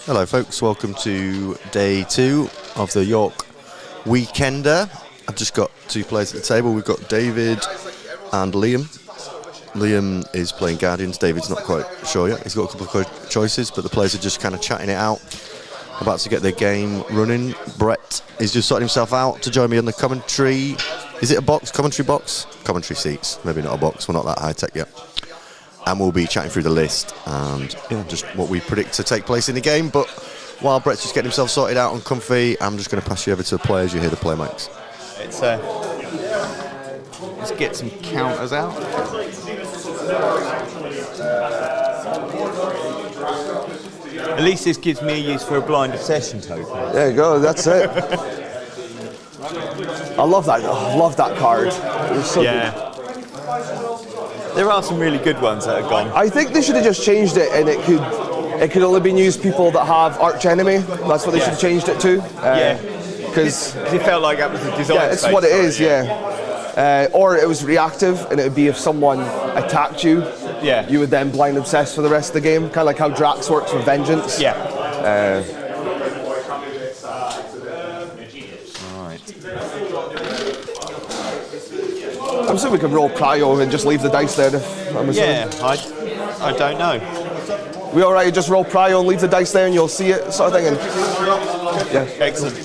Hello folks, welcome to day 2 of the York Weekender. I've just got 2 players at the table. We've got David and Liam. Liam is playing Guardians, David's not quite sure yet. He's got a couple of choices, but the players are just kind of chatting it out, about to get their game running. Brett is just sorting himself out to join me on the commentary. Is it a box? Commentary box? Commentary seats, maybe not a box, we're not that high tech yet. And we'll be chatting through the list and just what we predict to take place in the game. But while Brett's just getting himself sorted out and comfy, I'm just going to pass you over to the players. You hear the play mics. Let's get some counters out. At least this gives me a use for a blind obsession token. There you go, that's it. I love that. I love that card. It's so good. There are some really good ones that are gone. I think they should have just changed it, and it could only been used people that have arch enemy. That's what they should have changed it to. Because it felt like that was the design. Yeah, it's what it is. Or it was reactive, and it would be if someone attacked you. Yeah. You would then blind obsess for the rest of the game, kind of like how Drax works with Vengeance. Yeah. I'm assuming we could roll Cryo and just leave the dice there. I don't know. We all right? You just roll Cryo and leave the dice there, and you'll see it, sort of thing. And Excellent.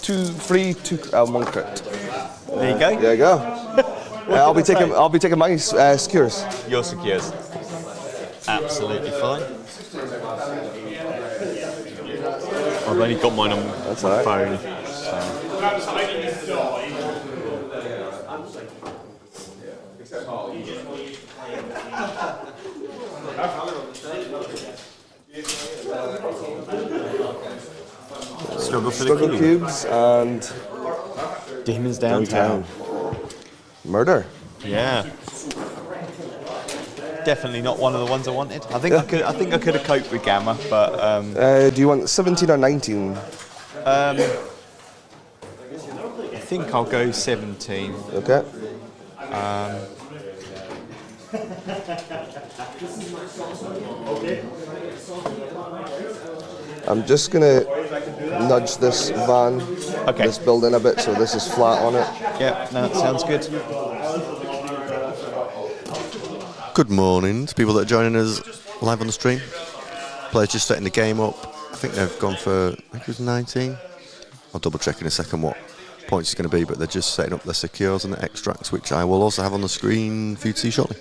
2, 3, 2, 1 crit. There you go. There you go. I'll be taking my secures. Your secures. Absolutely fine. I've only got mine on my phone. Struggle for the cubes and Demons downtown. Murder. Yeah. Definitely not one of the ones I wanted. I think I could have coped with Gamma, but do you want 17 or 19? I think I'll go 17. Okay. I'm just gonna nudge this this building a bit so this is flat on it. Yeah, no, that sounds good. Good morning to people that are joining us live on the stream. Players just setting the game up. I think they've gone for, I think it was 19. I'll double check in a second what points it's going to be, but they're just setting up their secures and the extracts, which I will also have on the screen for you to see shortly.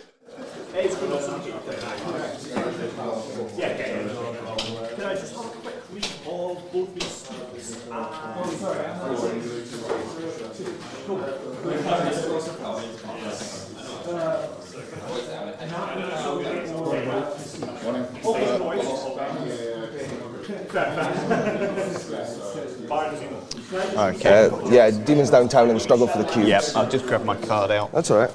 Okay. Demons downtown and struggle for the cubes. Yep, I'll just grab my card out. That's all right.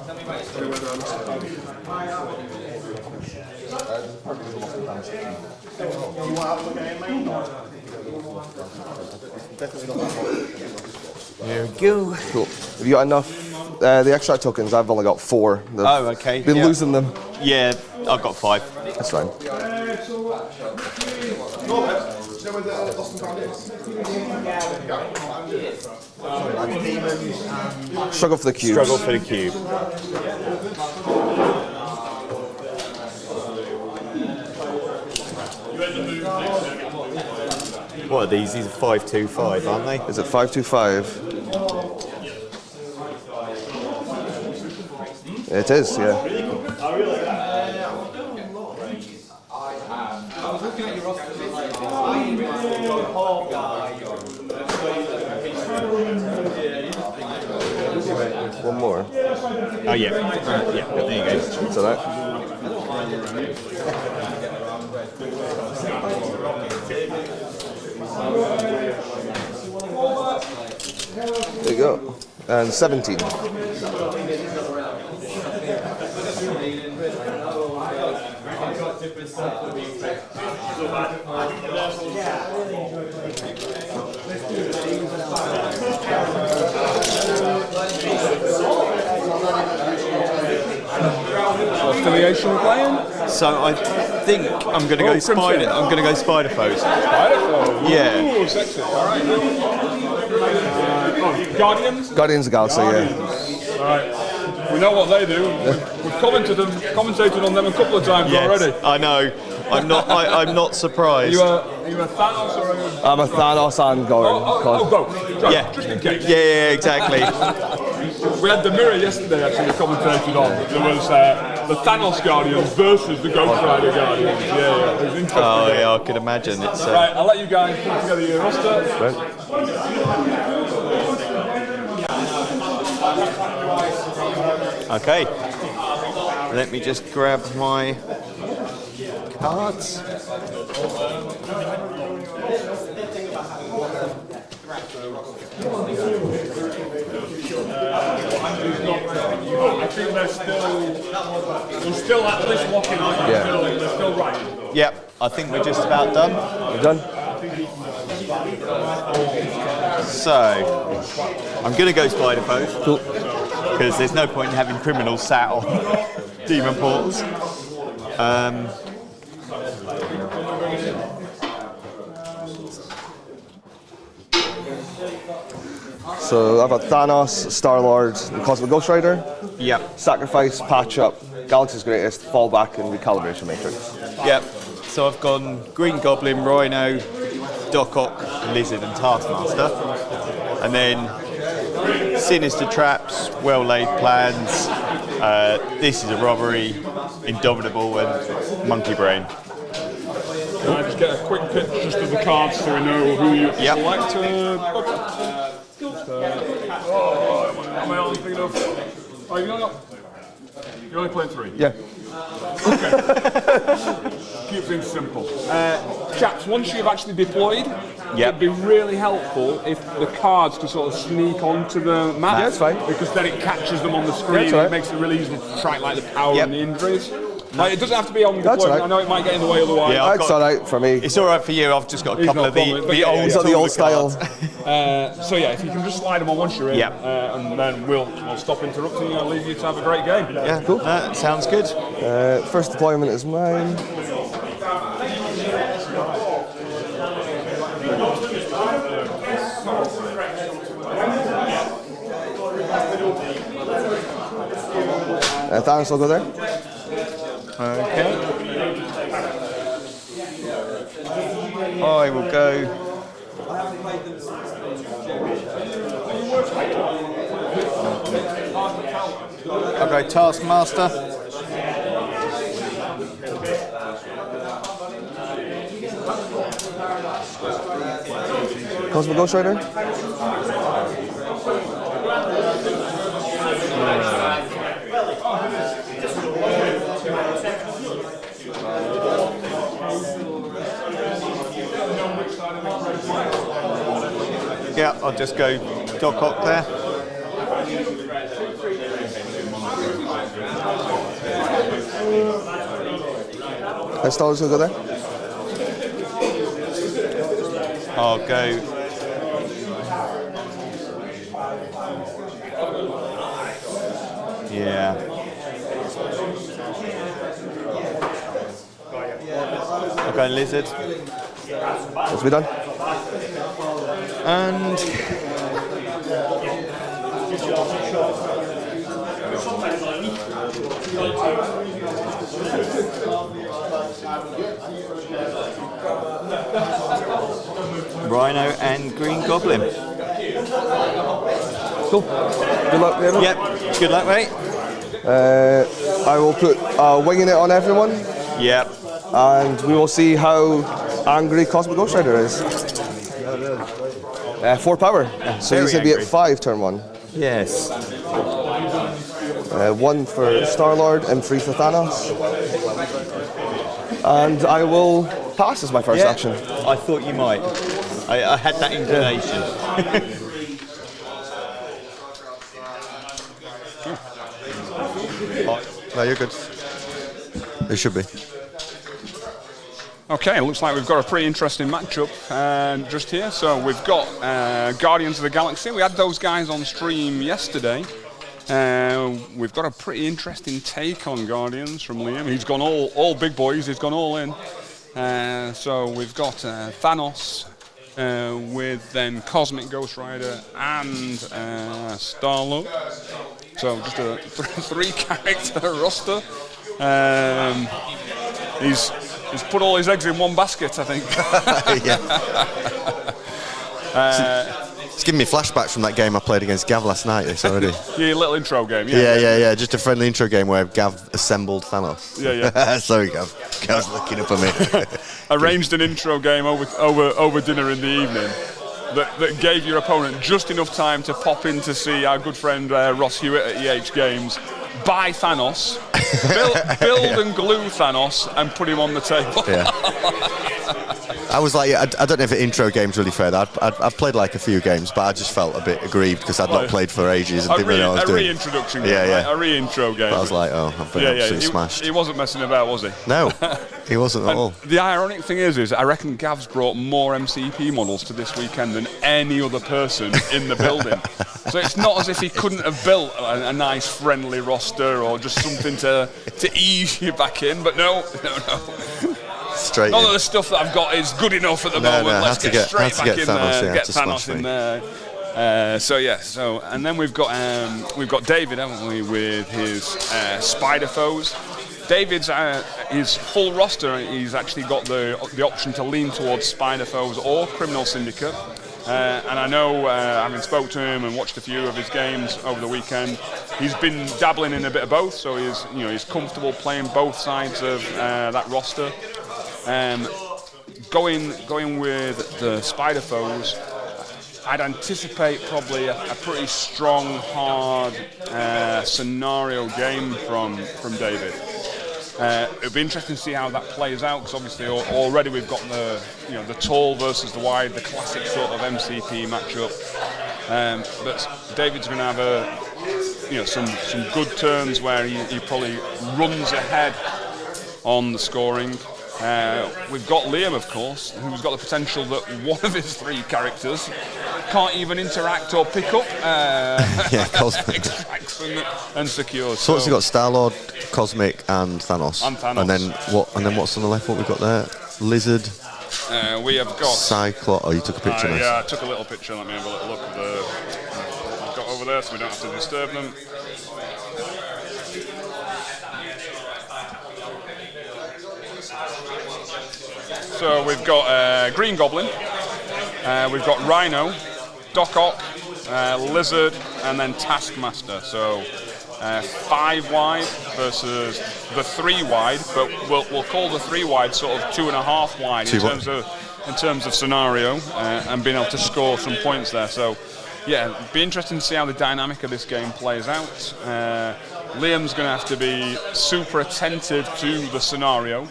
There we go. Cool. Have you got enough? The extract tokens, I've only got 4. Okay. Been losing them. Yeah, I've got 5. That's fine. Struggle for the cube. Struggle for the cube. What are these? These are 525, aren't they? Is it 525? It is, yeah. One more. Oh yeah. Yeah, there you go. It's alright. There you go. And 17. variation you're playing? So I think I'm going to go spider. I'm going to go spider foes. Spider foes? Yeah. Ooh, sexy. All right. Guardians? Guardians of the Galaxy, yeah. All right. We know what they do. We've commentated on them a couple of times already. I know. I'm not surprised. Are you a Thanos or a... I'm a Thanos and Goran. Both. Yeah. Just in case. Yeah, exactly. We had the mirror yesterday actually commentated on. There was the Thanos Guardians versus the Ghost Rider Guardians. Yeah. It was interesting. Oh yeah, I can imagine. It's Right, I'll let you guys put together your roster. Right. okay. Let me just grab my cards. I think they're still at this walking on. Yeah. They're still right. Yep. I think we're just about done. You done? So I'm going to go spider foes. Cool. Because there's no point in having criminals sat on demon portals. So I've got Thanos, Star-Lord, and Cosmic Ghost Rider. Yep. Sacrifice, patch up, Galaxy's Greatest, fall back, and recalibration matrix. Yep. So I've gone Green Goblin, Rhino, Doc Ock, Lizard, and Taskmaster. And then Sinister Traps, Well Laid Plans, This is a Robbery, Indomitable, and Monkey Brain. Can I just get a quick pitch just of the cards so we know who you select? Am I only thinking of... Oh, you're only playing 3? Yeah. Okay. Keep things simple. Chaps, once you've actually deployed, it'd be really helpful if the cards could sort of sneak onto the map. Yeah, that's fine. Because then it catches them on the screen and it makes it really easy to track like the power and the injuries. Like, it doesn't have to be on deployment. Right. I know it might get in the way otherwise. Yeah, That's alright for me. It's all right for you. I've just got a couple of the old, It's on the old style. So yeah, if you can just slide them on once you're in, and then we'll stop interrupting you and leave you to have a great game. Yeah, cool. That sounds good. First deployment is mine. Thanos will go there. Okay. I will go. I'll go Taskmaster. Cosmic Ghost Rider. Yeah, I'll just go Doc Ock there. Star-Lord's will go there. I'll go. Yeah. I'll go Lizard. Let's be done. And Rhino and Green Goblin. Cool. Good luck, everyone. Yep. Good luck, mate. I will put winging it on everyone, Yep. and we will see how angry Cosmic Ghost Rider is. 4 power, so he's going to be at angry. 5 turn 1. Yes. 1 for Star-Lord and 3 for Thanos. And I will pass as my first action. I thought you might. I had that inclination. No, you're good. It should be. Okay, looks like we've got a pretty interesting matchup just here. So we've got Guardians of the Galaxy. We had those guys on stream yesterday. We've got a pretty interesting take on Guardians from Liam. He's gone all big boys. He's gone all in. So we've got Thanos with then Cosmic Ghost Rider and Star-Lord. So just a 3-character roster. He's put all his eggs in one basket, I think. It's giving me flashbacks from that game I played against Gav last night. It's already. Yeah, little intro game. Yeah. Just a friendly intro game where Gav assembled Thanos. Yeah. Sorry, Gav. Gav's looking up at me. Arranged an intro game over dinner in the evening that gave your opponent just enough time to pop in to see our good friend Ross Hewitt at EH Games, buy Thanos, build and glue Thanos, and put him on the table. Yeah. I was like, I don't know if an intro game's really fair. I've played like a few games, but I just felt a bit aggrieved because I'd not played for ages and didn't really know what I was doing. A reintroduction game, right? A reintro game. But I was like, I've been absolutely smashed. He wasn't messing about, was he? No, he wasn't at all. The ironic thing is I reckon Gav's brought more MCP models to this weekend than any other person in the building. So it's not as if he couldn't have built a nice friendly roster or just something to ease you back in, but no. Straight None of the stuff that I've got is good enough at the moment. Let's get straight back in there. Get Thanos in there. And then we've got David, haven't we, with his Spider Foes. David's his full roster. He's actually got the option to lean towards Spider Foes or Criminal Syndicate. And I know, having spoke to him and watched a few of his games over the weekend, he's been dabbling in a bit of both. So he's comfortable playing both sides of that roster. Going with the Spider Foes, I'd anticipate probably a pretty strong, hard scenario game from David. It'll be interesting to see how that plays out, because obviously already we've got the tall versus the wide, the classic sort of MCP matchup. But David's going to have some good turns where he probably runs ahead on the scoring. We've got Liam, of course, who's got the potential that one of his 3 characters can't even interact or pick up extracts and secures. So what's he got? Star-Lord, Cosmic, and Thanos. And then what's on the left? What we've got there? Lizard. We have got Cyclops. Oh, you took a picture. Nice. Yeah, I took a little picture. Let me have a little look at what we've got over there, so we don't have to disturb them. So we've got Green Goblin, we've got Rhino, Doc Ock, Lizard, and then Taskmaster. So 5 wide versus the 3 wide, but we'll call the 3 wide sort of 2.5 wide in terms of scenario and being able to score some points there. So yeah, it'd be interesting to see how the dynamic of this game plays out. Liam's going to have to be super attentive to the scenario.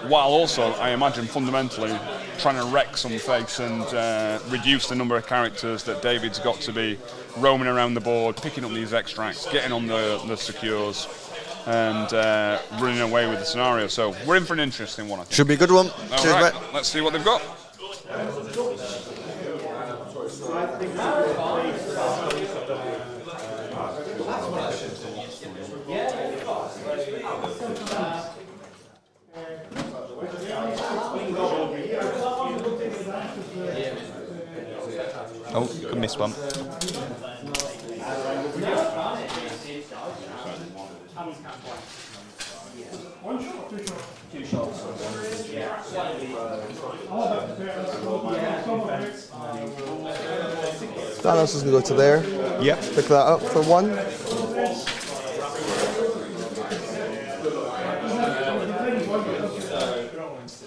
While also, I imagine, fundamentally trying to wreck some face and reduce the number of characters that David's got to be roaming around the board, picking up these extracts, getting on the secures, and running away with the scenario. So we're in for an interesting one, I think. Should be a good one. Cheers, right, let's see what they've got. Oh, could miss one. Thanos is going to go to there. Yep. Pick that up for 1.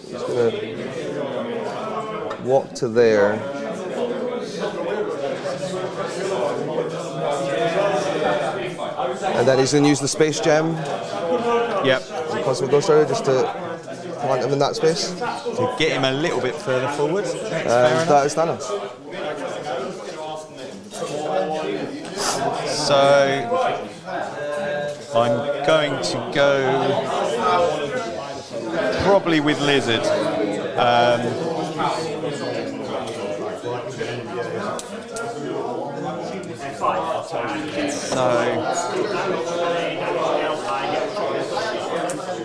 He's going to walk to there. And then he's going to use the space gem. Yep. The Cosmic Ghost Rider just to plant him in that space. To get him a little bit further forward. That is Thanos. So I'm going to go probably with Lizard. So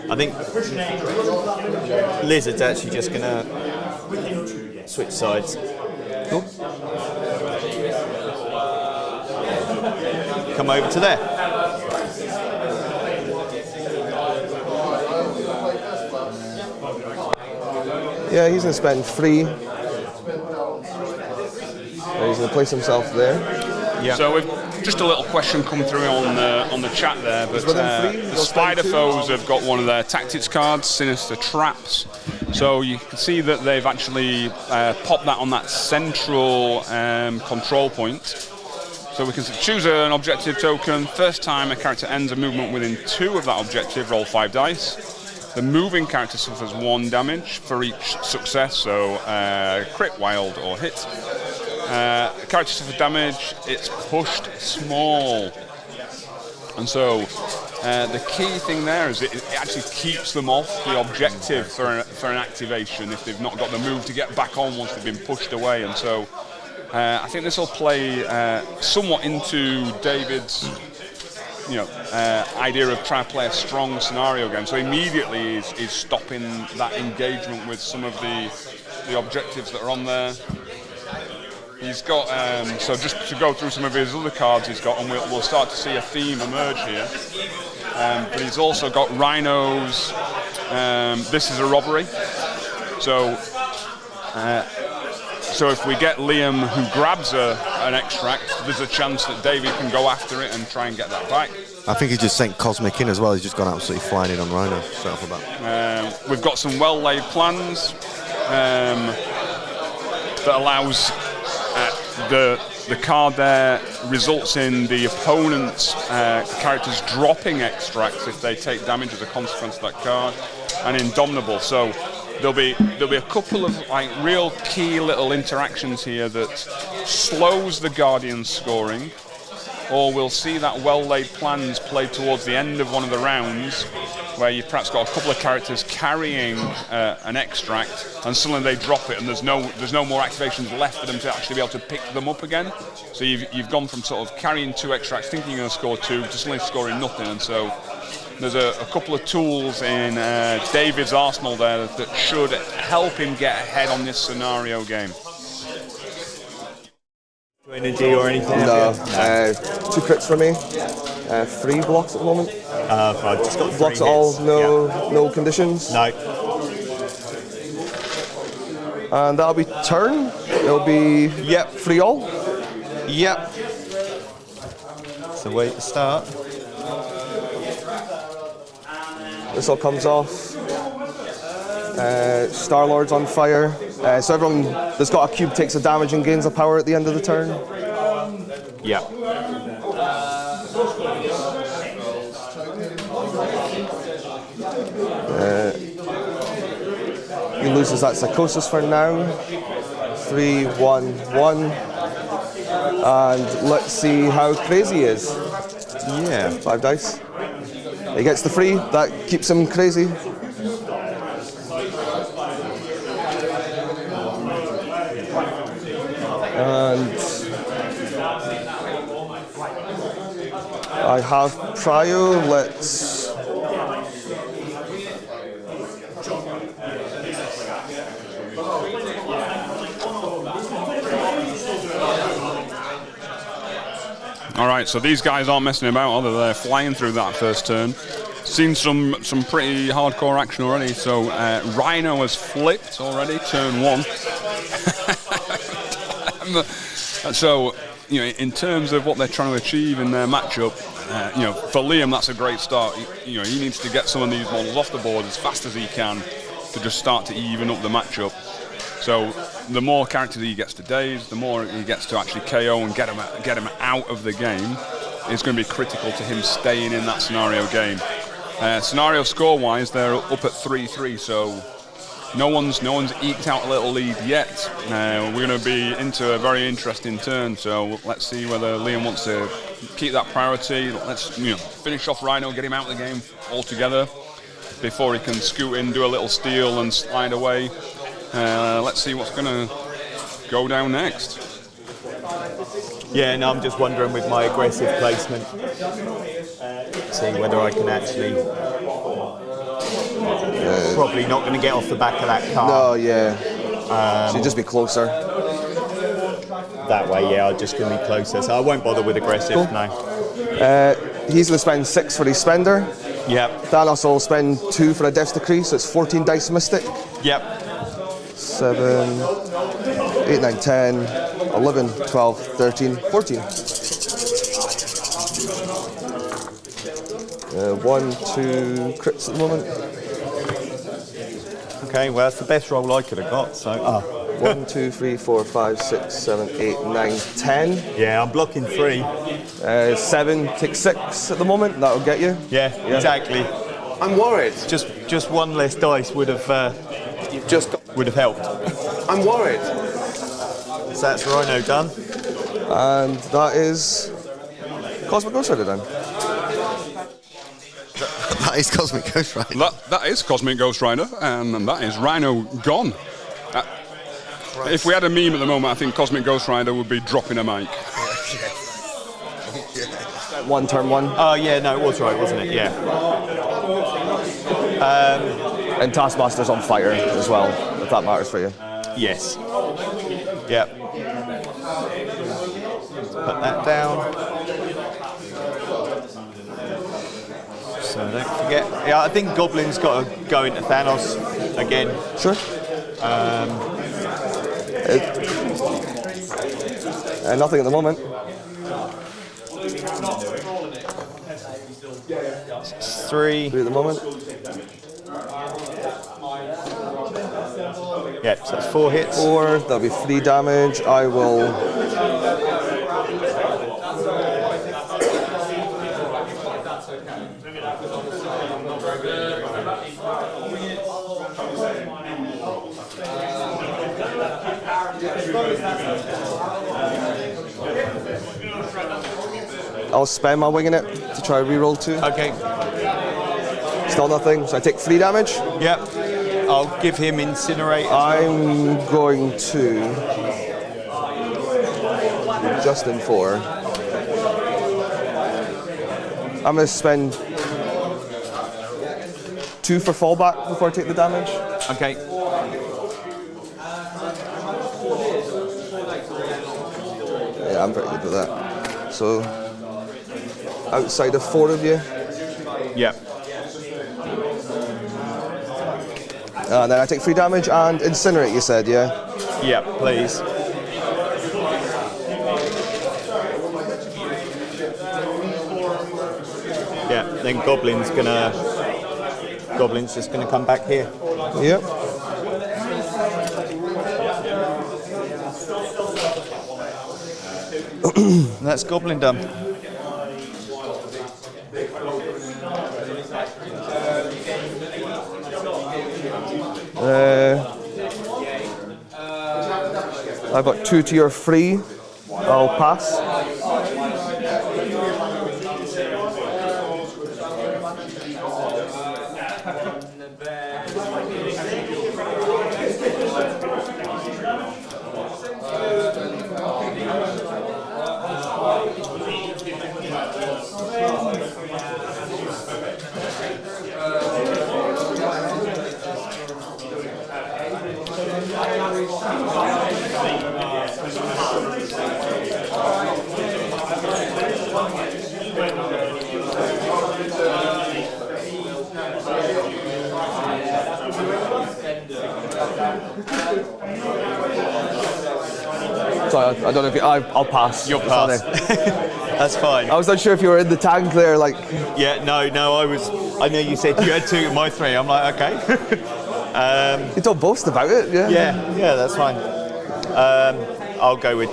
I think Lizard's actually just going to switch sides. Cool. Come over to there. Yeah, he's going to spend 3. And he's going to place himself there. Yeah. So we've just a little question come through on the chat there, but the Spider Foes have got one of their tactics cards, Sinister Traps. So you can see that they've actually popped that on that central control point. So we can choose an objective token. First time a character ends a movement within 2 of that objective, roll 5 dice. The moving character suffers 1 damage for each success, so crit, wild, or hit. Character suffers damage, it's pushed small. And so the key thing there is it actually keeps them off the objective for an activation if they've not got the move to get back on once they've been pushed away. And so I think this will play somewhat into David's idea of trying to play a strong scenario game. So immediately is stopping that engagement with some of the objectives that are on there. He's got, so just to go through some of his other cards he's got, and we'll start to see a theme emerge here. But he's also got rhinos. This is a robbery. So if we get Liam who grabs an extract, there's a chance that David can go after it and try and get that back. I think he just sent Cosmic in as well. He's just gone absolutely flying in on Rhino. Set up for that. We've got some well-laid plans that allows the card there results in the opponent's characters dropping extracts if they take damage as a consequence of that card, and Indomitable. So there'll be a couple of real key little interactions here that slows the Guardian's scoring, or we'll see that well-laid plans played towards the end of one of the rounds, where you've perhaps got a couple of characters carrying an extract, and suddenly they drop it, and there's no more activations left for them to actually be able to pick them up again. So you've gone from sort of carrying 2 extracts, thinking you're going to score 2, to suddenly scoring nothing. And so there's a couple of tools in David's arsenal there that should help him get ahead on this scenario game. Energy or anything? No, 2 crits for me. 3 blocks at the moment. I've just got 3 blocks hits. all, no conditions. No. And that'll be turn. It'll be 3 all. Yep. So wait to start. This all comes off. Star-Lord's on fire. So everyone that's got a cube takes a damage and gains a power at the end of the turn. Yeah. He loses that psychosis for now. 3, 1, 1. And let's see how crazy he is. Yeah. 5 dice. He gets the 3. That keeps him crazy. And I have Prio. Let's. All right, so these guys aren't messing about, are they? They're flying through that first turn. Seen some pretty hardcore action already. So Rhino has flipped already, turn 1. So, in terms of what they're trying to achieve in their matchup, for Liam, that's a great start. He needs to get some of these models off the board as fast as he can to just start to even up the matchup. So the more characters he gets to daze, the more he gets to actually KO and get him out of the game, is going to be critical to him staying in that scenario game. Scenario score-wise, they're up at 3-3, so no one's eked out a little lead yet. We're going to be into a very interesting turn, so let's see whether Liam wants to keep that priority. Let's finish off Rhino, get him out of the game altogether before he can scoot in, do a little steal and slide away. Let's see what's going to go down next. Yeah, and I'm just wondering with my aggressive placement, see whether I can actually. Probably not going to get off the back of that car. No, yeah. Should just be closer. That way, yeah, I'm just going to be closer. So I won't bother with aggressive Cool. now. He's going to spend 6 for his spender. Yep. Thanos will spend 2 for a Death's Decree, so it's 14 dice Mystic. Yep. 7, 8, 9, 10, 11, 12, 13, 14. 1, 2 crits at the moment. Okay, well, that's the best roll I could have got, so. 1, 2, 3, 4, 5, 6, 7, 8, 9, 10. Yeah, I'm blocking 3. 7, take 6 at the moment. That'll get you. Yeah, exactly. I'm worried. Just one less dice would have You've just got. would have helped. I'm worried. So that's Rhino done. And that is Cosmic Ghost Rider done. That is Cosmic Ghost Rider. That is Cosmic Ghost Rider, and that is Rhino gone. If we had a meme at the moment, I think Cosmic Ghost Rider would be dropping a mic. One turn 1. Oh yeah, no, it was right, wasn't it? Yeah. And Taskmaster's on fire as well, if that matters for you. Yes. Yep. Put that down. So don't forget. Yeah, I think Goblin's got to go into Thanos again. Sure. Nothing at the moment. 3. 3 at the moment. Yep, so that's 4 hits. 4, that'll be 3 damage. I will. I'll spend my wing in it to try to reroll 2. Okay. Still nothing, so I take 3 damage. Yep. I'll give him Incinerate. I'm going to just in 4. I'm going to spend 2 for fallback before I take the damage. Okay. Yeah, I'm pretty good with that. So, outside of 4 of you, Yep. and then I take 3 damage and incinerate. You said, yeah. Yep, please. Yeah, then Goblin's just gonna come back here. Yep. And that's Goblin done. I've got 2 to your 3. I'll pass. Sorry, I don't know if I'll pass. You'll pass. That's fine. I was not sure if you were in the tank there, like. Yeah, no, I know you said you had 2 of my 3. I'm like, okay. You don't boast about it, yeah? Yeah, that's fine. I'll go with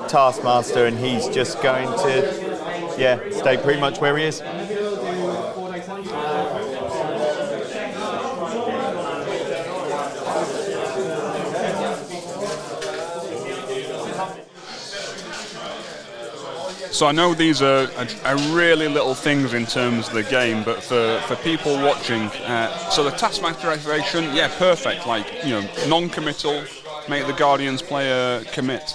Taskmaster, and he's just going to, stay pretty much where he is. So I know these are really little things in terms of the game, but for people watching, so the Taskmaster activation, yeah, perfect. Like, non-committal, make the Guardians player commit.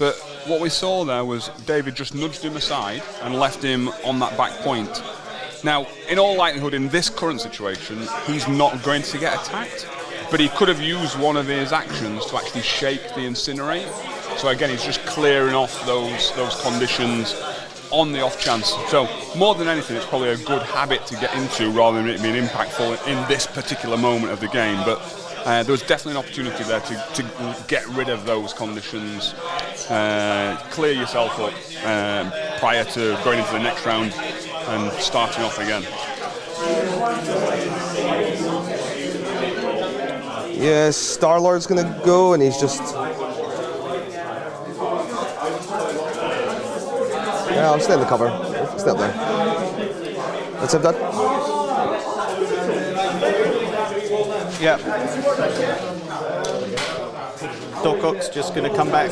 But what we saw there was David just nudged him aside and left him on that back point. Now, in all likelihood, in this current situation, he's not going to get attacked, but he could have used one of his actions to actually shake the Incinerate. So again, he's just clearing off those conditions on the off chance. So more than anything, it's probably a good habit to get into rather than it being impactful in this particular moment of the game. But there was definitely an opportunity there to get rid of those conditions, clear yourself up prior to going into the next round and starting off again. Yeah, Star-Lord's going to go, and he's just... Yeah, I'll stay in the cover. Stay up there. That's him done? Yeah. Doc Ock's just going to come back.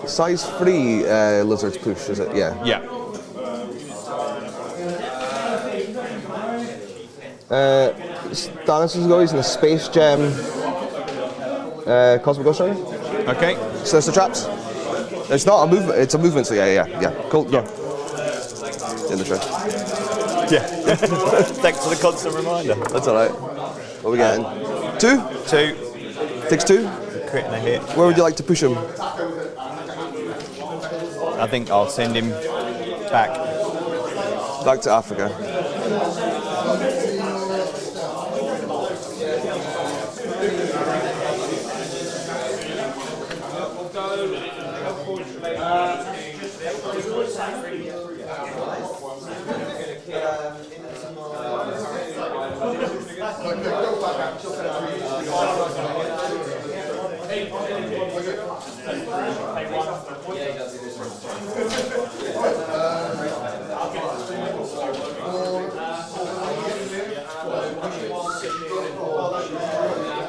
Size 3 lizards push, is it? Yeah. Yeah. Thanos is going, he's in the Space Gem Cosmic Ghost Rider. Okay. So there's the traps. It's not a movement, it's a movement, so yeah. Cool, go. In the trash. Yeah. Thanks for the constant reminder. That's alright. What are we getting? 2? 2. Takes 2? Crit and a hit. Where would you like to push him? I think I'll send him back. Back to Africa.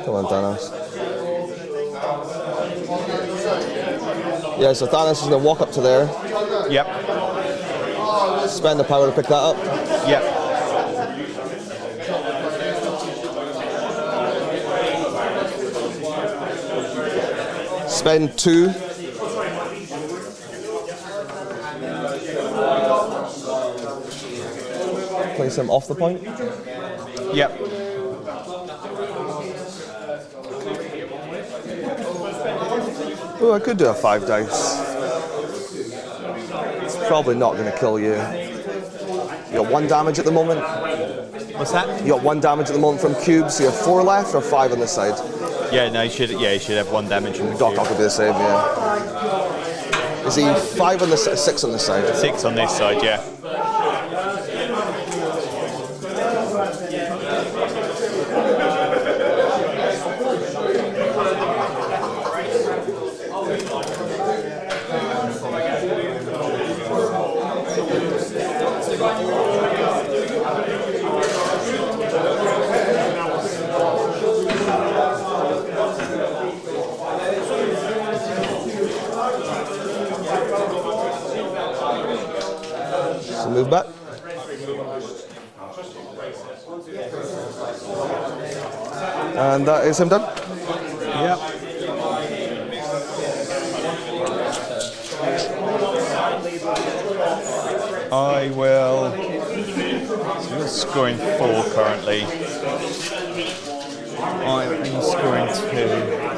Come on, Thanos. Yeah, so Thanos is going to walk up to there. Yep. Spend the power to pick that up. Yep. Spend 2. Place him off the point. Yep. Oh, I could do a 5 dice. It's probably not going to kill you. You got 1 damage at the moment. What's that? You got 1 damage at the moment from cubes. So you have 4 left or 5 on this side. Yeah, no, he should have 1 damage from the Doc cube. Ock will be the same, yeah. Is he 5 on the 6 on this side? 6 on this side, yeah. So move back. And that is him done. Yep. I will. So you're scoring 4 currently. I'm scoring 2.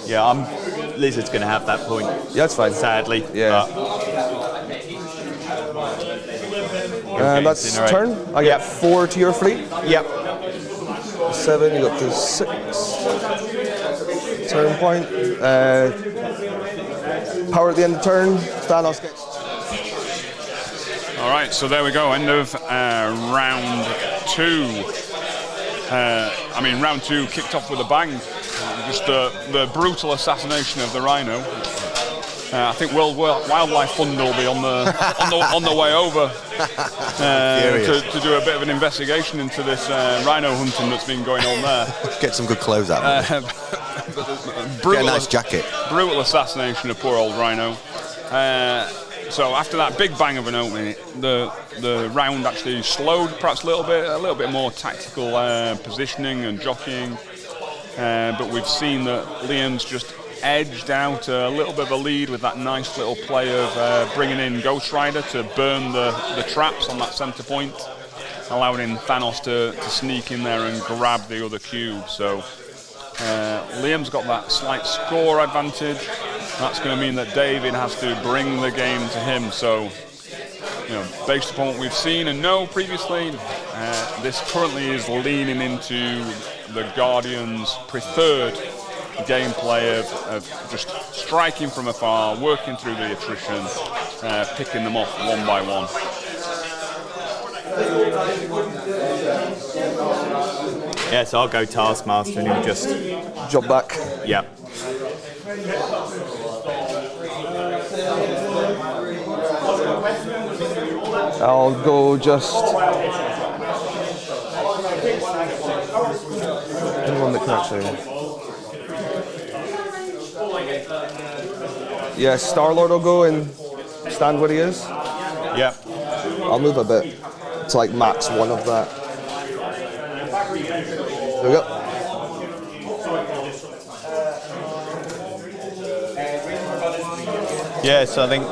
Yeah, Lizard's going to have that point. Yeah, that's fine. Sadly. Yeah. And that's incinerate. turn. I get 4 to your fleet. Yep. 7, you got to 6. Turn point. Power at the end of turn. Thanos gets. All right, so there we go. End of round 2. Round 2 kicked off with a bang. Just the brutal assassination of the rhino. I think World Wildlife Fund will be on the way over to do a bit of an investigation into this rhino hunting that's been going on there. Get some good clothes out of it. Get a nice jacket. Brutal assassination of poor old rhino. So after that big bang of an opening, the round actually slowed perhaps a little bit more tactical positioning and jockeying. But we've seen that Liam's just edged out a little bit of a lead with that nice little play of bringing in Ghost Rider to burn the traps on that centre point, allowing Thanos to sneak in there and grab the other cube. So Liam's got that slight score advantage. That's going to mean that David has to bring the game to him. So, based upon what we've seen and know previously, this currently is leaning into the Guardians' preferred gameplay of just striking from afar, working through the attrition, picking them off one by one. Yeah, so I'll go Taskmaster and he'll just Jump back. Yep. I'll go just. Anyone that can actually. Yeah, Star-Lord will go and stand where he is. Yep. I'll move a bit to like max 1 of that. There we go. Yeah, so I think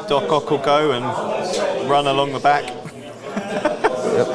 Doc Ock will go and run along the back. Yep.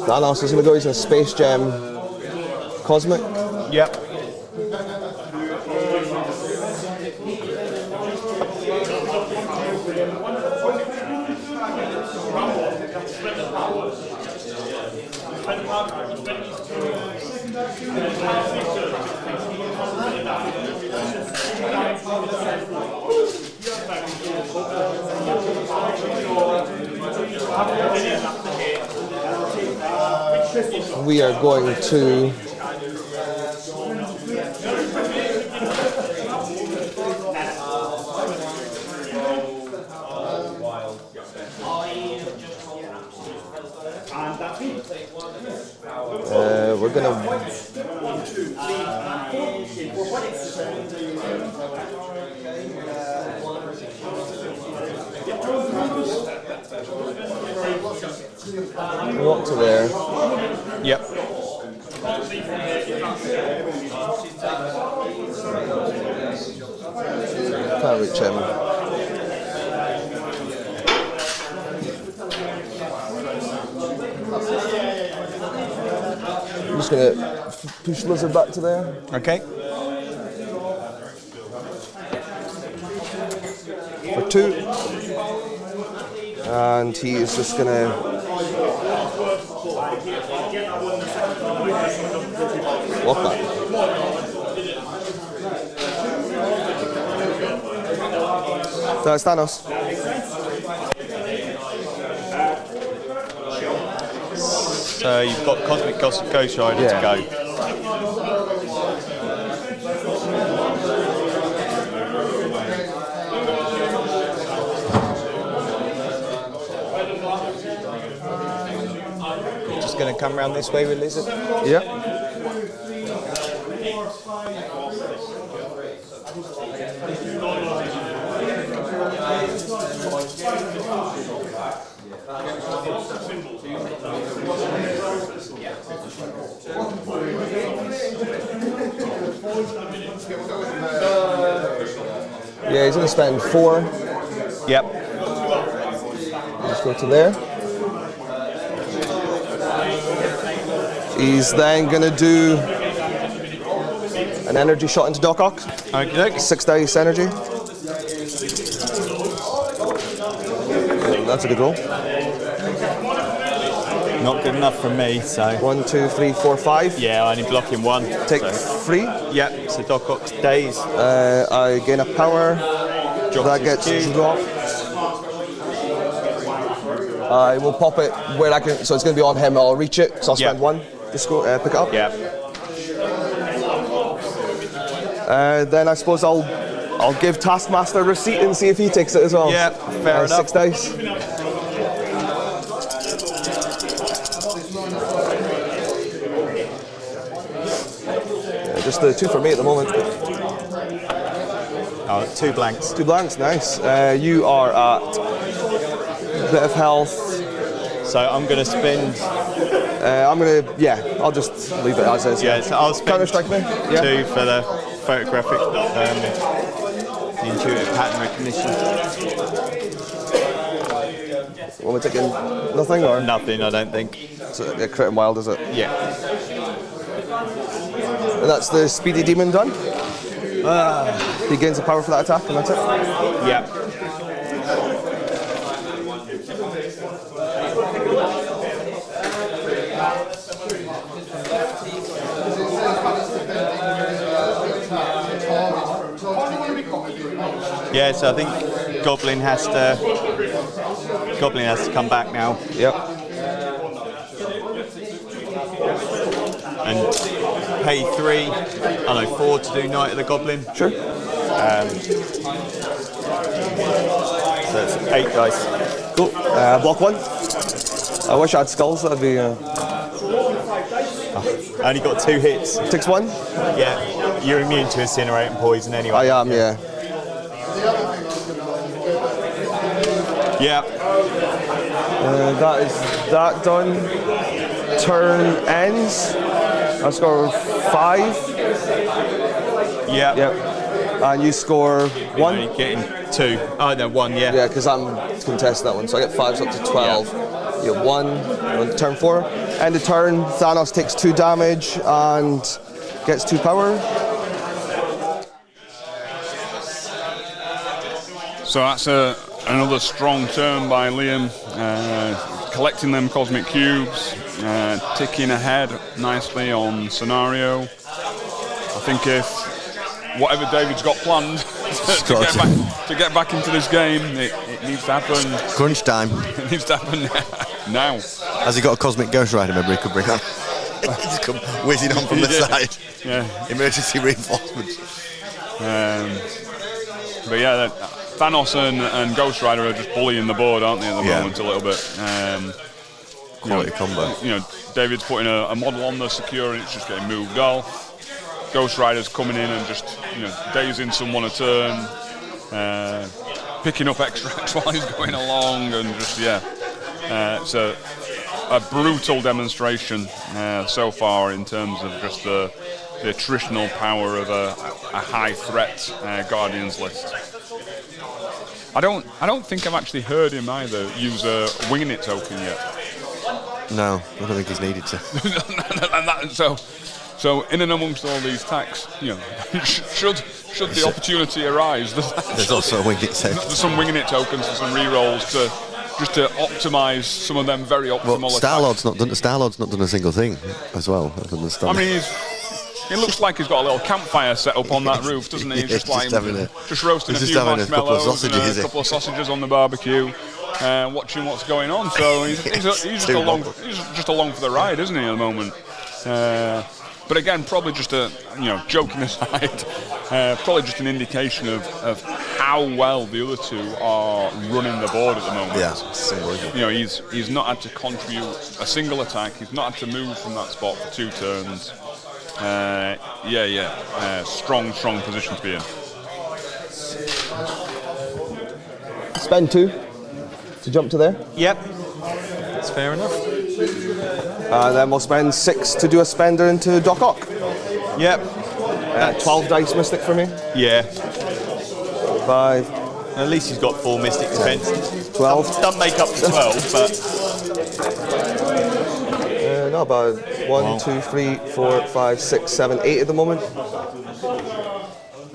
Thanos is going to go using a Space Gem Cosmic. Yep. We are going to we're gonna walk to there. Yep. Can't reach him. I'm just gonna push Lizard back to there. Okay. For 2. And he is just gonna walk back. That's Thanos. So you've got Cosmic Ghost Rider to go. Just going to come round this way with Lizard? Yeah. Yeah, he's going to spend 4. Yep. Just go to there. He's then going to do an energy shot into Doc Ock. Okay. 6 dice energy. That's a good roll. Not good enough for me, so. 1, 2, 3, 4, 5. Yeah, only blocking 1. Take so. 3. Yep, so Doc Ock's days. I gain a power. Drops That his gets cube. dropped. I will pop it where I can, so it's going to be on him. I'll reach it, so I'll spend 1 to score, pick it up. Yeah. Then I suppose I'll give Taskmaster a receipt and see if he takes it as well. Yeah, fair enough. 6 dice. Just the 2 for me at the moment. Oh, 2 blanks. 2 blanks, nice. You are at a bit of health. So I'm going to spend. I'll just leave it as is. Yeah, so I'll spend Counter-strike me? Yeah. 2 for the photographic, the intuitive pattern recognition. Want me taking nothing or? Nothing, I don't think. So, crit and wild, is it? Yeah. And that's the speedy demon done. He gains the power for that attack, and that's it. Yeah. Yeah, so I think Goblin has to come back now. Yep. And pay 4 to do Night of the Goblin. Sure. So it's 8 dice. Cool. Block 1. I wish I had skulls. That'd be. I only got 2 hits. Takes 1. Yeah, you're immune to incinerate and poison anyway. I am. Yeah. Yeah. That is that done. Turn ends. I score 5. Yeah. Yep. And you score 1. You're getting 2. Oh no, 1. Yeah. Yeah, because I'm contesting that one, so I get 5s up to 12. You get 1 on turn 4. End of turn, Thanos takes 2 damage and gets 2 power. So that's another strong turn by Liam, collecting them cosmic cubes, ticking ahead nicely on scenario. I think if whatever David's got planned to get back into this game, it needs to happen. Crunch time. It needs to happen now. Has he got a cosmic ghost rider member he could bring on? He's come whizzing on from the side. Yeah. Emergency reinforcements. But yeah, Thanos and Ghost Rider are just bullying the board, aren't they, at the moment a little bit. Quality combo. You know, David's putting a model on the secure and it's just getting moved off. Ghost Rider's coming in and just, dazing someone a turn, picking up extracts while he's going along, and just, it's a brutal demonstration so far in terms of just the attritional power of a high threat Guardians list. I don't think I've actually heard him either use a winging it token yet. No, I don't think he's needed to. And so in and amongst all these attacks, should the opportunity arise, There's also a winging it token. There's some winging it tokens and some re-rolls to optimise some of them very optimal attacks. Star-Lord's not done a single thing as well. I mean, it looks like he's got a little campfire set up on that roof, doesn't he? He's just roasting a few marshmallows and a couple of sausages on the barbecue, watching what's going on. So he's just along for the ride, isn't he, at the moment? But again, probably just joking aside, probably just an indication of how well the other two are running the board at the moment. Yeah, he's not had to contribute a single attack. He's not had to move from that spot for 2 turns. Strong position to be in. Spend 2 to jump to there. Yep. That's fair enough. Then we'll spend 6 to do a spender into Doc Ock. Yep. 12 dice Mystic for me. Yeah. 5, At least he's got 4 Mystic Defense. 12. Doesn't make up for 12, but Not bad. 1, 2, 3, 4, 5, 6, 7, 8 at the moment.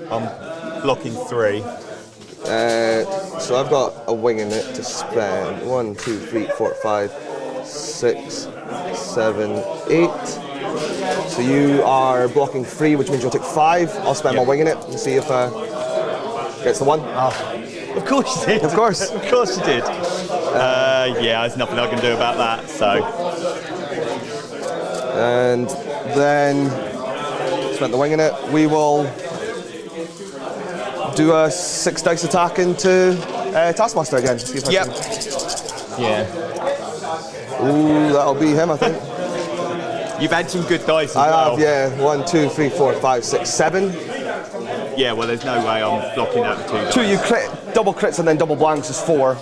I'm blocking 3. So I've got a wing in it to spend. 1, 2, 3, 4, 5, 6, 7, 8. So you are blocking 3, which means you'll take 5. I'll spend my wing in it and see if gets the 1. Of course you did. Of course. Of course you did. Yeah, there's nothing I can do about that, so. And then spent the wing in it. We will do a 6 dice attack into Taskmaster again. See if I Yep. can- Yeah. Ooh, that'll be him, I think. You've had some good dice as I well. have, yeah. 1, 2, 3, 4, 5, 6, 7. Yeah, well, there's no way I'm blocking that with 2 dice. 2, you crit, double crits and then double blanks is 4.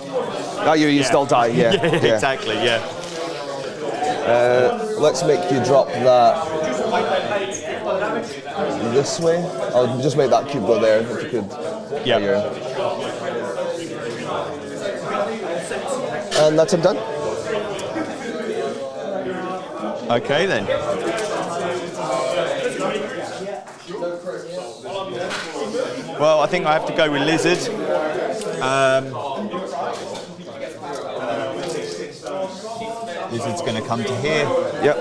That you still die, yeah. Yeah, exactly, yeah. Let's make you drop that this way. I'll just make that cube go there if you could. Yeah. Here. And that's him done. Okay, then. Well, I think I have to go with Lizard. Lizard's going to come to here. Yep.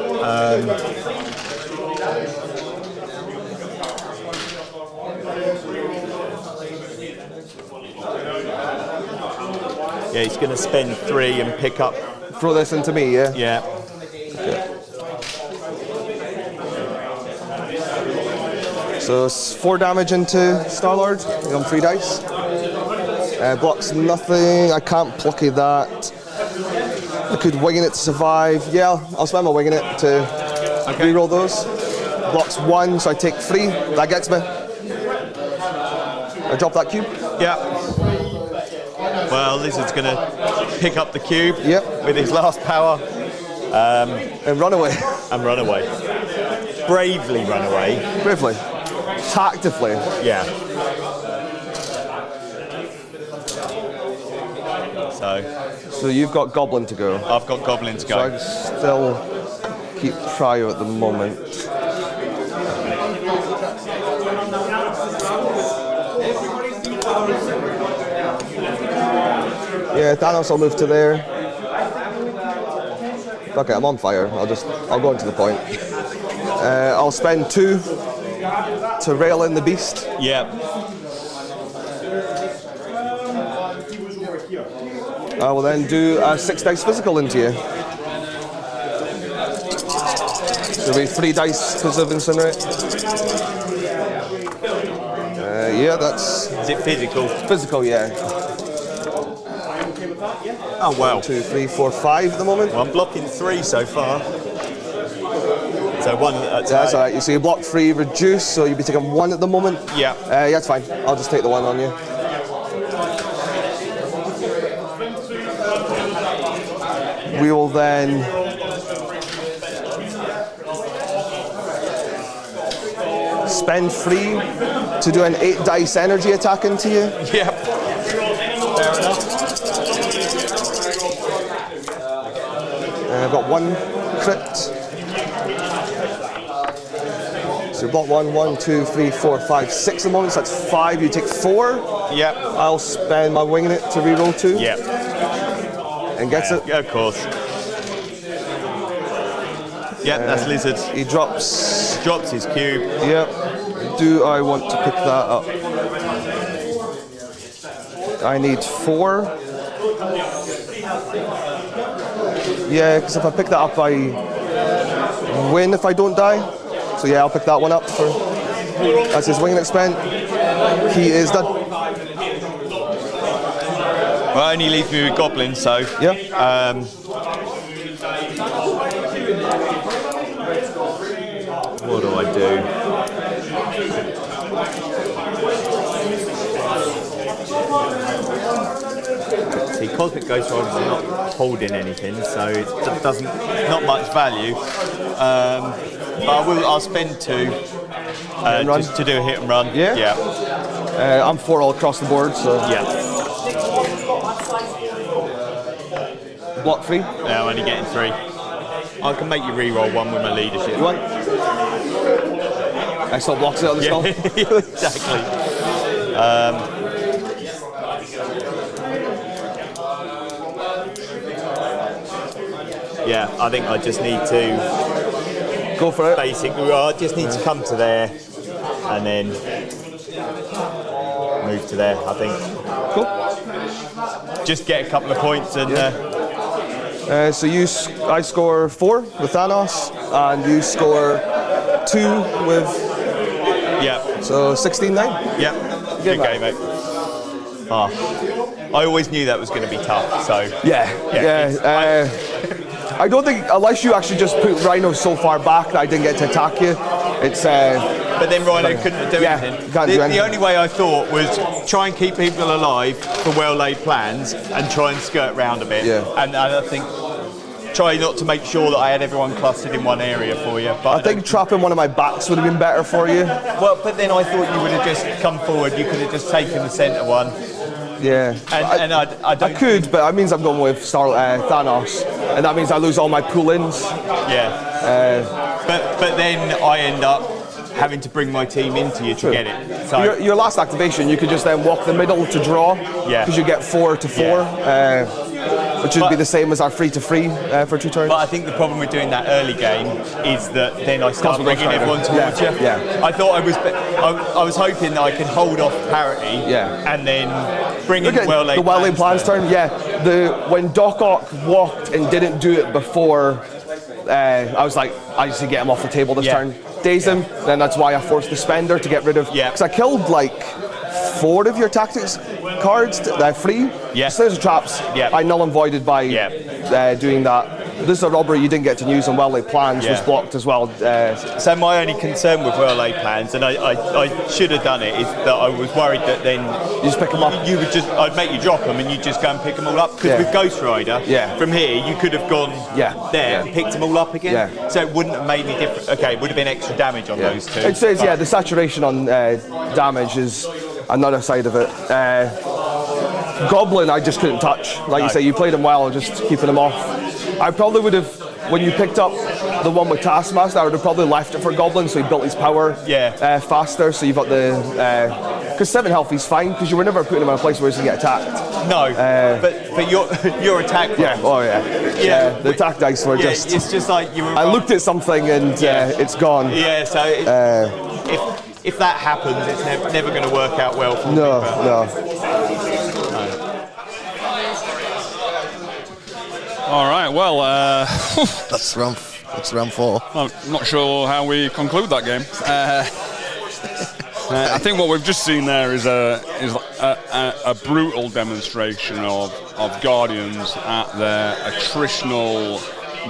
Yeah, he's going to spend 3 and pick up. Throw this into me, yeah? Yeah. So it's 4 damage into Star-Lord. On 3 dice. Blocks nothing. I can't plucky that. I could wing it to survive. Yeah, I'll spend my wing in it to reroll those. Blocks 1, so I take 3. That gets me. I drop that cube. Yeah. Well, Lizard's going to pick up the cube with his last power. And run away. And run away. Bravely run away. Bravely. Tactively. Yeah. So you've got Goblin to go. I've got Goblin to So go. I still keep Prio at the moment. Yeah, Thanos will move to there. Okay, I'm on fire. I'll go into the point. I'll spend 2 to rail in the beast. Yeah. I will then do a 6 dice physical into you. So it'll be 3 dice because of Incinerate. Yeah, that's Is it physical? physical, yeah. Oh, wow. 2, 3, 4, 5 at the moment. Well, I'm blocking 3 so far. So 1 That's all right. So you block 3, reduce, so you'll be taking 1 at the moment. Yeah. Yeah, that's fine. I'll just take the 1 on you. We will then spend 3 to do an 8 dice energy attack into you. Yep. Fair enough. I've got 1 crit. So you block 1, 1, 2, 3, 4, 5, 6 at the moment. So that's 5. You take 4. Yep. I'll spend my wing in it to reroll 2. Yep. And gets it. Yeah, of course. Yep, that's Lizard. He drops. Drops his cube. Yep. Do I want to pick that up? I need 4. Yeah, because if I pick that up, I win if I don't die. So yeah, I'll pick that one up. That's his wing expense. He is done. Well, only leaves me with Goblin, so. Yeah. What do I do? see, Cosmic Ghost Riders are not holding anything, so it doesn't, not much value. But I'll spend 2 just to do a hit and run. Yeah? I'm 4 all across the board, so. Yeah. Block 3? Yeah, I'm only getting 3. I can make you re-roll 1 with my leadership. You want? I still blocks it on the skull. Exactly. Yeah, I think I just need to go for it. Basically, I just need to come to there and then move to there. I think. Cool. Just get a couple of points and. So I score 4 with Thanos, and you score 2 with. Yeah. So 16-9. Yeah. Good game, mate. I always knew that was going to be tough. So. Yeah. I don't think, unless you actually just put Rhino so far back that I didn't get to attack you, it's. But then Rhino couldn't do anything. The only way I thought was try and keep people alive for well-laid plans and try and skirt round a bit. Yeah. And I think try not to make sure that I had everyone clustered in one area for you. But I think trapping one of my backs would have been better for you. Well, but then I thought you would have just come forward. You could have just taken the centre one. Yeah. And I could, but that means I'm going with Thanos, and that means I lose all my pull-ins. Yeah. But then I end up having to bring my team into you to get it. So your last activation, you could just then walk the middle to draw. Yeah. Because you get 4 to 4, which would be the same as our 3 to 3 for 2 turns. But I think the problem with doing that early game is that then I start bringing everyone towards you. Yeah. I thought I was hoping that I could hold off parity. Yeah. And then bring in the well-laid plans turn. Yeah. When Doc Ock walked and didn't do it before, I was like, I just need to get him off the table this turn. Daze him, then that's why I forced the spender to get rid of. Yeah. Because I killed like 4 of your tactics cards, 3. Yeah. So there's traps. Yeah. I null and voided by doing that. This is a robbery you didn't get to use, and well-laid plans was blocked as well. So my only concern with well-laid plans, and I should have done it, is that I was worried that then you just pick them up. I'd make you drop them, and you just go and pick them all up. Because with Ghost Rider, from here you could have gone there and picked them all up again. Yeah. So it wouldn't have made any difference. Okay, it would have been extra damage on those 2. It says the saturation on damage is another side of it. Goblin I just couldn't touch. Like you say, you played him well, just keeping him off. I probably would have, when you picked up the one with Taskmaster, I would have probably left it for Goblin, so he built his power faster. So you've got the, because 7 health he's fine, because you were never putting him in a place where he's going to get attacked. No, but your attack. Yeah, the attack dice were just. It's just like you were. I looked at something and it's gone. Yeah, so if that happens, it's never going to work out well for me. No. All right, well, that's round 4. I'm not sure how we conclude that game. I think what we've just seen there is a brutal demonstration of Guardians at their attritional,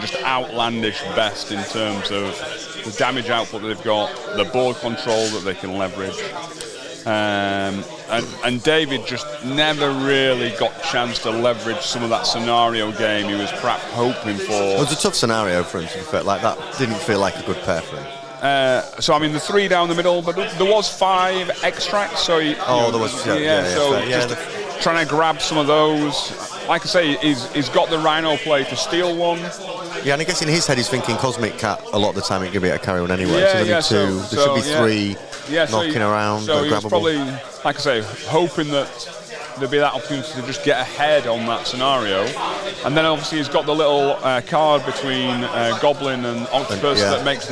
just outlandish best in terms of the damage output that they've got, the board control that they can leverage. And David just never really got a chance to leverage some of that scenario game he was perhaps hoping for. It was a tough scenario for him, to be fair. Like, that didn't feel like a good pair for him. So I mean, the 3 down the middle, but there was 5 extracts. So there was. Just trying to grab some of those. Like I say, he's got the Rhino play to steal one. Yeah, and I guess in his head he's thinking Cosmic Cat a lot of the time. It could be a carry one anyway. Yeah, so there's only 2. There should be 3 knocking around. So he was grabbable. probably, like I say, hoping that there'd be that opportunity to just get ahead on that scenario. And then obviously he's got the little card between Goblin and Octopus that makes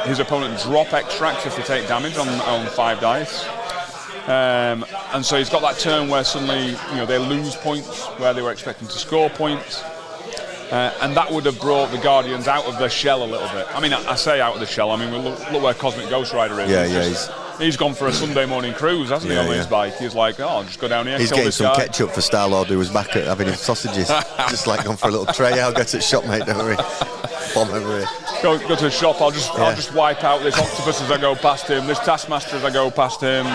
his opponent drop extracts if they take damage on 5 dice. And so he's got that turn where suddenly they lose points where they were expecting to score points. And that would have brought the Guardians out of their shell a little bit. I mean, I say out of the shell. I mean, look where Cosmic Ghost Rider is. He's gone for a Sunday morning cruise, hasn't he, on his bike? He's like, I'll just go down here. He's getting some ketchup for Star-Lord, who was back at having his sausages. Just like gone for a little tray. I'll go to the shop, mate. Don't worry. Bomb over here. Go to the shop. I'll just wipe out this Octopus as I go past him. This Taskmaster as I go past him.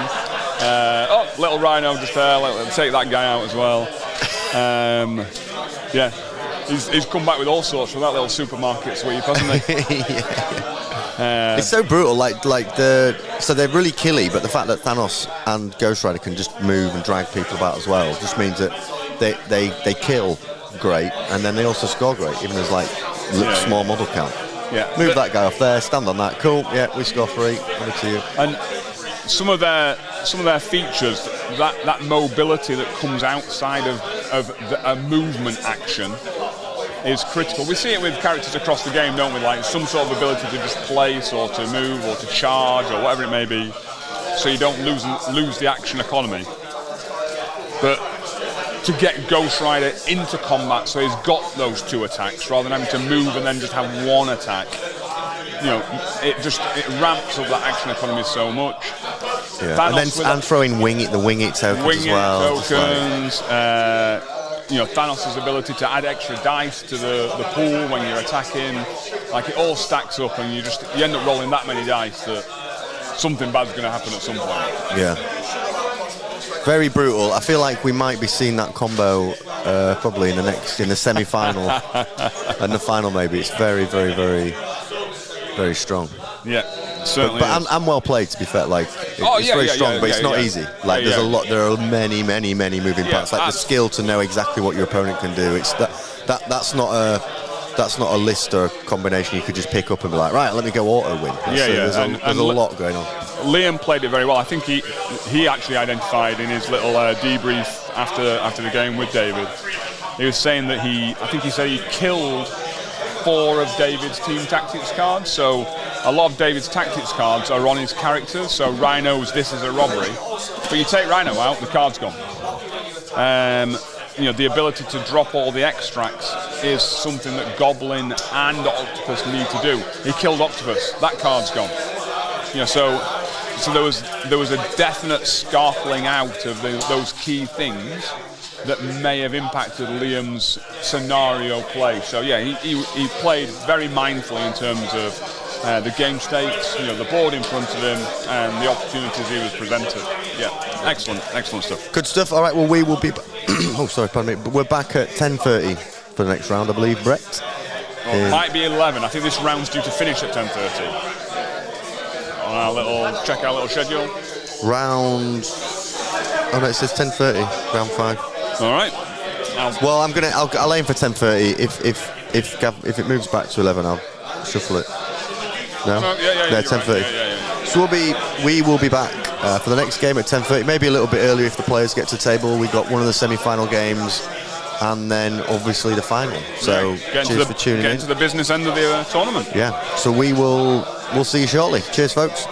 Little Rhino just there. Take that guy out as well. Yeah, he's come back with all sorts from that little supermarket sweep, hasn't he? It's so brutal. So they're really killy, but the fact that Thanos and Ghost Rider can just move and drag people about as well just means that they kill great, and then they also score great, even as small model count. Yeah. Move that guy off there, stand on that. Cool. Yeah, we score 3. Over to you. And some of their features, that mobility that comes outside of a movement action is critical. We see it with characters across the game, don't we? Like some sort of ability to just place or to move or to charge or whatever it may be, so you don't lose the action economy. But to get Ghost Rider into combat, so he's got those 2 attacks rather than having to move and then just have 1 attack. It ramps up that action economy so much. Yeah. And throwing the wing it tokens as well. Tokens. Thanos' ability to add extra dice to the pool when you're attacking, it all stacks up, and you end up rolling that many dice that something bad's going to happen at some point. Yeah. Very brutal. I feel like we might be seeing that combo probably in the semi-final and the final maybe. It's very, very, very, very strong. Yeah, certainly. But I'm well played, to be fair. It's very strong, but it's not easy. There's a lot. There are many, many, many moving parts. The skill to know exactly what your opponent can do. It's that's not a list or a combination you could just pick up and be like, right, let me go auto win. There's a lot going on. Liam played it very well. I think he actually identified in his little debrief after the game with David. He was saying that he said he killed 4 of David's team tactics cards. So a lot of David's tactics cards are on his characters. So Rhino's this is a robbery, but you take Rhino out, the card's gone. The ability to drop all the extracts is something that Goblin and Octopus need to do. He killed Octopus, that card's gone. So there was a definite scarfling out of those key things that may have impacted Liam's scenario play. So yeah, he played very mindfully in terms of the game stakes, the board in front of him, and the opportunities he was presented. Yeah, excellent stuff. Good stuff. All right, well, we will be... oh, sorry, pardon me. But we're back at 10:30 for the next round, I believe, Brett. It might be 11. I think this round's due to finish at 10:30. Check our little schedule. Round... Oh, no, it says 10:30, round 5. All right. Well, I'll aim for 10:30. If it moves back to 11, I'll shuffle it. No? Yeah, 10:30. Yeah. So we will be back for the next game at 10:30. Maybe a little bit earlier if the players get to the table. We got one of the semi-final games, and then obviously the final. So cheers for tuning in. Getting to the business end of the tournament. Yeah. So we'll see you shortly. Cheers, folks.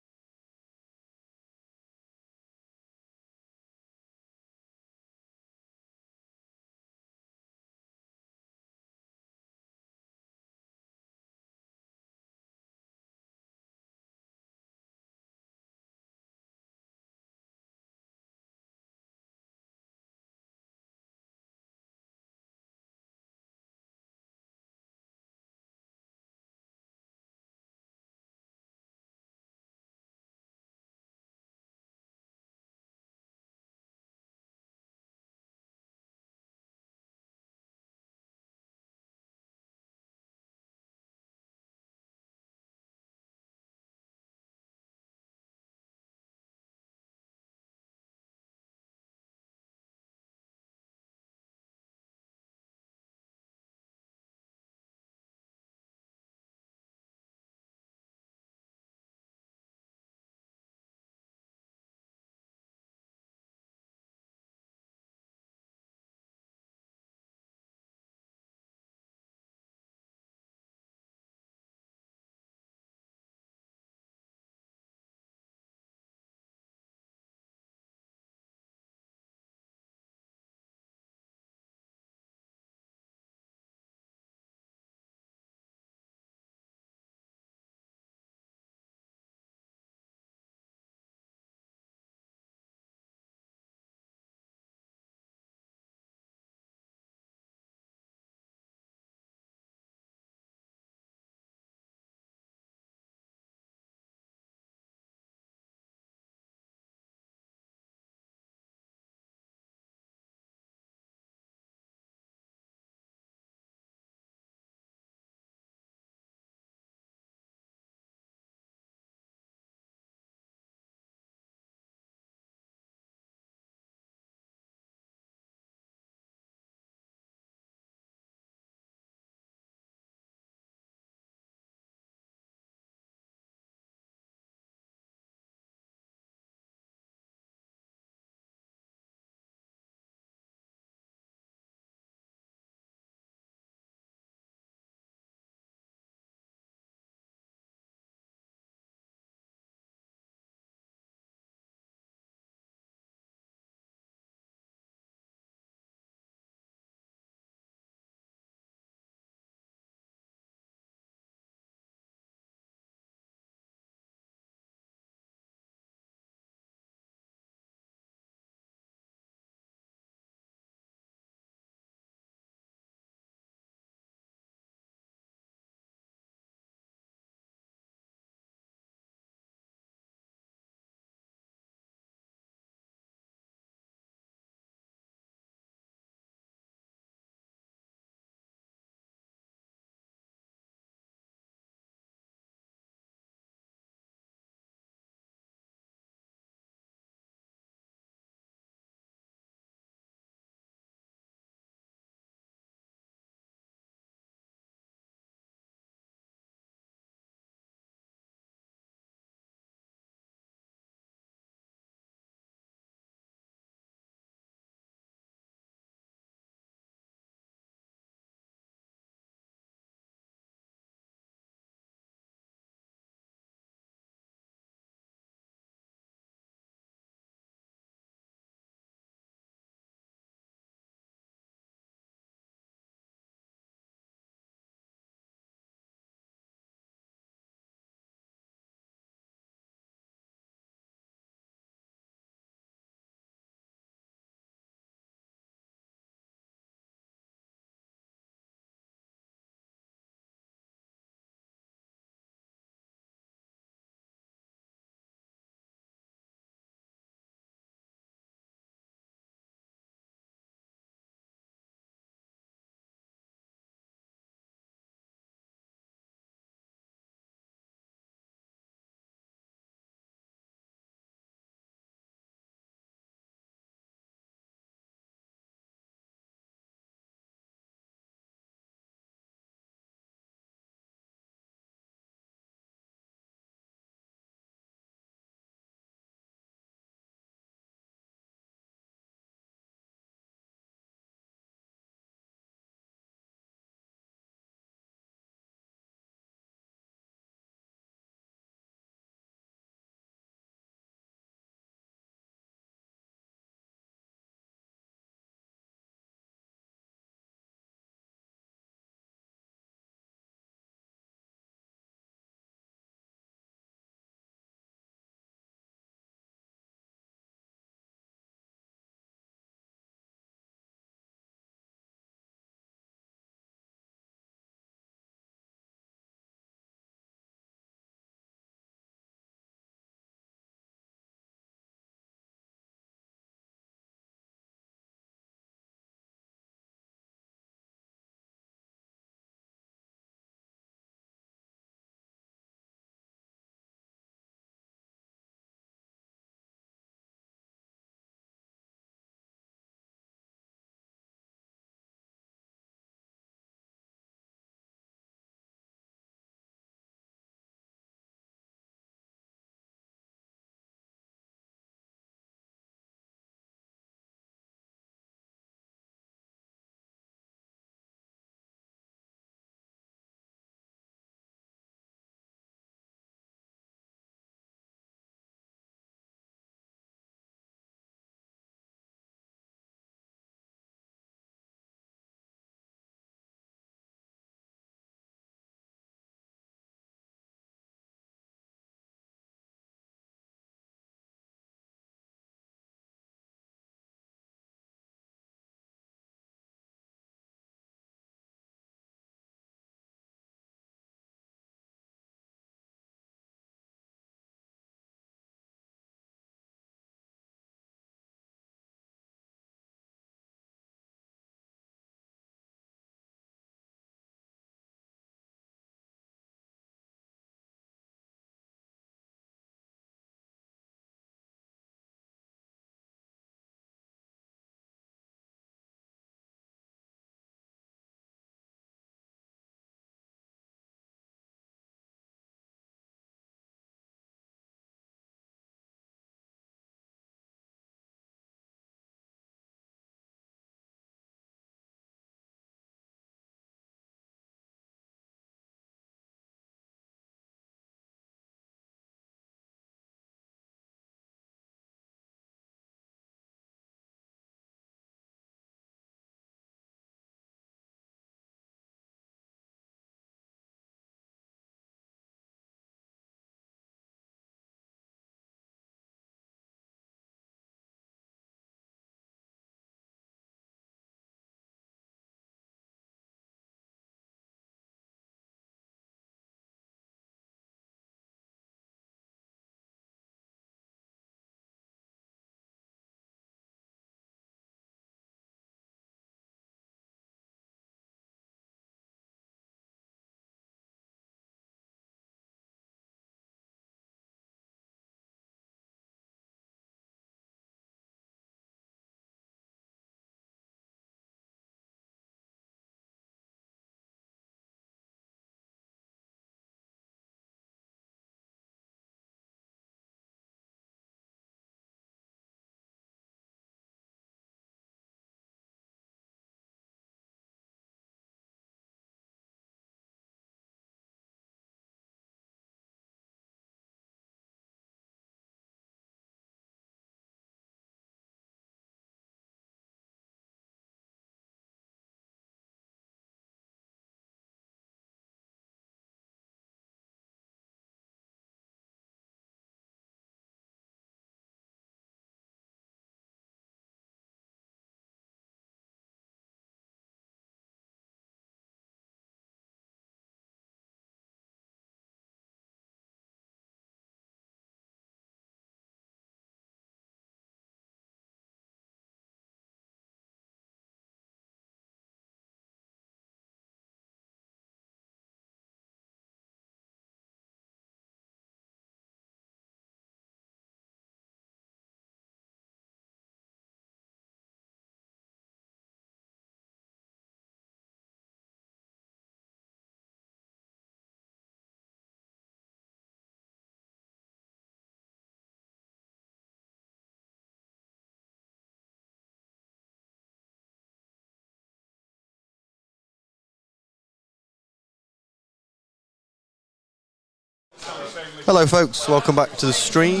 Hello folks, welcome back to the stream.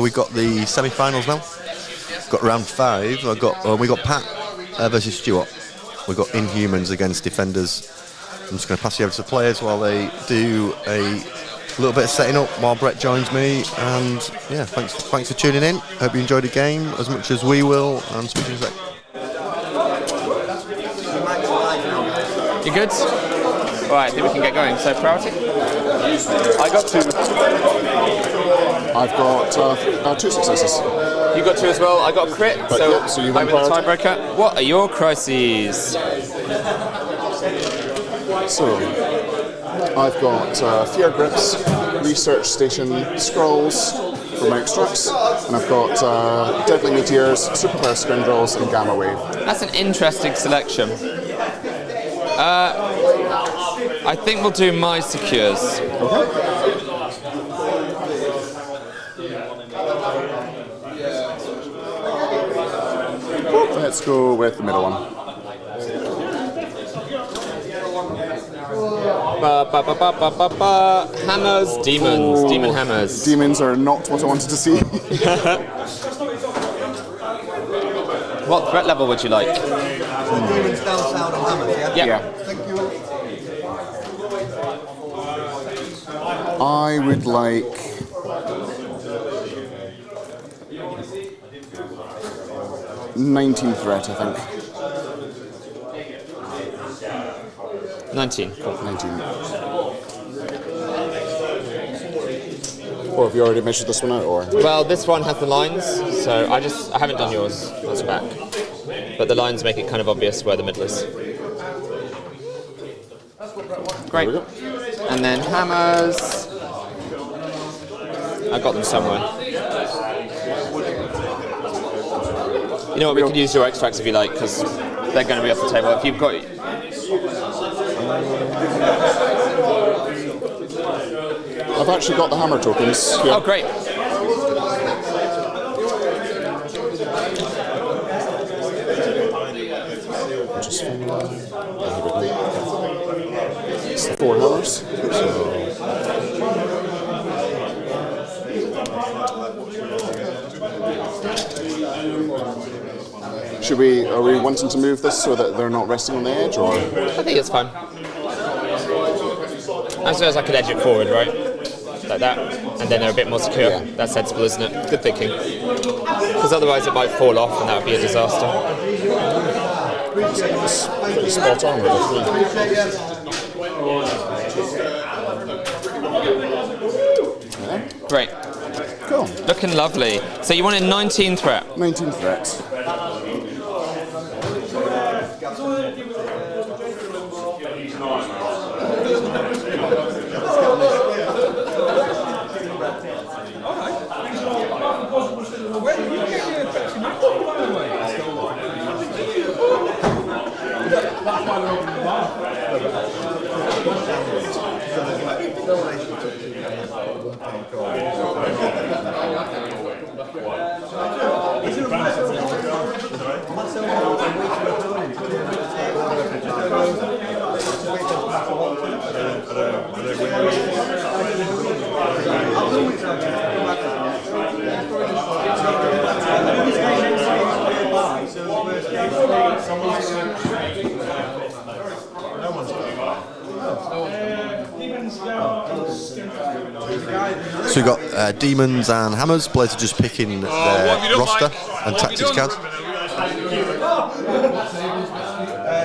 We got the semi-finals now. Got round 5. We got Pat versus Stuart. We got Inhumans against Defenders. I'm just going to pass you over to the players while they do a little bit of setting up while Brett joins me. And yeah, thanks for tuning in. Hope you enjoyed the game as much as we will. And speak to you in a sec. You good? Alright, I think we can get going. So, priority? I got 2. I've got 2 successes. You got 2 as well. I got a crit, So you I'm win in the priority? tiebreaker. What are your crises? So, I've got Fear Grips, Research Station Scrolls for my extracts, and I've got Deadly Meteors, Superpower Scoundrels, and Gamma Wave. That's an interesting selection. I think we'll do my secures. Let's go with the middle one. Hammers, demons, demon hammers. Demons are not what I wanted to see. What threat level would you like? Demons down south of Hammers, yeah? Yeah. Thank you. I would like 19 threat, I think. 19. Cool. 19. Or have you already measured this one out, or? Well, this one has the lines, so I haven't done yours. That's back. But the lines make it kind of obvious where the middle is. Great. And then hammers. I got them somewhere. You know what? We could use your extracts if you like, because they're going to be off the table. If you've got. I've actually got the hammer tokens. Here. Oh, great. Just it's 4 hammers. Are we wanting to move this so that they're not resting on the edge, or? I think it's fine. I suppose I could edge it forward, right? Like that. And then they're a bit more secure. Yeah. That's sensible, isn't it? Good thinking. Because otherwise it might fall off and that would be a disaster. It's pretty spot on with the 3. Great. Cool. Looking lovely. So you wanted 19 threat. 19 threat. So we've got demons and hammers. Players are just picking their roster and tactics cards.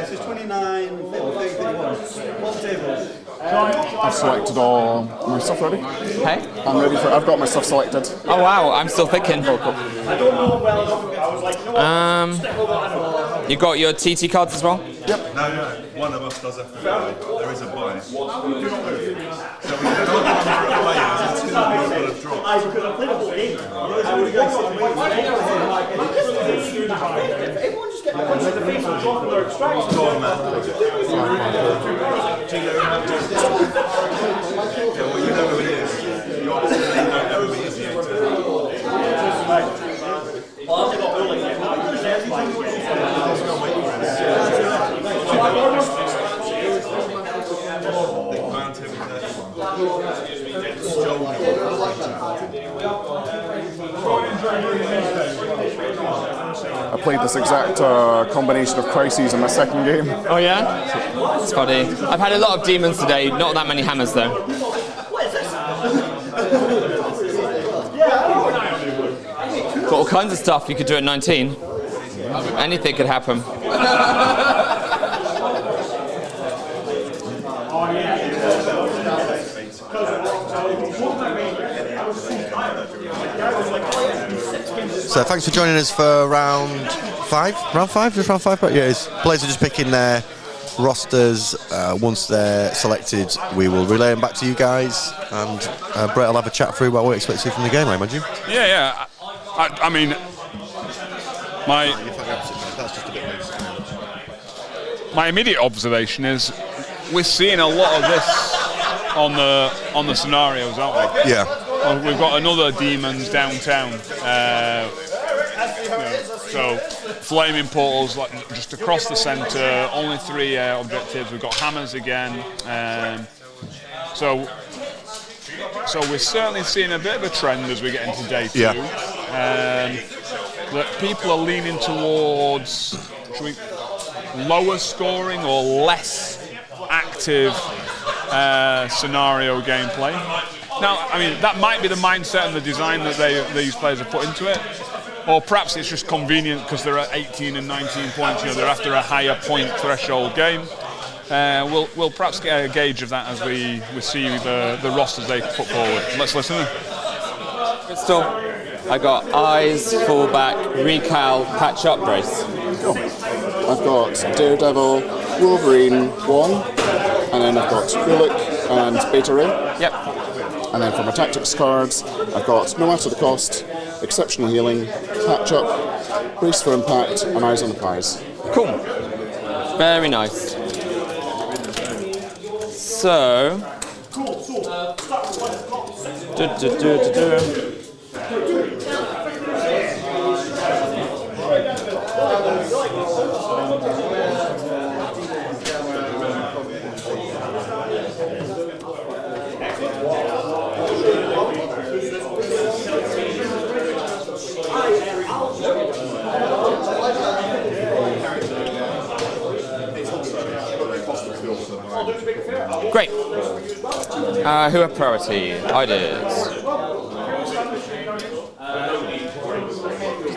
This is 29, 30, 31. What tables? I've selected all my stuff ready. Hey? I've got my stuff selected. Oh wow, I'm still thinking. You got your TT cards as well? Yep. No, one of us does have to buy. There is a buy. So we don't have to away until people have dropped. Because I played a whole game. Everyone just get the face and drop their extracts. Go on, man. Yeah, well, you know who he is. You obviously don't know who he is yet. I played this exact combination of crises in my second game. Oh yeah? It's funny. I've had a lot of demons today, not that many hammers though. Got all kinds of stuff you could do at 19. Anything could happen. So thanks for joining us for round 5. Round 5? Just round 5? But yeah, players are just picking their rosters. Once they're selected, we will relay them back to you guys, and Brett will have a chat through what we expect to see from the game, I imagine. Yeah. I mean, my immediate observation is we're seeing a lot of this on the scenarios, aren't we? Yeah. We've got another demons downtown. So flaming portals like just across the centre, only 3 objectives. We've got hammers again. So we're certainly seeing a bit of a trend as we get into day 2. Yeah. That people are leaning towards lower scoring or less active scenario gameplay. Now, I mean, that might be the mindset and the design that these players have put into it, or perhaps it's just convenient because they're at 18 and 19 points. They're after a higher point threshold game. We'll perhaps get a gauge of that as we see the rosters they put forward. Let's listen in. Crystal, I got eyes, fullback, recal, patch up, brace. Cool. I've got Daredevil, Wolverine 1, and then I've got Bullock and Beta Ray. Yep. And then for my tactics cards, I've got No Matter the Cost, Exceptional Healing, Patch Up, Brace for Impact, and Eyes on the Prize. Cool. Very nice. So. Great. Who have priority? I did.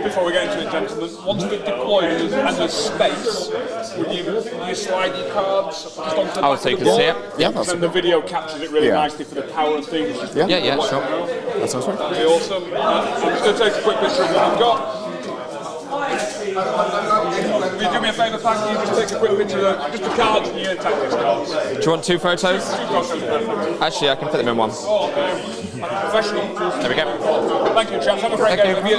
Before we get into it, gentlemen, once we've deployed and there's space, would you slide your cards just onto the So you can see it. Yeah, and that's then the video captures it really nicely for the power of things. Yeah, sure. That sounds right. That'd be awesome. I'm just going to take a quick picture of what I've got. Will you do me a favour, thank you? Just take a quick picture of just the cards and your tactics cards. Do you want 2 photos? Actually, I can fit them in one. Professional. There we go. Thank you, chaps. Have a great game. Have you?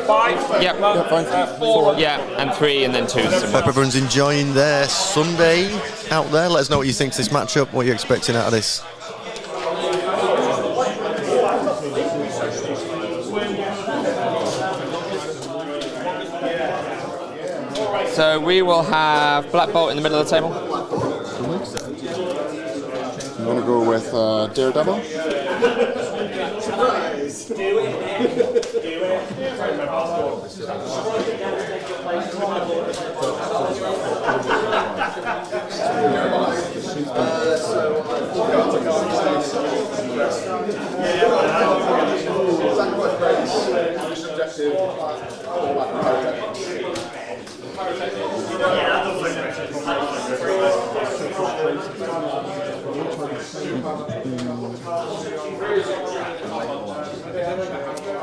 5? Yep. 4. Yeah, and 3 and then 2. Hope everyone's enjoying their Sunday out there. Let us know what you think of this matchup, what you're expecting out of this. So we will have Black Bolt in the middle of the table. I'm going to go with Daredevil.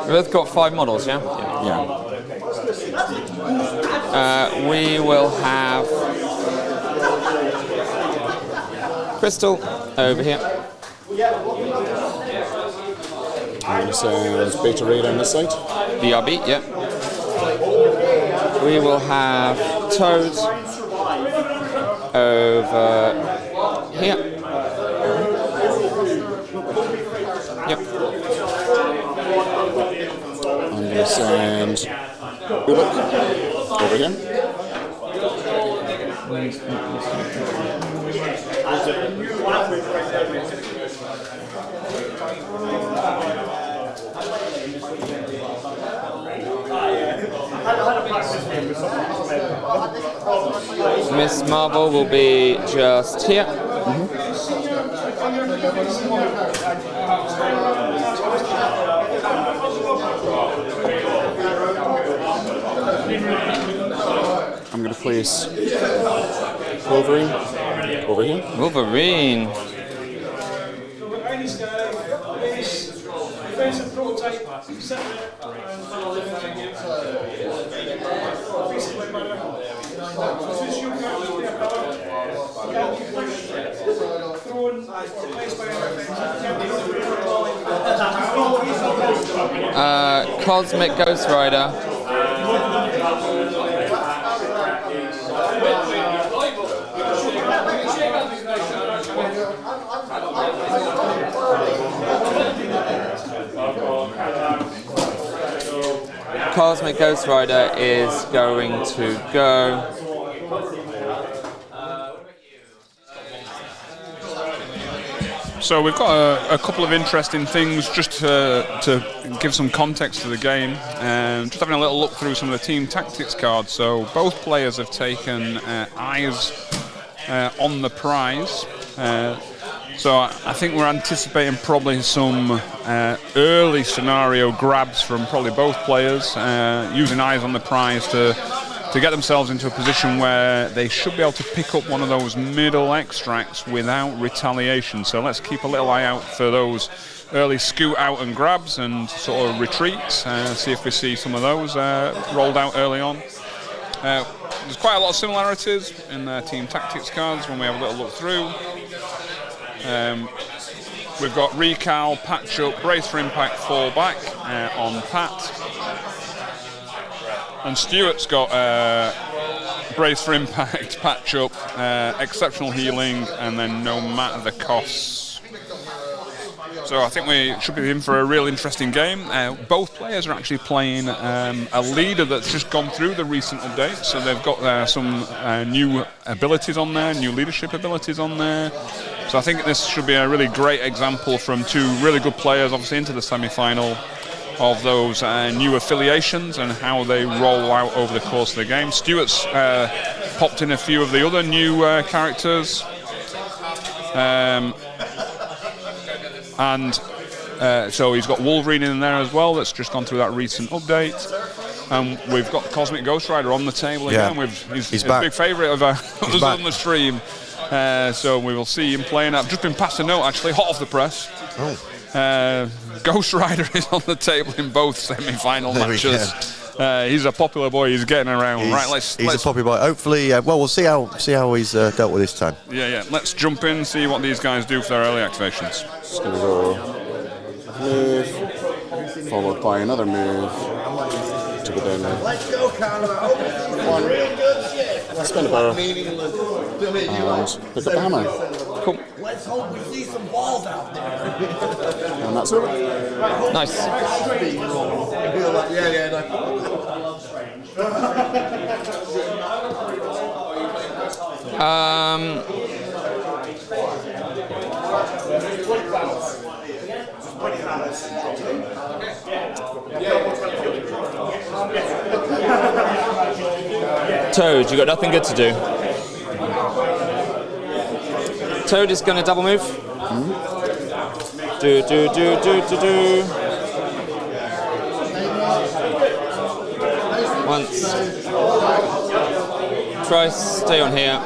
We've got 5 models, yeah? Yeah. We will have Crystal over here. I'm going to say Beta Ray on this side. BRB, yeah. We will have Toad over here. Yep. I'm going to send Bullock over here. Miss Marvel will be just here. I'm going to place Wolverine over here. Wolverine. Cosmic Ghost Rider. Cosmic Ghost Rider is going to go. So we've got a couple of interesting things just to give some context to the game. Just having a little look through some of the team tactics cards. So both players have taken eyes on the prize. So I think we're anticipating probably some early scenario grabs from probably both players, using eyes on the prize to get themselves into a position where they should be able to pick up one of those middle extracts without retaliation. So let's keep a little eye out for those early scoot out and grabs and sort of retreats, see if we see some of those rolled out early on. There's quite a lot of similarities in the team tactics cards when we have a little look through. We've got Recal, Patch Up, Brace for Impact, Fall Back on Pat. And Stuart's got Brace for Impact, Patch Up, Exceptional Healing, and then No Matter the Costs. So I think we should be in for a real interesting game. Both players are actually playing a leader that's just gone through the recent update. So they've got some new abilities on there, new leadership abilities on there. So I think this should be a really great example from two really good players, obviously into the semi-final, of those new affiliations and how they roll out over the course of the game. Stuart's popped in a few of the other new characters. So he's got Wolverine in there as well, that's just gone through that recent update. And we've got Cosmic Ghost Rider on the table again. He's a big favourite of us on the stream. So we will see him playing. I've just been passed a note, actually, hot off the press. Ghost Rider is on the table in both semi-final matches. He's a popular boy. He's getting around. He's a popular boy. Hopefully, we'll see how he's dealt with this time. Yeah. Let's jump in, see what these guys do for their early activations. Just going to go move, followed by another move to within one. Spin a barrel and pick up the hammer. Cool. Let's hope we see some balls out there. And that's over. Nice. Toad, you got nothing good to do. Toad is going to double move. Do. Once. Twice, stay on here.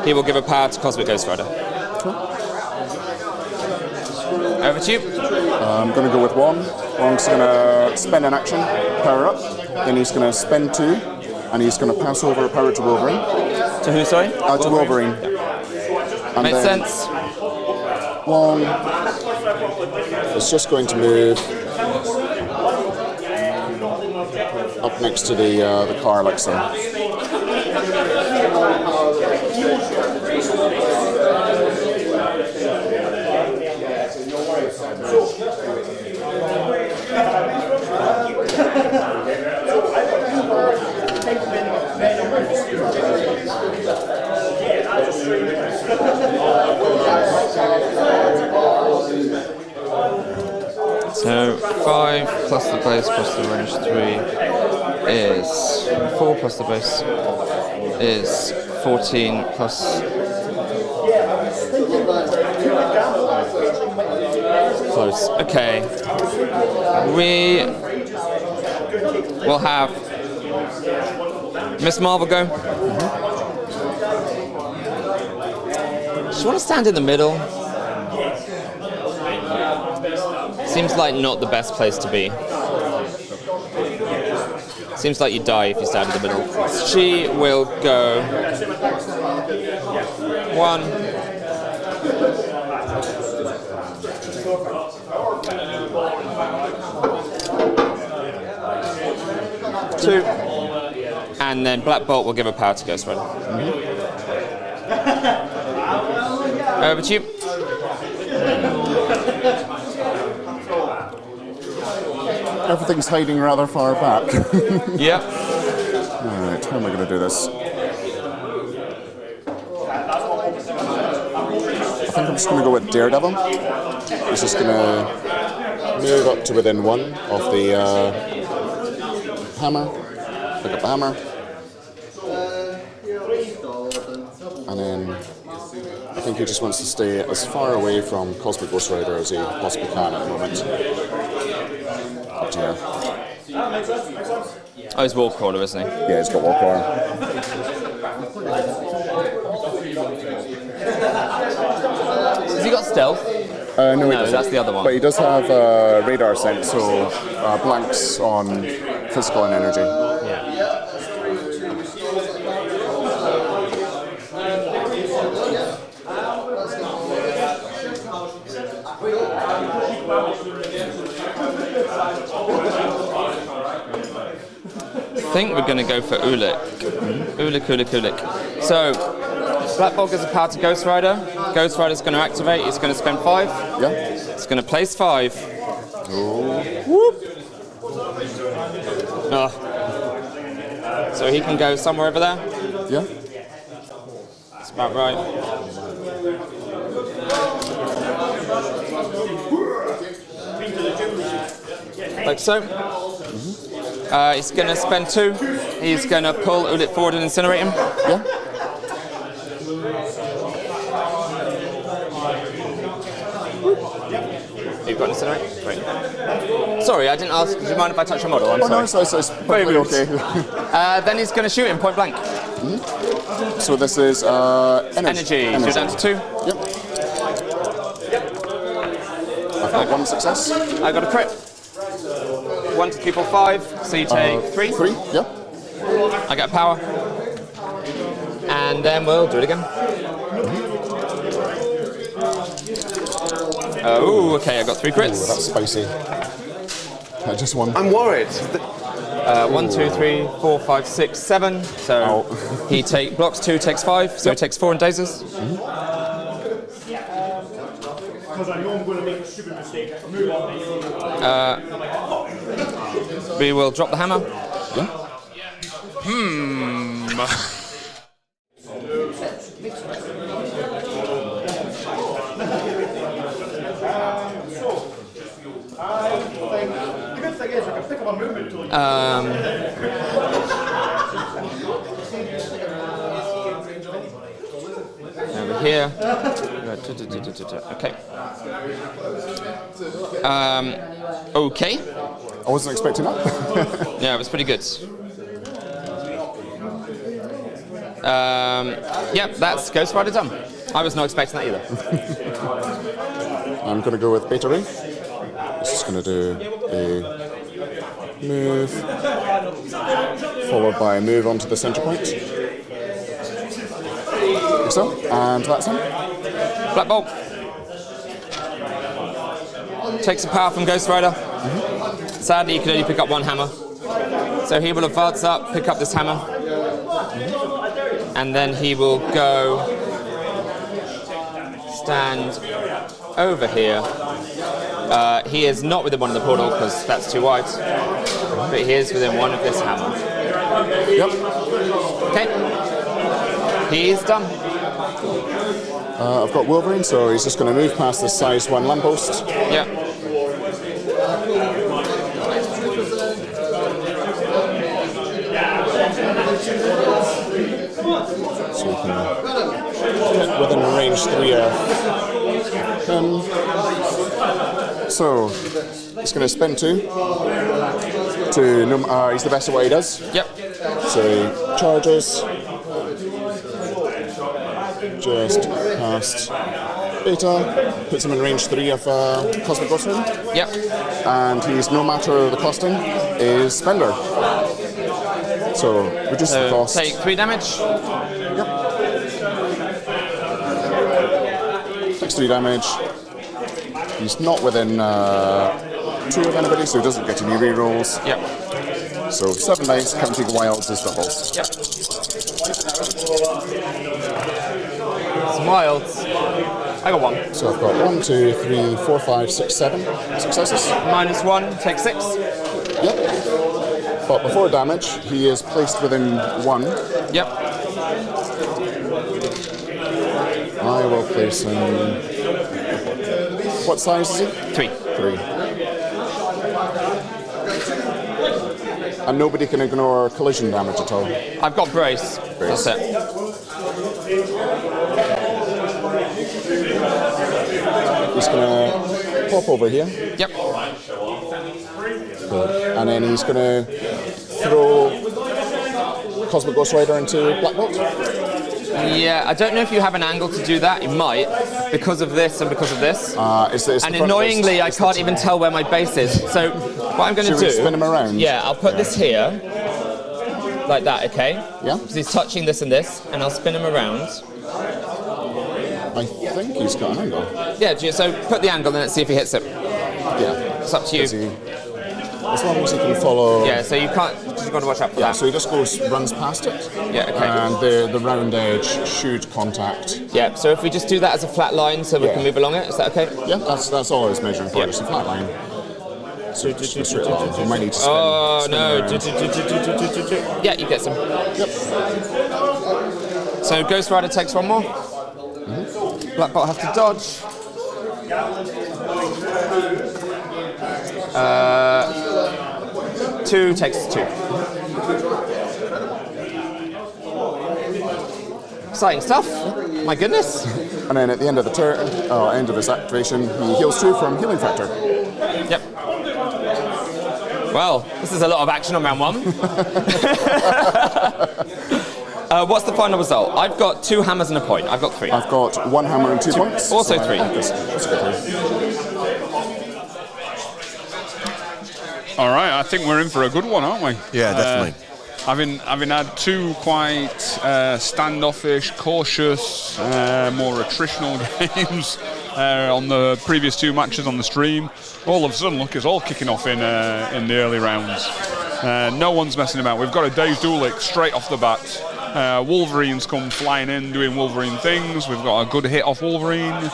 He will give a power to Cosmic Ghost Rider. Over to you. I'm going to go with one. One's going to spend an action, power up. Then he's going to spend two, and he's going to pass over a power to Wolverine. To who, sorry? To Wolverine. And makes sense. One is just going to move up next to the car, like so. So 5 plus the base plus the range 3 is 4 plus the base. is 14 plus. Close. Okay. We will have Miss Marvel go. Does she want to stand in the middle? Seems like not the best place to be. Seems like you die if you stand in the middle. She will go 1, 2, and then Black Bolt will give her power to Ghost Rider. Over to you. Everything's hiding rather far back. Yeah. Alright, how am I going to do this? I think I'm just going to go with Daredevil. He's just going to move up to within 1 of the hammer. Pick up the hammer. And then I think he just wants to stay as far away from Cosmic Ghost Rider as he possibly can at the moment. Up to you. Oh, he's Wallcrawler, isn't he? Yeah, he's got Wallcrawler. Has he got stealth? No, he No, doesn't. that's the other one. But he does have radar sense, so blanks on physical and energy. Yeah. I think we're going to go for Ulik. Ulik. So, Black Bolt gives a power to Ghost Rider. Ghost Rider's going to activate. He's going to spend 5. Yeah. It's going to place 5. Oh. Whoop. Oh. So he can go somewhere over there. Yeah. That's about right. Like so. He's going to spend 2. He's going to pull Ulit forward and incinerate him. Yeah. You've got incinerate? Great. Sorry, I didn't ask. Do you mind if I touch your model? I'm sorry. No, it's perfectly okay. Then he's going to shoot him point blank. So this is Energy. So you're down to 2. Yep. I've got 1 success. I got a crit. 1, 2, 3, 4, 5. So you take 3. 3, yep. I get a power. And then we'll do it again. Oh, okay, I got 3 crits. Ooh, that's spicy. Just 1. I'm worried. 1, 2, 3, 4, 5, 6, 7. So he blocks 2, takes 5. So he takes 4 and dazes. Because I know I'm going to make a stupid mistake. Move on. We will drop the hammer. The good thing is I can pick up a movement tool. Over here. Okay. Okay. I wasn't expecting that. Yeah, it was pretty good. Yep, that's Ghost Rider done. I was not expecting that either. I'm going to go with Beta Ray. It's just going to do a move, followed by a move onto the center point. Like so, and that's him. Black Bolt. Takes the power from Ghost Rider. Sadly, you can only pick up 1 hammer. So he will advance up, pick up this hammer. And then he will go stand over here. He is not within 1 of the portal because that's too wide. But he is within 1 of this hammer. Yep. Okay. He's done. I've got Wolverine, so he's just going to move past this size 1 lamppost. Yeah. within range 3 of him. So he's going to spin 2. He's the best at what he does. Yep. So he charges. Just cast Beta. Puts him in range 3 of Cosmic Ghost Rider. Yep. And he's, no matter the costing, is Spender. So reduce the cost. Take 3 damage. Yep. Takes 3 damage. He's not within 2 of anybody, so he doesn't get any rerolls. Yep. So 7 dice, counting wilds is doubles. Yep. Some wilds. I got 1. So I've got 1, 2, 3, 4, 5, 6, 7 successes. -1, take 6. Yep. But before damage, he is placed within 1. Yep. I will place him. What size is he? 3. 3. And nobody can ignore collision damage at all. I've got brace. Brace. That's it. He's gonna pop over here. Yep. And then he's gonna throw Cosmic Ghost Rider into Black Bolt. Yeah, I don't know if you have an angle to do that. You might, because of this and because of this. It's and annoyingly, I can't even tell where my base is. So what I'm going to do... Should we spin him around? Yeah, I'll put this here, like that, okay? Yeah. Because he's touching this and this, and I'll spin him around. I think he's got an angle. Yeah, so put the angle and let's see if he hits it. Yeah. It's up to you. As long as he can follow... Yeah, so you can't... You've got to watch out for that. So he just runs past it. Yeah, okay. And the round edge should contact. Yeah, so if we just do that as a flat line so we can move along it, is that okay? Yeah, that's all I was measuring for. Just a flat line. So just go straight along. You might need to spin. Oh, spin no. around. Yeah, you get some. Yep. So Ghost Rider takes 1 more. Black Bolt has to dodge. 2 takes 2. Exciting stuff. My goodness. And then at the end of the turn, end of his activation, he heals 2 from Healing Factor. Yep. Well, this is a lot of action on round 1. What's the final result? I've got 2 hammers and a point. I've got 3. I've got 1 hammer and 2 points. Also 3. That's a good one. All right, I think we're in for a good one, aren't we? Yeah, definitely. Having had 2 quite standoffish, cautious, more attritional games on the previous 2 matches on the stream, all of a sudden, look, it's all kicking off in the early rounds. No one's messing about. We've got a Dave Dulick straight off the bat. Wolverine's come flying in, doing Wolverine things. We've got a good hit off Wolverine,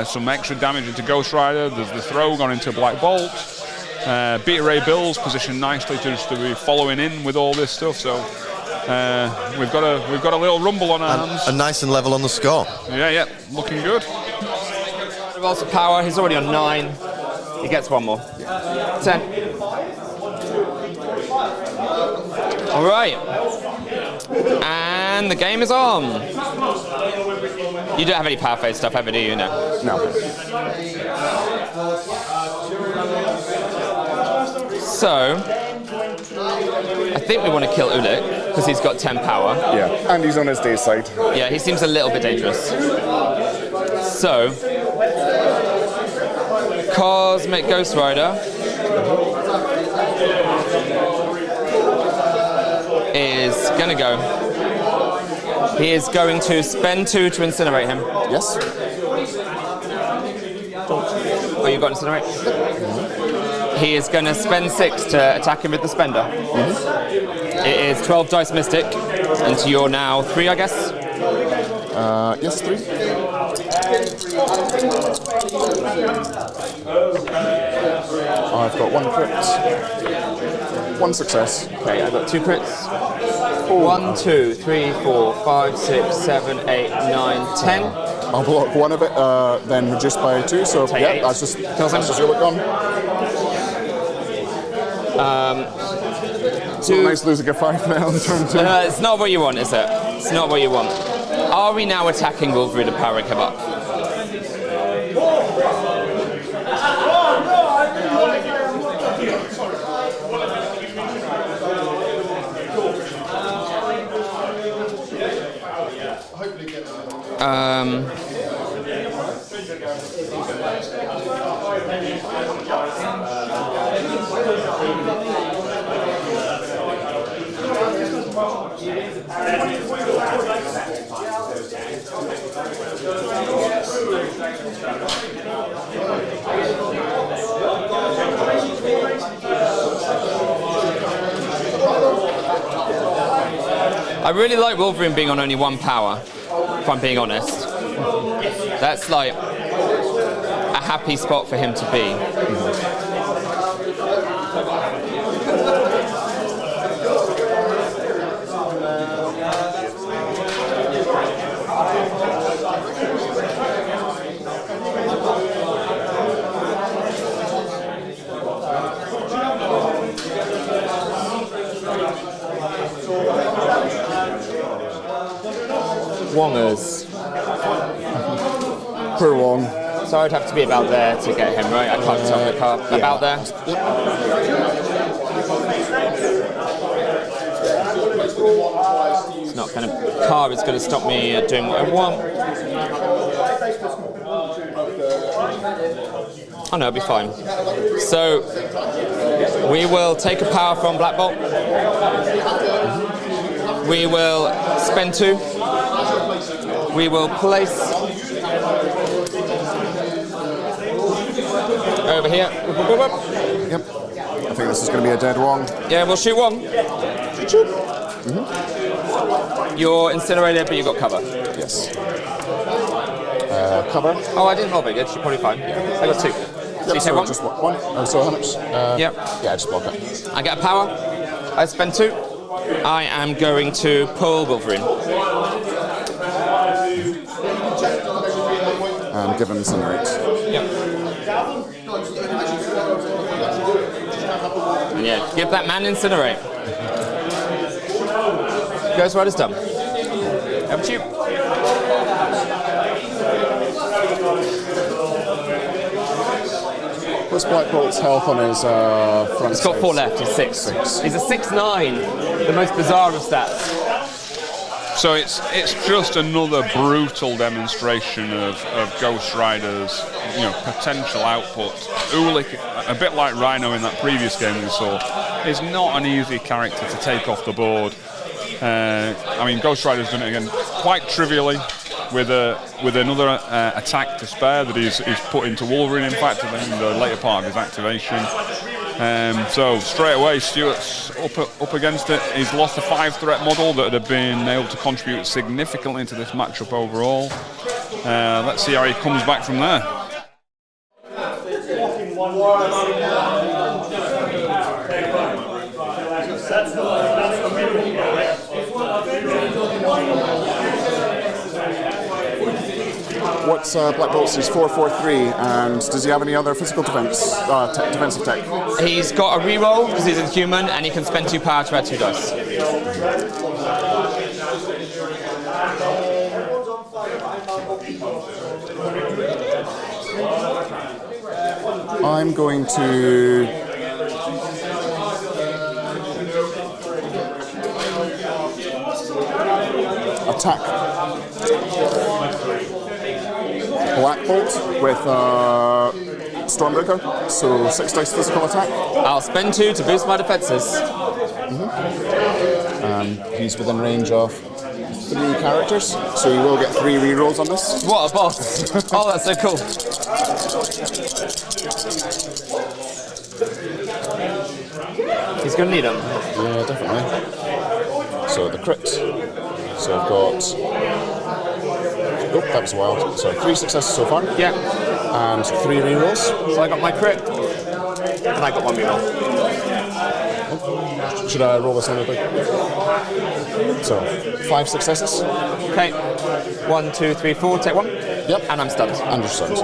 some extra damage into Ghost Rider. There's the throw gone into Black Bolt. Beta Ray Bill's positioned nicely to be following in with all this stuff. So we've got a little rumble on our hands. And nice and level on the score. Yeah, looking good. Revolves of power. He's already on 9. He gets 1 more. 10. All right. And the game is on. You don't have any power phase stuff ever, do you? No. So, I think we want to kill Ulik because he's got 10 power. Yeah, and he's on his day side. Yeah, he seems a little bit dangerous. So, Cosmic Ghost Rider is going to go. He is going to spend 2 to incinerate him. Yes. Oh, you got incinerate? He is going to spend 6 to attack him with the spender. It is 12 dice mystic, and you're now 3, I guess? Yes, 3. I've got 1 crit, 1 success. Okay, I've got 2 crits. 1, 2, 3, 4, 5, 6, 7, 8, 9, 10. I'll block 1 of it, then reduced by 2. So Take yeah, 8. that's just Ulik gone. It's not nice losing a 5 now in turn 2. It's not what you want, is it? It's not what you want. Are we now attacking Wolverine and powering him up? I really like Wolverine being on only 1 power, if I'm being honest. That's like a happy spot for him to be. Wongers. Per Wong. So I'd have to be about there to get him, right? I can't tell the car. Yeah. About there? It's not going to... Car is going to stop me doing what I want. Oh no, it'll be fine. So, we will take a power from Black Bolt. We will spend 2. We will place over here. Yep. I think this is going to be a dead Wong. Yeah, we'll shoot 1. You're incinerated, but you got cover. Yes. Cover. Oh, I didn't roll very good. You're probably fine. Yeah. I got 2. Yep, So you take 1? Just 1. Oh, so how much? Yep. Yeah, just block it. I get a power. I spend 2. I am going to pull Wolverine. And give him Incinerate. Yep. And yeah, give that man Incinerate. Ghost Rider's done. Over to you. What's Black Bolt's health on his front? He's got 4 left, he's 6. He's a 6'9", the most bizarre of stats. So it's just another brutal demonstration of Ghost Rider's potential output. Ulik, a bit like Rhino in that previous game we saw, is not an easy character to take off the board. I mean, Ghost Rider's done it again quite trivially with another attack to spare that he's put into Wolverine, in fact, in the later part of his activation. So straight away, Stuart's up against it. He's lost a 5-threat model that had been able to contribute significantly to this matchup overall. Let's see how he comes back from there. What's Black Bolt's? He's 4-4-3, and does he have any other physical defensive tech? He's got a reroll because he's Inhuman, and he can spend 2 power to add 2 dice. I'm going to attack Black Bolt with Stormbreaker, so 6 dice physical attack. I'll spend 2 to boost my defenses. He's within range of 3 characters, so you will get 3 rerolls on this. What a boss! Oh, that's so cool. He's going to need them. Yeah, definitely. So the crit. So I've got... Oh, that was wild. So 3 successes so far. Yeah. And 3 rerolls. So I got my crit, and I got 1 reroll. Oh, should I roll this on? So 5 successes. Okay. 1, 2, 3, 4. Take 1. Yep. And I'm stunned. And you're stunned.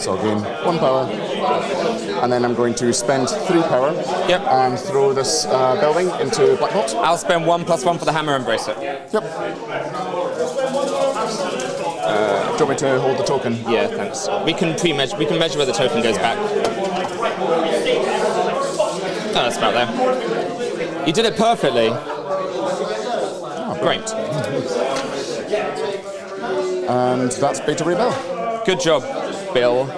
So again, 1 power. and then I'm going to spend 3 power and throw this building into Black Bolt. I'll spend 1+1 for the hammer and brace it. Yep. Do you want me to hold the token? Yeah, thanks. We can pre-measure. We can measure where the token goes back. Oh, that's about there. You did it perfectly. Oh, great. And that's Beta Ray Bill. Good job, Bill.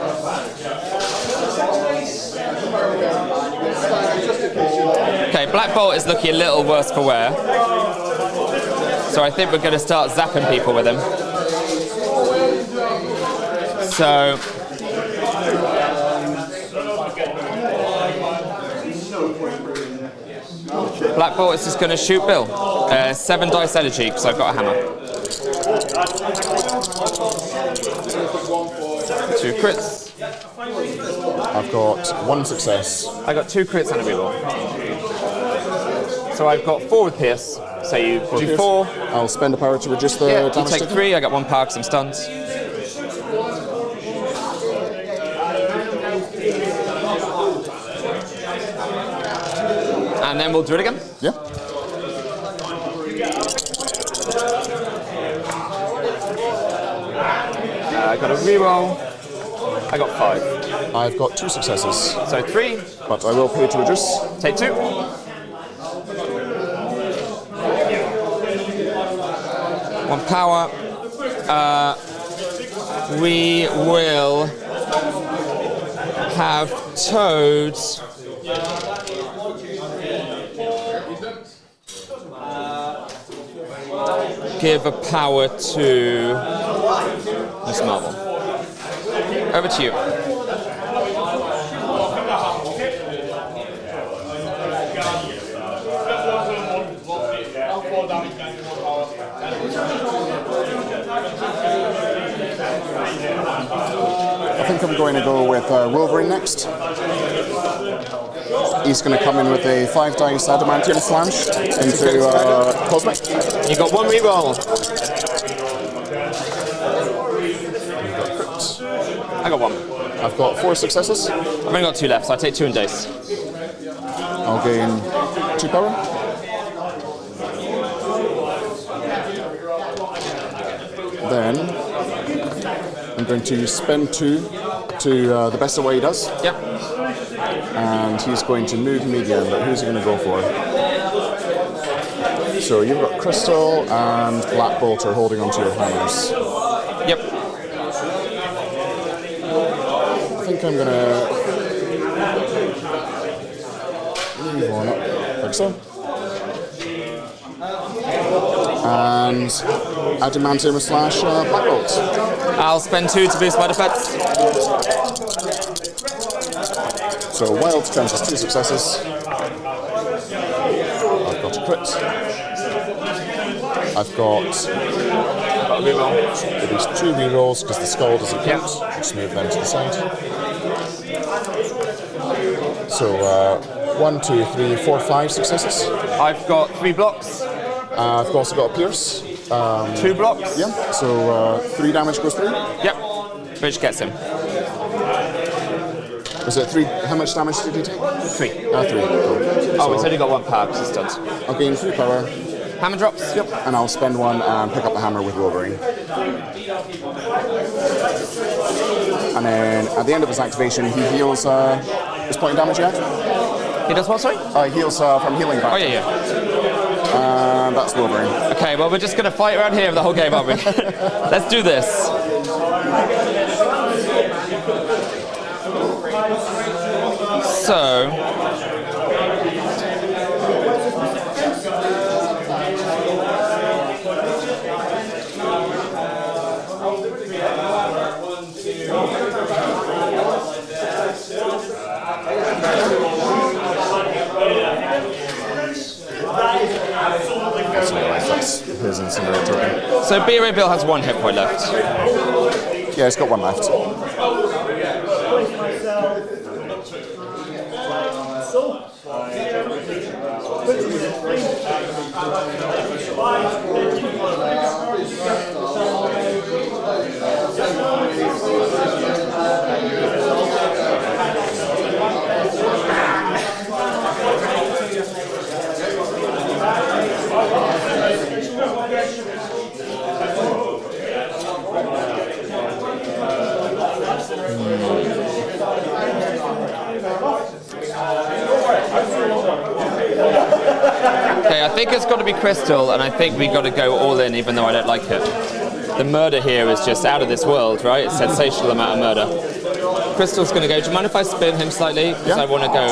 Okay, Black Bolt is looking a little worse for wear. So I think we're going to start zapping people with him. So... Black Bolt is just going to shoot Bill. 7 dice energy, because I've got a hammer. 2 crits. I've got 1 success. I got 2 crits and a reroll. So I've got 4 with Pierce. So you do 4. I'll spend a power to reduce the damage. You take taken. 3. I got 1 power because I'm stunned. And then we'll do it again. Yeah. I got a reroll. I got 5. I've got 2 successes. So 3. But I will pay to reduce. Take 2. 1 power. We will have Toad give a power to Miss Marvel. Over to you. I think I'm going to go with Wolverine next. He's going to come in with a 5 dice adamantium slash into Cosmic. You got 1 reroll. I got 1. I've got 4 successes. I've only got 2 left, so I take 2 in dice. I'll gain 2 power. Then I'm going to spend 2 to the best of what he does. Yep. And he's going to move medium, but who's he going to go for? So you've got Crystal and Black Bolt are holding onto your hammers. Yep. I think I'm going to move on up, like so. And adamantium slash Black Bolt. I'll spend 2 to boost my defense. So wild defense is 2 successes. I've got a crit. I've got at least 2 rerolls because the skull doesn't count. Just move them to the side. So 1, 2, 3, 4, 5 successes. I've got 3 blocks. I've also got a pierce. 2 blocks. Yeah. So 3 damage goes through. Yep. Which gets him. Was it 3? How much damage did he take? 3. 3. Cool. Oh, he's only got 1 power because he's stunned. I'll gain 3 power. Hammer drops? Yep. And I'll spend 1 and pick up the hammer with Wolverine. And then at the end of his activation, he heals his point of damage yet? He does what, sorry? He heals from healing back. Oh, yeah. And that's Wolverine. Okay, well, we're just going to fight around here the whole game, aren't we? Let's do this. So... His incinerator. So B-Ray Bill has 1 hit point left. Yeah, he's got 1 left. got to be Crystal, and I think we've got to go all in, even though I don't like it. The murder here is just out of this world, right? It's sensational amount of murder. Crystal's going to go. Do you mind if I spin him slightly? Because I want to go.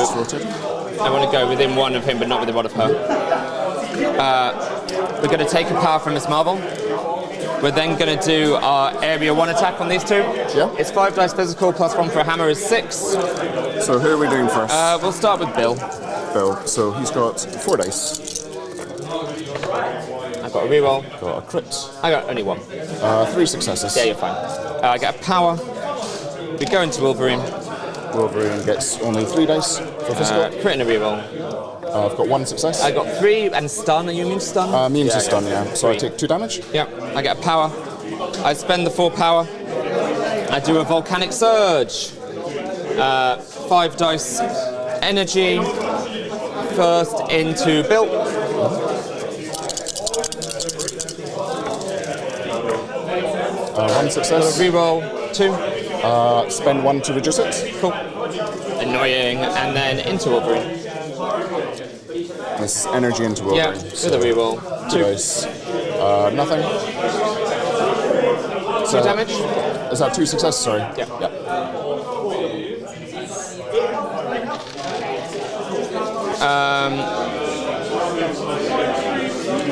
I want to go within one of him, but not within one of her. We're going to take a power from Miss Marvel. We're then going to do our area 1 attack on these two. Yeah. It's 5 dice physical, plus 1 for a hammer is 6. So who are we doing first? We'll start with Bill. Bill. So he's got 4 dice. I've got a reroll. Got a crit. I got only 1. 3 successes. Yeah, you're fine. I get a power. We go into Wolverine. Wolverine gets only 3 dice for physical. Crit and a reroll. I've got 1 success. I got 3 and stun. Are you immune to stun? Immune to stun, yeah. So I take 2 damage. Yeah, I get a power. I spend the 4 power. I do a volcanic surge. 5 dice energy. First into Bill. 1 success. Reroll 2. Spend 1 to reduce it. Cool. Annoying. And then into Wolverine. This energy into Wolverine. Yeah, with a reroll. 2 dice. Nothing. 2 damage. Is that 2 successes? Sorry. Yeah.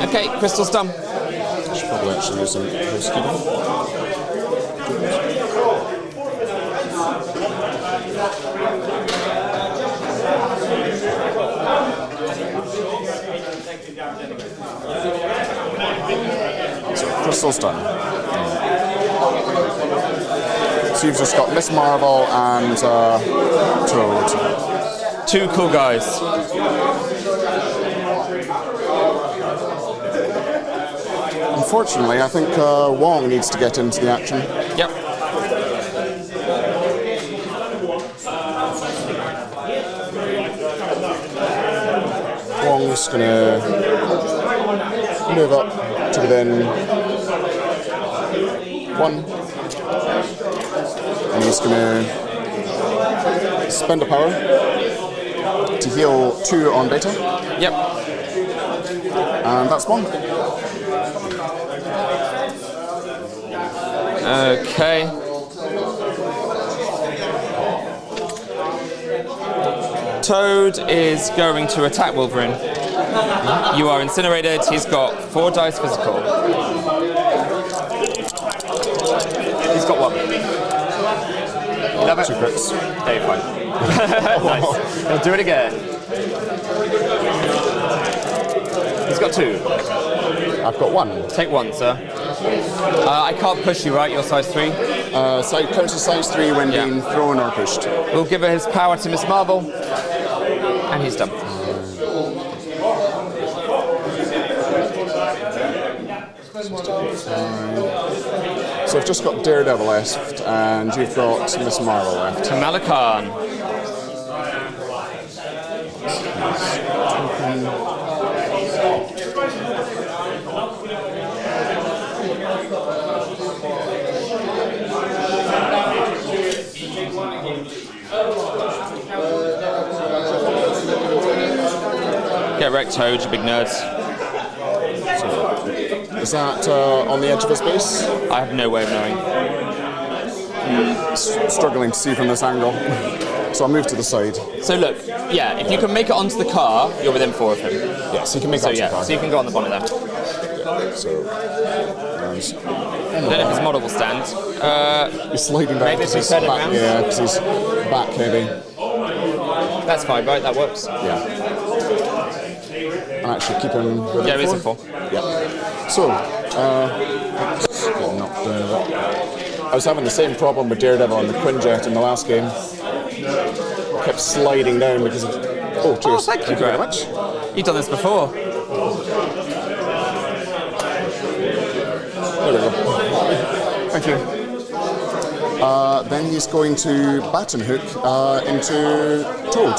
Okay, Crystal's done. Should probably actually use some housekeeping. So Crystal's done. So you've just got Miss Marvel and Toad. 2 cool guys. Unfortunately, I think Wong needs to get into the action. Yep. Wong's gonna move up to within 1. And he's gonna spend a power to heal 2 on Beta. Yep. And that's 1. Okay. Toad is going to attack Wolverine. You are incinerated. He's got 4 dice physical. He's got 1. Love it. 2 crits. Okay, fine. Nice. He'll do it again. He's got 2. I've got 1. Take 1, sir. I can't push you, right? You're size 3? Counts as size 3 when being thrown or pushed. We'll give his power to Miss Marvel. And he's done. So I've just got Daredevil left, and you've got Miss Marvel left. Kamala Khan. Get wrecked, Toad, you big nerds. Is that on the edge of his base? I have no way of knowing. Struggling to see from this angle. So I'll move to the side. So look, yeah, if you can make it onto the car, you're within 4 of him. Yes, he can make it onto the car. So you can go on the bonnet there. So, I don't know if his model will stand. he's sliding down. Maybe if we turn it around? Yeah, because he's back heavy. That's fine, right? That works. Yeah. And actually keep him. Yeah, he's in 4. Yeah. So, getting knocked down a bit. I was having the same problem with Daredevil and the Quinjet in the last game. Kept sliding down because of. Oh, cheers. Oh, thank you very much. You've done this before. There we go. Thank you. Then he's going to baton hook into Toad.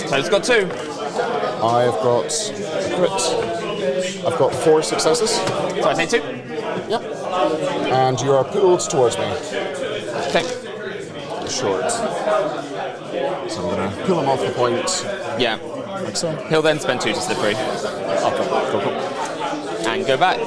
Toad's got 2. I've got a crit. I've got 4 successes. So I take 2. Yep. And you are pulled towards me. Okay. short. So I'm going to pull him off the point. Yeah. Like so. He'll then spend 2 to slip free. Okay, cool. And go back.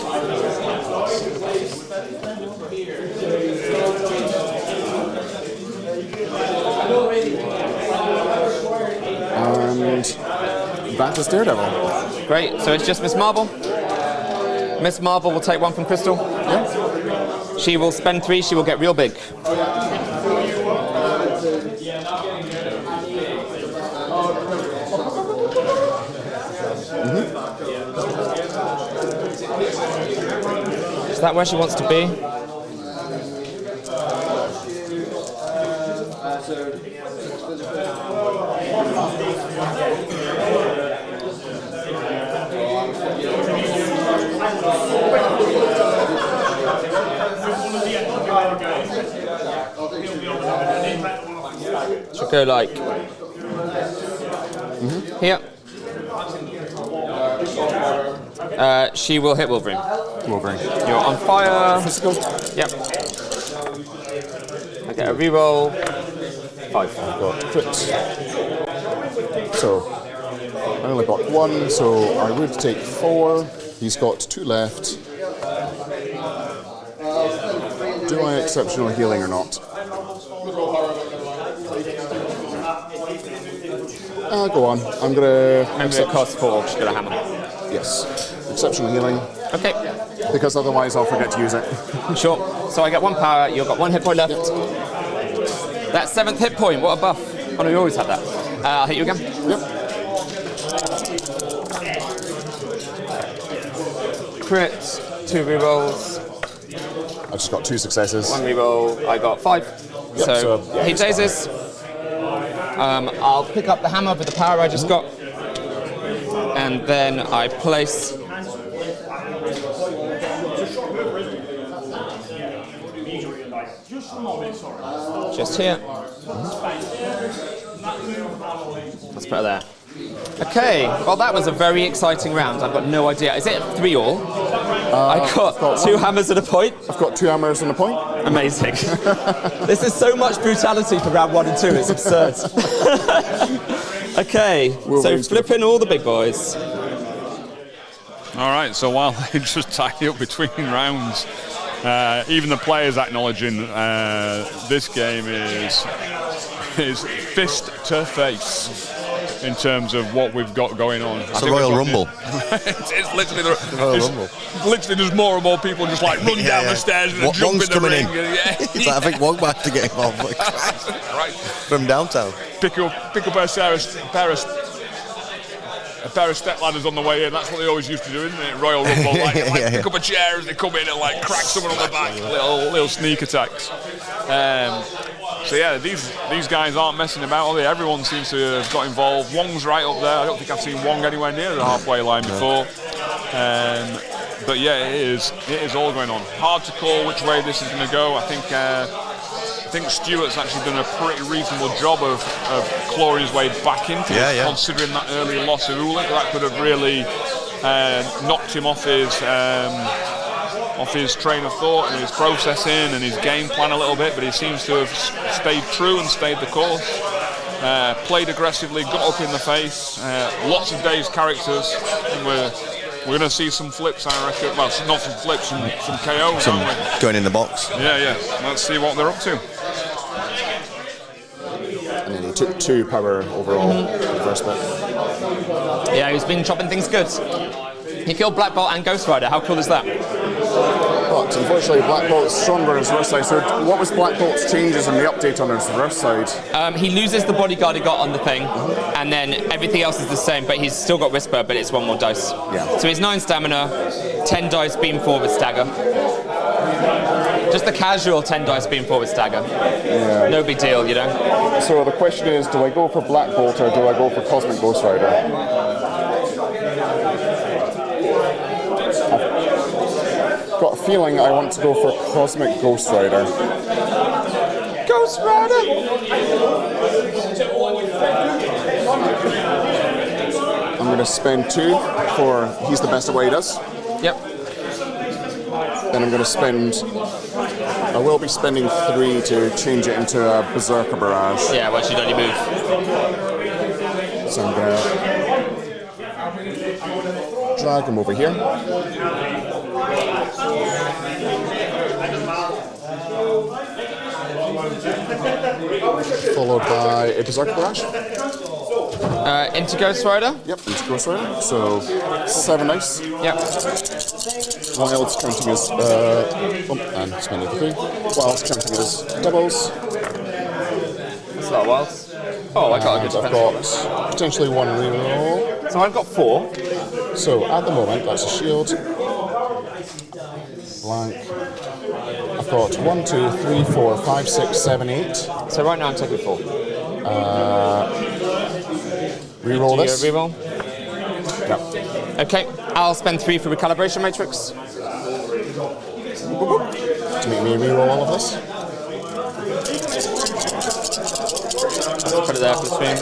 And that is Daredevil. Great, so it's just Miss Marvel. Miss Marvel will take 1 from Crystal. Yeah. She will spend 3, she will get real big. Is that where she wants to be? Should go like here. She will hit Wolverine. You're on fire. Physical. Yep. I get a reroll. 5. I've got crit. So I only got 1, so I would take 4. He's got 2 left. Do I exceptional healing or not? Go on. I'm gonna. Remember it costs 4, just get a hammer. Yes. Exceptional healing. Okay. Because otherwise I'll forget to use it. Sure. So I get 1 power, you've got 1 hit point left. That 7th hit point, what a buff. Oh no, you always have that. I'll hit you again. Yep. Crit, 2 rerolls. I've just got 2 successes. 1 reroll, I got 5. Yep, So yeah, he dazes. I'll pick up the hammer with the power I just got. And then I place. Just here. Let's put it there. Okay, well that was a very exciting round. I've got no idea. Is it 3-all? I got 2 hammers and a point. I've got 2 hammers and a point. Amazing. This is so much brutality for round 1 and 2, it's absurd. Okay, so flipping all the big boys. All right, so while they just tie up between rounds, even the players acknowledging this game is fist to face in terms of what we've got going on. It's a Royal Rumble. It's literally the Royal Rumble. Literally, there's more and more people just like run down the stairs and jump in the ring. It's like, I think Wong might have to get involved. Right. From downtown. Pick up a pair of step ladders on the way in. That's what they always used to do, isn't it? Royal Rumble. Pick up a chair as they come in and like crack someone on the back. Little sneak attacks. So yeah, these guys aren't messing about, are they? Everyone seems to have got involved. Wong's right up there. I don't think I've seen Wong anywhere near the halfway line before. But yeah, it is all going on. Hard to call which way this is going to go. I think Stuart's actually done a pretty reasonable job of clawing his way back into it, considering that early loss of Ulick. That could have really knocked him off his train of thought and his processing and his game plan a little bit, but he seems to have stayed true and stayed the course. Played aggressively, got up in the face. Lots of Dave's characters, and we're going to see some flips, I reckon. Well, not some flips, some KOs. Some going in the box. Yeah. Let's see what they're up to. And then he took 2 power overall in the first bit. Yeah, he's been chopping things good. He killed Black Bolt and Ghost Rider. How cool is that? But unfortunately, Black Bolt's stronger on his reverse side. So what was Black Bolt's changes in the update on his reverse side? He loses the bodyguard he got on the thing, and then everything else is the same, but he's still got Whisper, but it's 1 more dice. Yeah. So he's 9 stamina, 10 dice beam forward stagger. Just the casual 10 dice beam forward stagger. Yeah. No big deal, you know? So the question is, do I go for Black Bolt or do I go for Cosmic Ghost Rider? I've got a feeling I want to go for Cosmic Ghost Rider. Ghost Rider! I'm going to spend 2 for he's the best at what he does. Yep. Then I'm going to spend I will be spending 3 to change it into a Berserker Barrage. Yeah, once you don't you move. So I'm going to drag him over here. Followed by a Berserker Barrage. Into Ghost Rider? Yep, into Ghost Rider. So 7 dice. Yep. Wild's counting as and spending the 3. Wild's counting as doubles. That's a lot of wilds. Oh, I got a good I've defense. got potentially 1 reroll. So I've got 4. So at the moment, that's a shield. Blank. I've got 1, 2, 3, 4, 5, 6, 7, 8. So right now I'm taking 4. Reroll this. Reroll? Yep. Okay, I'll spend 3 for Recalibration Matrix. To make me reroll all of this. Put it there for the stream.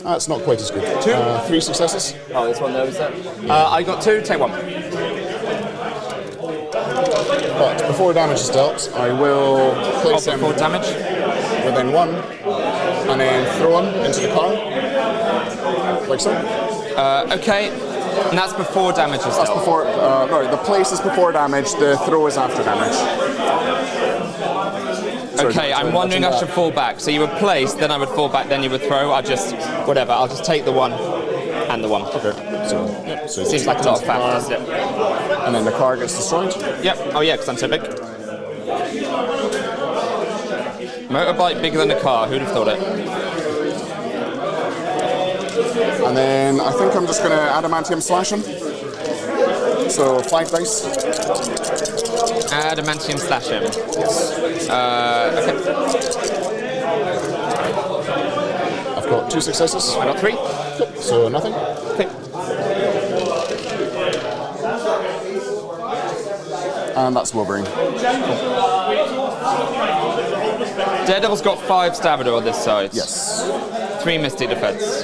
That's not quite as good. 2? 3 successes. Oh, this one there, is that? I got 2, take 1. But before damage is dealt, I will place him before damage? within 1, and then throw him into the car. Like so. Okay, and that's before damage is That's dealt. before, no, the place is before damage, the throw is after damage. Okay, I'm wondering I should fall back. So you would place, then I would fall back, then you would throw. I'll just take the 1 and the 1. Okay, so Seems like a lot of fat, doesn't it? and then the car gets destroyed. Yep, oh yeah, because I'm so big. Motorbike bigger than a car, who'd have thought it? And then I think I'm just going to adamantium slash him. So 5 dice. Adamantium slash him. Okay. I've got 2 successes. I got 3. So nothing. Okay. And that's Wolverine. Daredevil's got 5 stamina on this side. Yes. 3 Mystic Defense.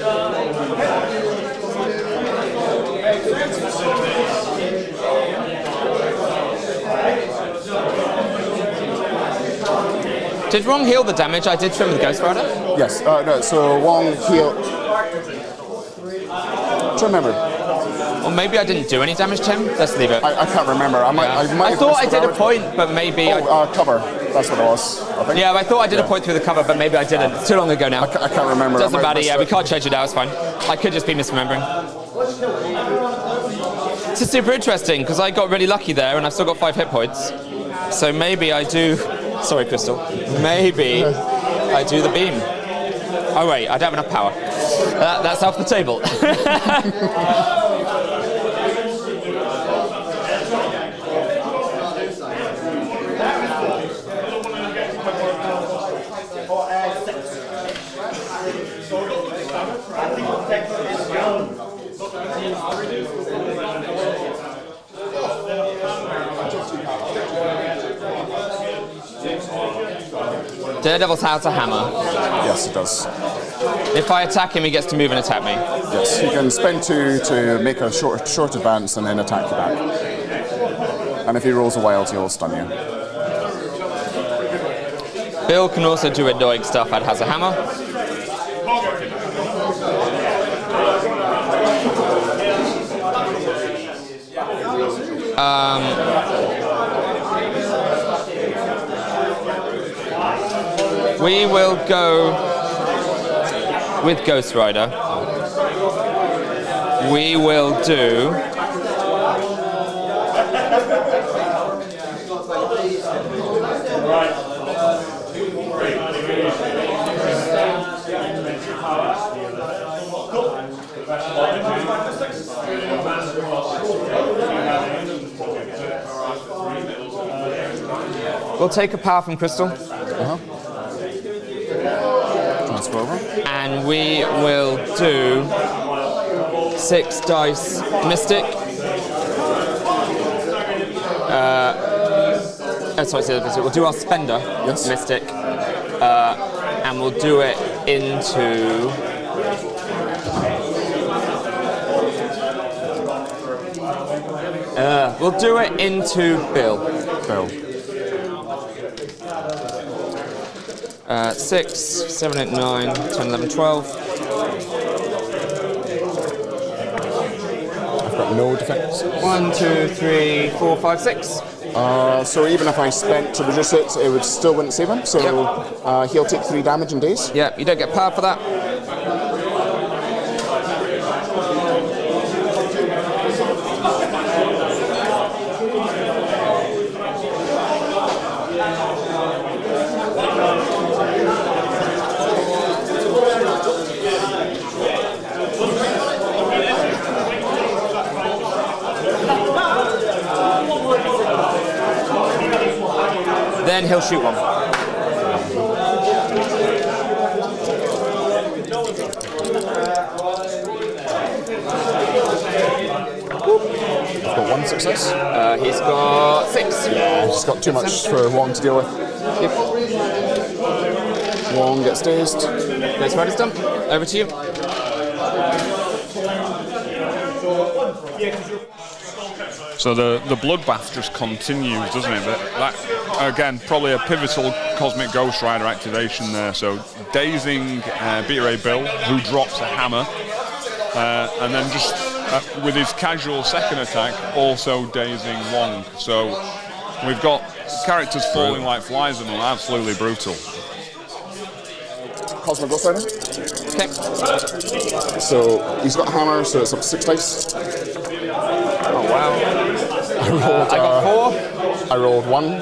Did Wrong heal the damage I did to him with Ghost Rider? Yes. No. So Wong heal. Try to remember. Or maybe I didn't do any damage to him? Let's leave it. I can't remember. I might I have thought I missed did a damage. point, but maybe cover. That's what it was. I think. Yeah, I thought I did a point through the cover, but maybe I didn't. It's too long ago now. I can't remember. Doesn't I might have matter, missed yeah, it. we can't change it now, it's fine. I could just be misremembering. This is super interesting, because I got really lucky there, and I've still got 5 hit points. So maybe I do... Sorry, Crystal. Maybe I do the beam. Oh wait, I don't have enough power. That's off the table. Daredevil's has a hammer. Yes, it does. If I attack him, he gets to move and attack me. Yes, you can spend 2 to make a short advance and then attack you back. And if he rolls a wild, he'll stun you. Bill can also do annoying stuff and has a hammer. We will go with Ghost Rider. We will do... We'll take a power from Crystal. Transfer over. And we will do 6 dice Mystic. We'll do our Spender Mystic. And we'll do it into... We'll do it into Bill. Bill. 6, 7, 8, 9, 10, 11, 12. I've got no defense. 1, 2, 3, 4, 5, 6. So even if I spent to reduce it, it would still wouldn't save him. So he'll take 3 damage in daze. Yeah, you don't get power for that. Then he'll shoot one. I've got 1 success. He's got 6. Yeah, he's got too much for Wong to deal with. Yep. Wong gets dazed. Ghost Rider's done. Over to you. So the bloodbath just continues, doesn't it? That again, probably a pivotal Cosmic Ghost Rider activation there. So dazing Beta Ray Bill, who drops a hammer, and then just with his casual second attack, also dazing Wong. So we've got characters falling like flies and absolutely brutal. Cosmic Ghost Rider. Okay. So he's got a hammer, so it's up to 6 dice. Oh wow. I got 4. I rolled 1.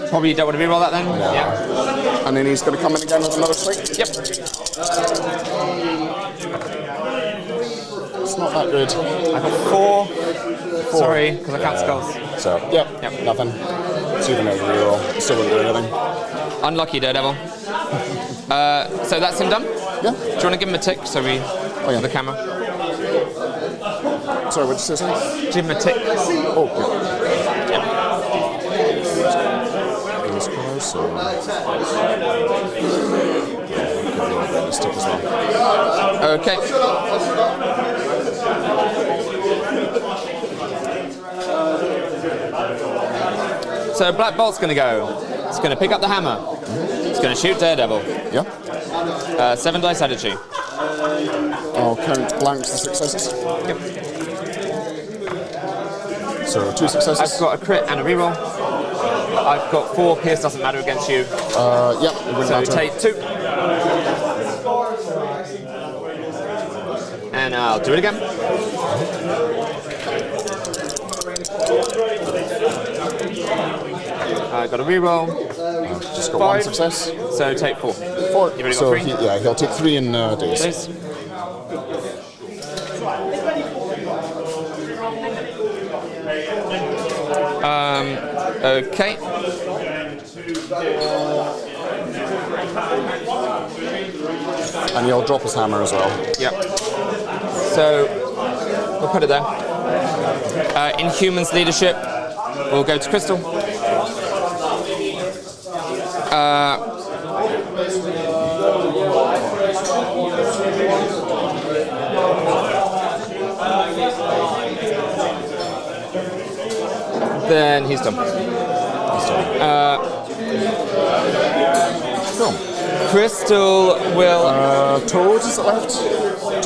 Probably you don't want to reroll that then? Yeah. And then he's going to come in again with another strike. Yep. It's not that good. I got 4. Sorry, because I can't skulls. So, yep, nothing. So even over reroll, still wouldn't do anything. Unlucky, Daredevil. So that's him done? Yeah. Do you want to give him a tick so we for the camera? Sorry, what did you say? Give him a tick. Oh, yeah. These colors, so this tick as well. Okay. So Black Bolt's going to go. It's going to pick up the hammer. It's going to shoot Daredevil. Yeah. 7 dice energy. I'll count blanks and successes. Yep. So 2 successes. I've got a crit and a reroll. I've got 4. Pierce doesn't matter against you. Yep. It wouldn't So matter. take 2. And I'll do it again. I got a reroll. Just got 5. 1 success. So take 4. 4. You've already got So 3. he'll take 3 in days. Days. Okay. And he'll drop his hammer as well. Yep. So we'll put it there. Inhumans leadership will go to Crystal. Then he's done. Cool. Crystal will. Toad is it left?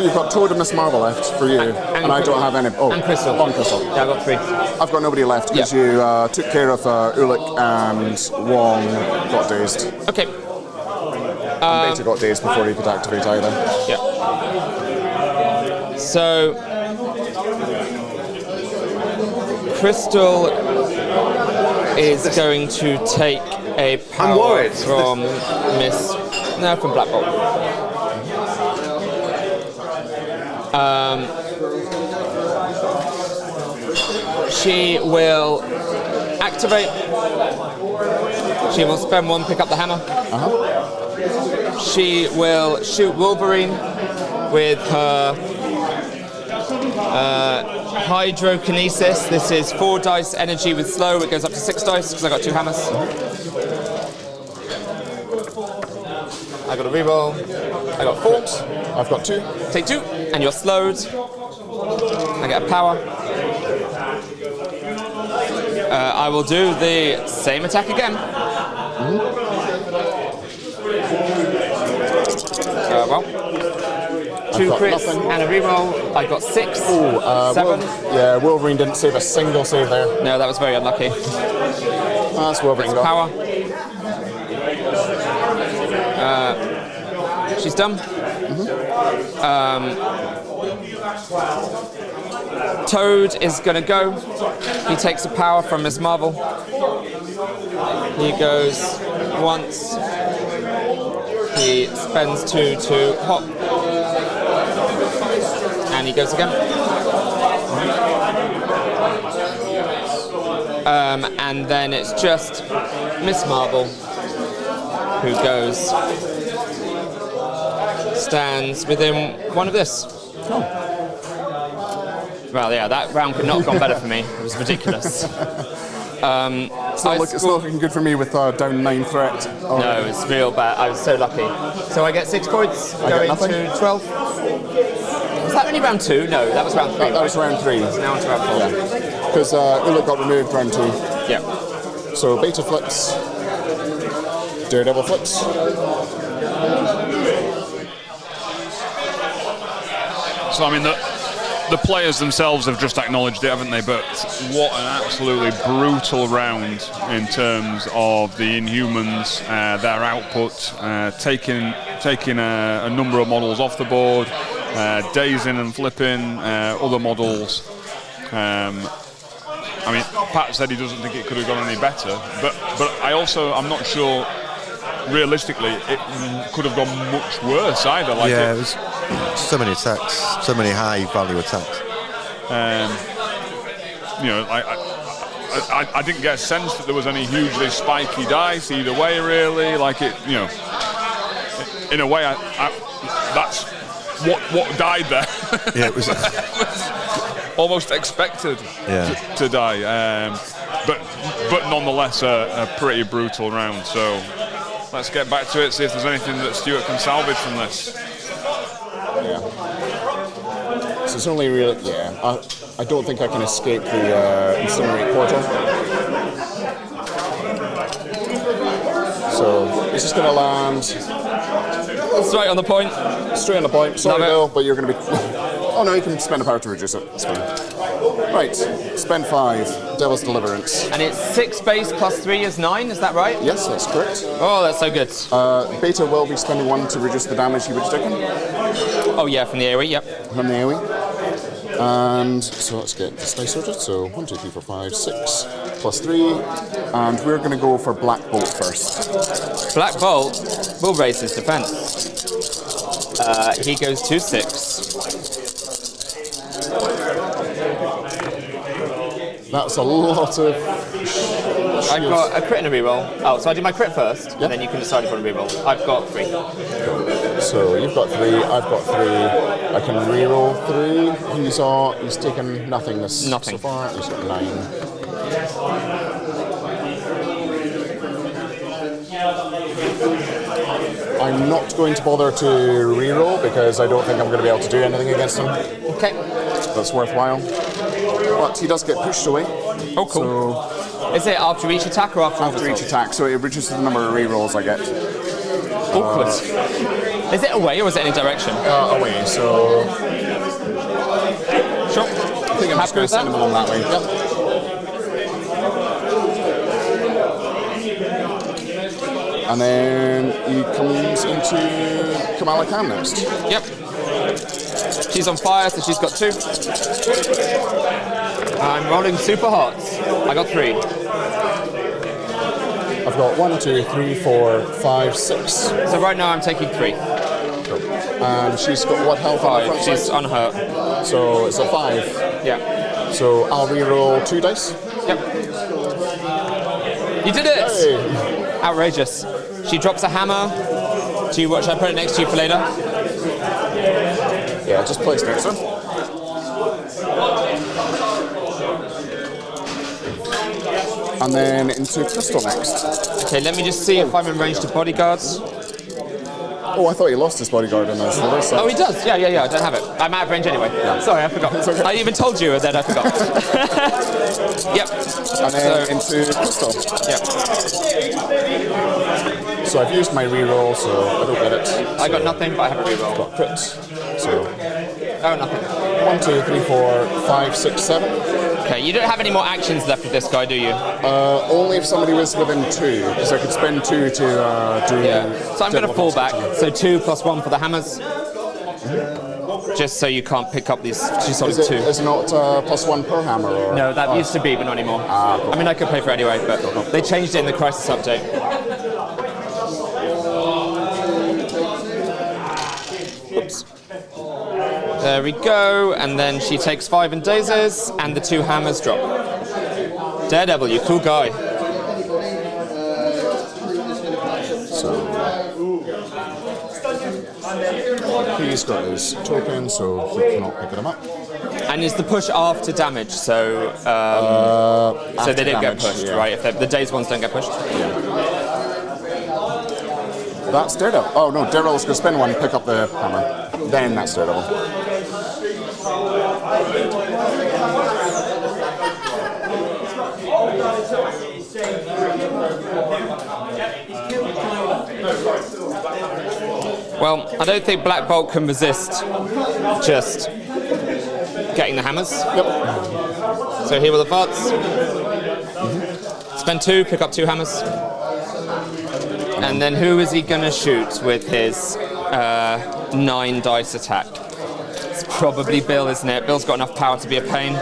You've got Toad and Miss Marvel left for you, and I don't have any. Oh, and Crystal. On Crystal. Yeah, I've got 3. I've got nobody left because you took care of Ulick and Wong got dazed. Okay. And Beta got dazed before he could activate either. Yeah. So Crystal is going to take a power from from Black Bolt. She will activate. She will spend 1, pick up the hammer. She will shoot Wolverine with her Hydrokinesis. This is 4 dice energy with slow. It goes up to 6 dice because I got 2 hammers. I got a reroll. I got 4. I've got 2. Take 2, and you're slowed. I get a power. I will do the same attack again. Well, 2 crits nothing. and a reroll. I got 6. 7. Wolverine didn't save a single save there. No, that was very unlucky. That's Wolverine got. Power. She's done. Toad is going to go. He takes a power from Miss Marvel. He goes once. He spends 2 to hop. And he goes again. And then it's just Miss Marvel who goes, stands within 1 of this. Well, yeah, that round could not have gone better for me. It was ridiculous. It's not looking good for me with down 9 threat. Oh. No, it's real bad. I was so lucky. So I get 6 points, going to 12. Was that only round 2? No, that was round 3. That was round 3. So now into round 4. Because Ula got removed round 2. Yeah. So Beta flips. Daredevil flips. So I mean, the players themselves have just acknowledged it, haven't they? But what an absolutely brutal round in terms of the Inhumans, their output, taking a number of models off the board, dazing and flipping other models. I mean, Pat said he doesn't think it could have gone any better, but I'm not sure. Realistically, it could have gone much worse either. Like it was so many attacks, so many high-value attacks. I didn't get a sense that there was any hugely spiky dice either way. Really, like it, in a way, that's what died there. Yeah, it was almost expected to die, but nonetheless a pretty brutal round. So. Let's get back to it, see if there's anything that Stuart can salvage from this. Yeah. So it's only real. Yeah. I don't think I can escape the incinerate portal. So it's just going to land. Straight on the point. Straight on the point. Sorry, Bill, but you're going to be. Oh no, you can spend a power to reduce it. It's fine. Right. Spend 5. Devil's Deliverance. And it's 6 base plus 3 is 9. Is that right? Yes, that's correct. Oh, that's so good. Beta will be spending 1 to reduce the damage he would have taken. Oh yeah, from the AoE. Yep. From the AoE. And so let's get this dice sorted. So 1, 2, 3, 4, 5, 6 plus 3, and we're going to go for Black Bolt first. Black Bolt will raise his defense. He goes to 6. That's a lot of. I've got a crit and a reroll. Oh, so I do my crit first, and then you can decide if you want to reroll. I've got 3. So you've got 3, I've got 3. I can reroll 3. He's taken nothing so far. He's got 9. I'm not going to bother to reroll because I don't think I'm going to be able to do anything against him. Okay. That's worthwhile. But he does get pushed away. Oh, cool. So is it after each attack or after each attack? So it reduces the number of rerolls I get. Awkward. Is it away or is it any direction? Away, so. Sure. I think I'm just going to send him along that way. Yep. And then he comes into Kamala Khan next. Yep. She's on fire, so she's got 2. I'm rolling super hot. I got 3. I've got 1, 2, 3, 4, 5, 6. So right now I'm taking 3. And she's got what health? 5. She's unhurt. So it's a 5. Yeah. So I'll reroll 2 dice. Yep. You did it! Hey. Outrageous. She drops a hammer. Do you watch? I put it next to you for later. Yeah, just place next to her. And then into Crystal next. Okay, let me just see if I'm in range to bodyguards. Oh, I thought he lost his bodyguard on this. Oh, he does? Yeah, I don't have it. I'm out of range anyway. Sorry, I forgot. Okay. I even told you, and then I forgot. Yep. And then into Crystal. Yep. So I've used my reroll, so I don't get it. I got nothing, but I have a reroll. Got crit. So Oh, nothing. 1, 2, 3, 4, 5, 6, 7. Okay, you don't have any more actions left with this guy, do you? Only if somebody was within 2, because I could spend 2 to do. Yeah. So I'm going to fall back. So 2 + 1 for the hammers. Just so you can't pick up these. She's only 2. Is it not +1 per hammer? Or? No, that used to be, but not anymore. Cool. I mean, I could pay for it anyway, but they changed it in the Crisis update. Oops. There we go, and then she takes 5 and dazes, and the 2 hammers drop. Daredevil, you cool guy. So he's got his token, so he cannot pick them up. And is the push after damage, so so they don't get pushed, right? If the dazed ones don't get pushed. That's Daredevil. Oh no, Daredevil's going to spin 1, pick up the hammer. Then that's Daredevil. Well, I don't think Black Bolt can resist just getting the hammers. Yep. So he will advance. Spend 2, pick up 2 hammers. And then who is he going to shoot with his 9 dice attack? It's probably Bill, isn't it? Bill's got enough power to be a pain.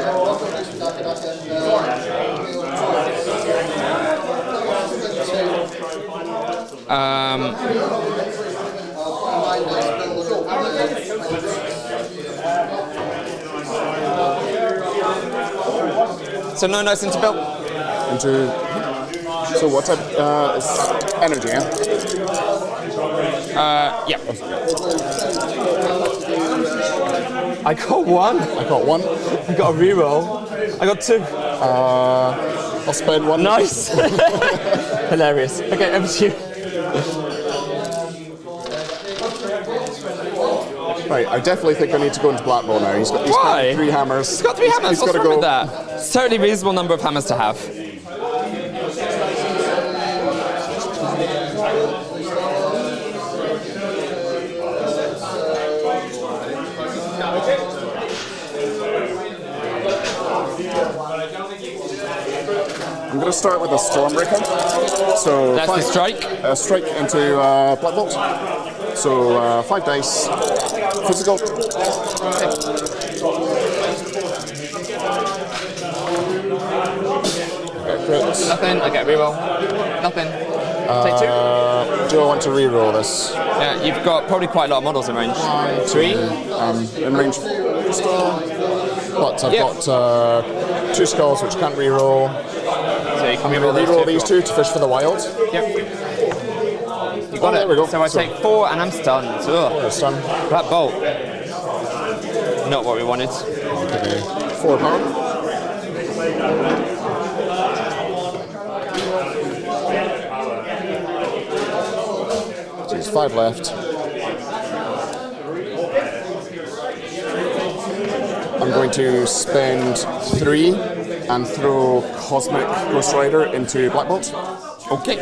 So no dice into Bill. So what type? It's energy, yeah? Yeah. I got 1. I got 1. I got a reroll. I got 2. I'll spend 1. Nice. Hilarious. Okay, over to you. Right, I definitely think I need to go into Black Bolt now. He's got Why? 3 hammers. He's got 3 hammers. He's What's got to wrong go. with that? It's a totally reasonable number of hammers to have. I'm going to start with a Stormbreaker. So That's the strike. Strike into Black Bolt. So 5 dice. Physical. Nothing. I get a reroll. Nothing. Take 2. Do I want to reroll this? Yeah, you've got probably quite a lot of models in range. 3. In range. But I've got 2 skulls which can't reroll. So you can Reroll these 2 to fish for the wild. Yep. You got it. There we go. So I take 4 and I'm stunned. Ugh. Stun. Black Bolt. Not what we wanted. 4 power. So there's 5 left. I'm going to spend 3 and throw Cosmic Ghost Rider into Black Bolt. Okay.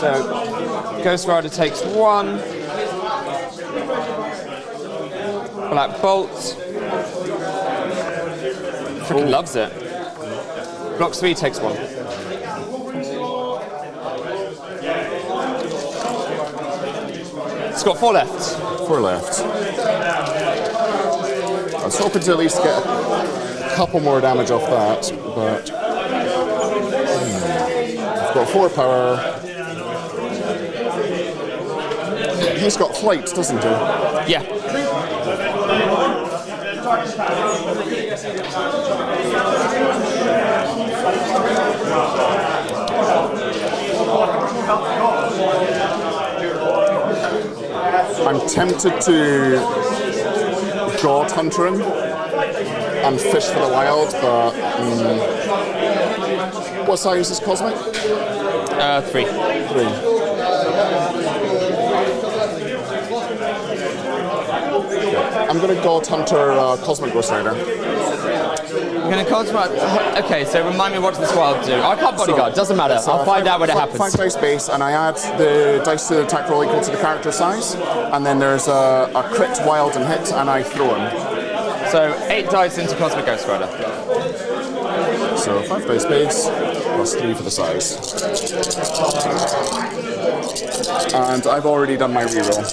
So Ghost Rider takes 1. Black Bolt. Freaking loves it. Blocks 3 takes 1. It's got 4 left. 4 left. I was hoping to at least get a couple more damage off that, but I've got 4 power. He's got flight, doesn't he? Yeah. I'm tempted to God Hunter him and fish for the wild, but what size is Cosmic? 3. 3. I'm going to God Hunter Cosmic Ghost Rider. You're going to concentrate. Okay, so remind me what does this wild do? I can't bodyguard, doesn't matter. I'll find out when it happens. 5 dice base, and I add the dice to the attack roll equal to the character size, and then there's a crit, wild, and hit, and I throw him. So 8 dice into Cosmic Ghost Rider. So 5 dice base, plus 3 for the size. And I've already done my reroll.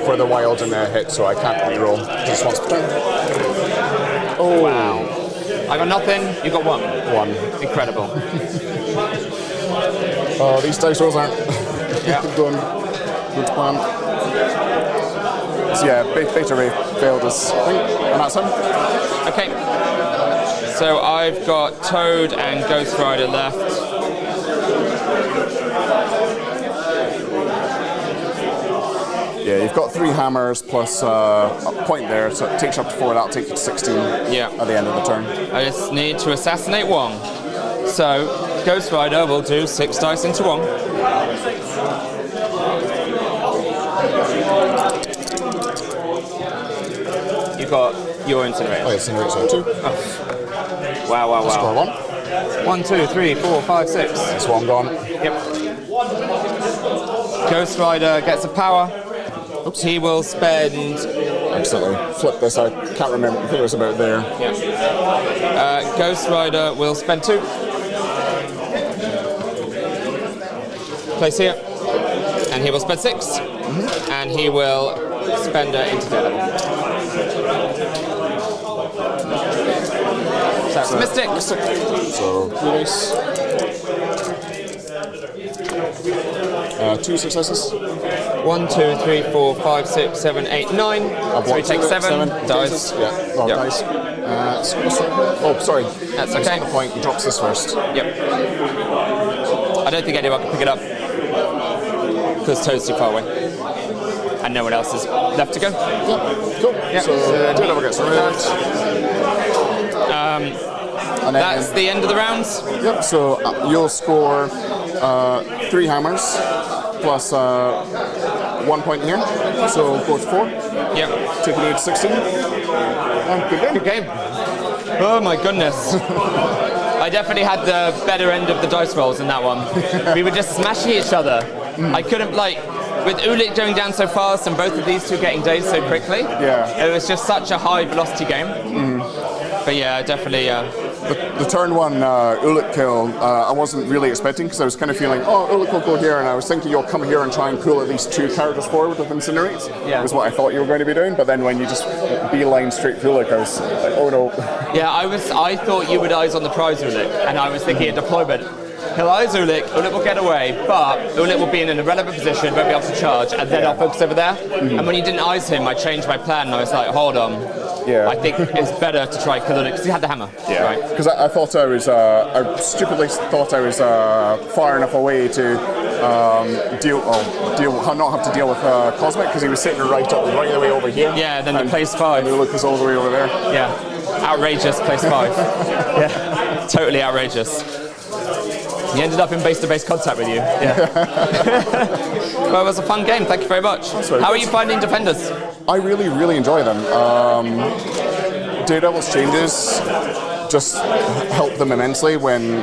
For the wild and the hit, so I can't reroll just once per turn. Oh wow! I got nothing. You got 1. 1. Incredible. Oh, these dice rolls aren't going good plan. So yeah, Beta Ray failed us, I think, and that's him. Okay. So I've got Toad and Ghost Rider left. Yeah, you've got 3 hammers plus a point there, so it takes you up to 4. That'll take you to 16 at the end of the turn. I just need to assassinate 1. So Ghost Rider will do 6 dice into 1. You got your incinerator. Oh, incinerator 2. Oh. Wow. Score 1. 1, 2, 3, 4, 5, 6. That's one gone. Yep. Ghost Rider gets a power. Oops. He will spend. Accidentally flip this. I can't remember. I think it was about there. Yeah. Ghost Rider will spend 2. Place here, and he will spend 6, and he will spend it into Daredevil. So that's Mystic. So 3 dice. 2 successes. 1, 2, 3, 4, 5, 6, 7, 8, 9. So he takes 7 dice. Yeah, well, dice. Oh, sorry. That's okay. The point. He drops this first. Yep. I don't think anyone can pick it up because Toad's too far away, and no one else is left to go. Yep. Cool. Yep. So Daredevil gets removed. And then, that's the end of the rounds. Yep. So you'll score 3 hammers plus 1 point here. So go to 4. Yep. Taking you to 16. Good game. Oh my goodness. I definitely had the better end of the dice rolls in that one. We were just smashing each other. I couldn't, with Ulik going down so fast and both of these two getting dazed so quickly. Yeah. It was just such a high velocity game. But yeah, definitely. The turn 1 Ulik kill, I wasn't really expecting because I was kind of feeling, Ulik will go here, and I was thinking you'll come here and try and pull at least 2 characters forward with Incinerate. Yeah. Was what I thought you were going to be doing, but then when you just beeline straight for Ulik, I was like, oh no. Yeah, I thought you would eyes on the prize Ulik, and I was thinking a deployment. He'll eyes Ulik will get away, but Ulik will be in an irrelevant position, won't be able to charge, and then I'll focus over there. And when he didn't eyes him, I changed my plan, and I was like, hold on. Yeah. I think it's better to try kill Ulik, because he had the hammer. Yeah. Because I thought I was, I stupidly thought I was far enough away to not have to deal with Cosmic, because he was sitting right the way over here. Yeah, then the place 5. And Ulik was all the way over there. Yeah. Outrageous, place 5. Yeah. Totally outrageous. He ended up in base-to-base contact with you. Yeah. Well, it was a fun game. Thank you very much. How are you finding Defenders? I really, really enjoy them. Daredevil's changes just help them immensely when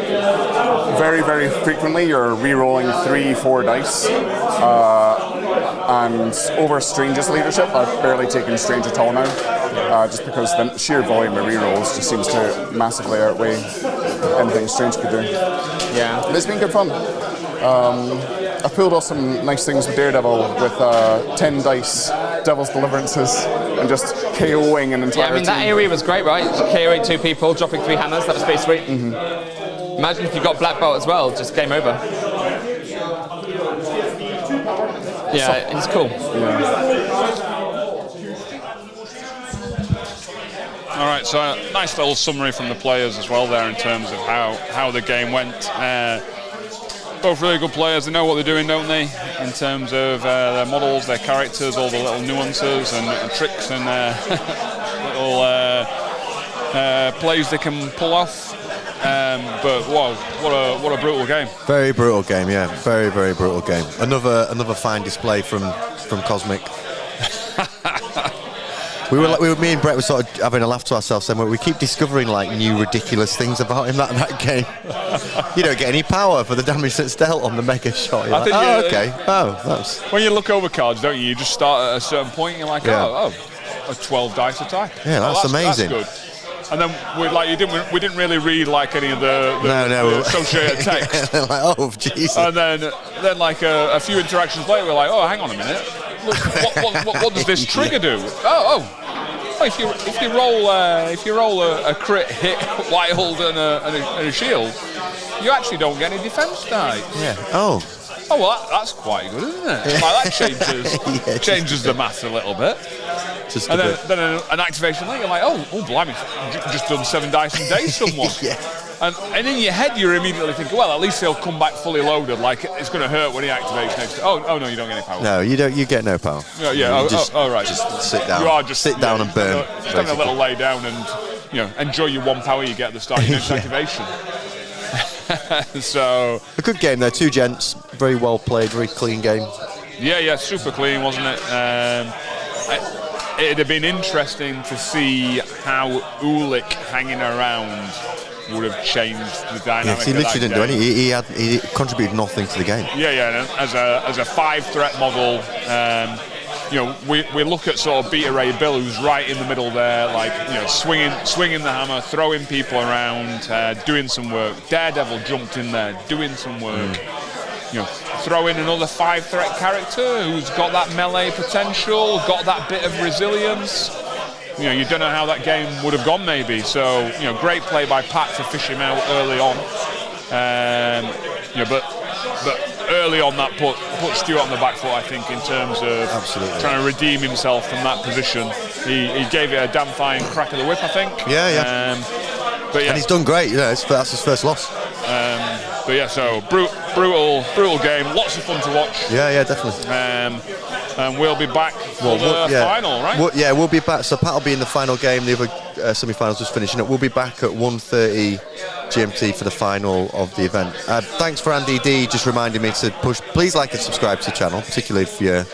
very, very frequently you're re-rolling 3-4 dice. And over Strange's leadership, I've barely taken Strange at all now. Just because the sheer volume of re-rolls just seems to massively outweigh anything Strange could do. Yeah. And it's been good fun. I've pulled off some nice things with Daredevil with 10 dice, Devil's Deliverances, and just KOing an entire team. That AoE was great, right? KOing 2 people, dropping 3 hammers, that was pretty sweet. Imagine if you got Black Belt as well, just game over. Yeah, it's cool. All right, so a nice little summary from the players as well there in terms of how the game went. Both really good players. They know what they're doing, don't they? In terms of their models, their characters, all the little nuances and tricks and little plays they can pull off. But whoa, what a brutal game. Very brutal game, yeah. Very, very brutal game. Another fine display from Cosmic. Me and Brett were sort of having a laugh to ourselves, saying we keep discovering like new ridiculous things about him that game. You don't get any power for the damage that's dealt on the mega shot. You're like, oh, okay. Oh, that's. When you look over cards, don't you? You just start at a certain point, and you're like, a 12 dice attack. Yeah, that's amazing. That's good. And then we didn't really read like any of the associated text. Like, oh, Jesus. And then like a few interactions later, we're like, oh, hang on a minute. Look, what does this trigger do? Oh, if you roll a crit hit, wild, and a shield, you actually don't get any defense dice. Yeah. Oh. Oh well, that's quite good, isn't it? Yeah. Like that changes the math a little bit. And then an activation later, you're like, oh, blimey, just done 7 dice and days someone. Yeah. And in your head, you're immediately thinking, well, at least he'll come back fully loaded. Like it's going to hurt when he activates next. Oh no, you don't get any power. No, you don't. You get no power. Yeah. Right. Just sit down. You are just sit down and burn. Just having a little lay down and enjoy your 1 power you get at the start of your next activation. So a good game though. 2 gents, very well played, very clean game. Yeah, super clean, wasn't it? It'd have been interesting to see how Ulik hanging around would have changed the dynamic. Yeah, he literally didn't do anything. He contributed nothing to the game. Yeah. As a 5-threat model, we look at sort of Beta Ray Bill, who's right in the middle there, like swinging the hammer, throwing people around, doing some work. Daredevil jumped in there, doing some work. Throw in another 5-threat character who's got that melee potential, got that bit of resilience. You don't know how that game would have gone maybe. So, great play by Pat to fish him out early on. But early on that put Stuart on the back foot, I think, in terms of trying to redeem himself from that position. He gave it a damn fine crack of the whip, I think. Yeah. And he's done great. That's his first loss. But yeah, so brutal game, lots of fun to watch. Yeah, definitely. And we'll be back for the final, right? We'll be back. So Pat will be in the final game. The other semi-finals just finishing up. We'll be back at 1:30 GMT for the final of the event. Thanks for Andy D just reminding me to push. Please like and subscribe to the channel, particularly if you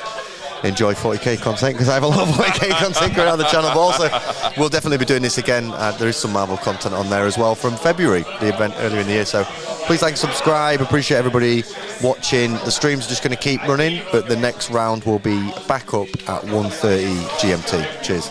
enjoy 40k content, because I have a lot of 40k content going on the channel. But also, we'll definitely be doing this again. There is some Marvel content on there as well from February, the event earlier in the year. So please like and subscribe. Appreciate everybody watching. The stream's just going to keep running, but the next round will be back up at 1:30 GMT. Cheers.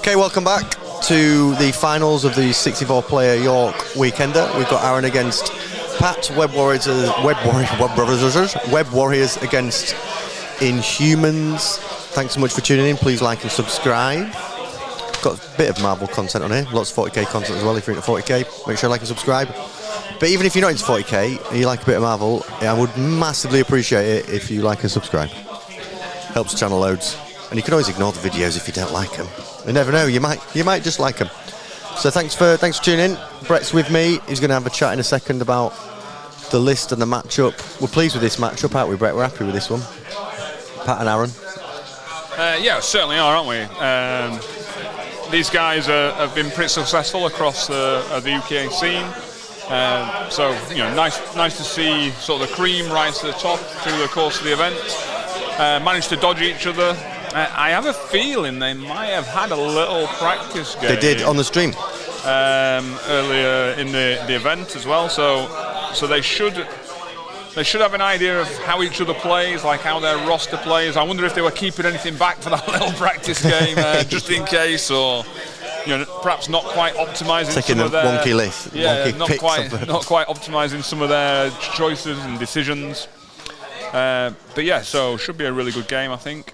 Okay, welcome back to the finals of the 64-player York Weekender. We've got Arun against Pat, Web Warriors against Inhumans. Thanks so much for tuning in. Please like and subscribe. Got a bit of Marvel content on here, lots of 40k content as well. If you're into 40k, make sure you like and subscribe. But even if you're not into 40k and you like a bit of Marvel, I would massively appreciate it if you like and subscribe. Helps the channel loads. And you can always ignore the videos if you don't like them. You never know, you might just like them. So thanks for tuning in. Brett's with me. He's going to have a chat in a second about the list and the matchup. We're pleased with this matchup, aren't we, Brett? We're happy with this one. Pat and Arun. Yeah, certainly are, aren't we? These guys have been pretty successful across the UK scene. So nice to see sort of the cream rise to the top through the course of the event. Managed to dodge each other. I have a feeling they might have had a little practice game. They did on the stream earlier in the event as well. So they should have an idea of how each other plays, like how their roster plays. I wonder if they were keeping anything back for that little practice game, just in case, or perhaps not quite optimising taking some of their wonky list. Yeah, wonky not quite optimising some of their choices and decisions. But yeah, so should be a really good game, I think.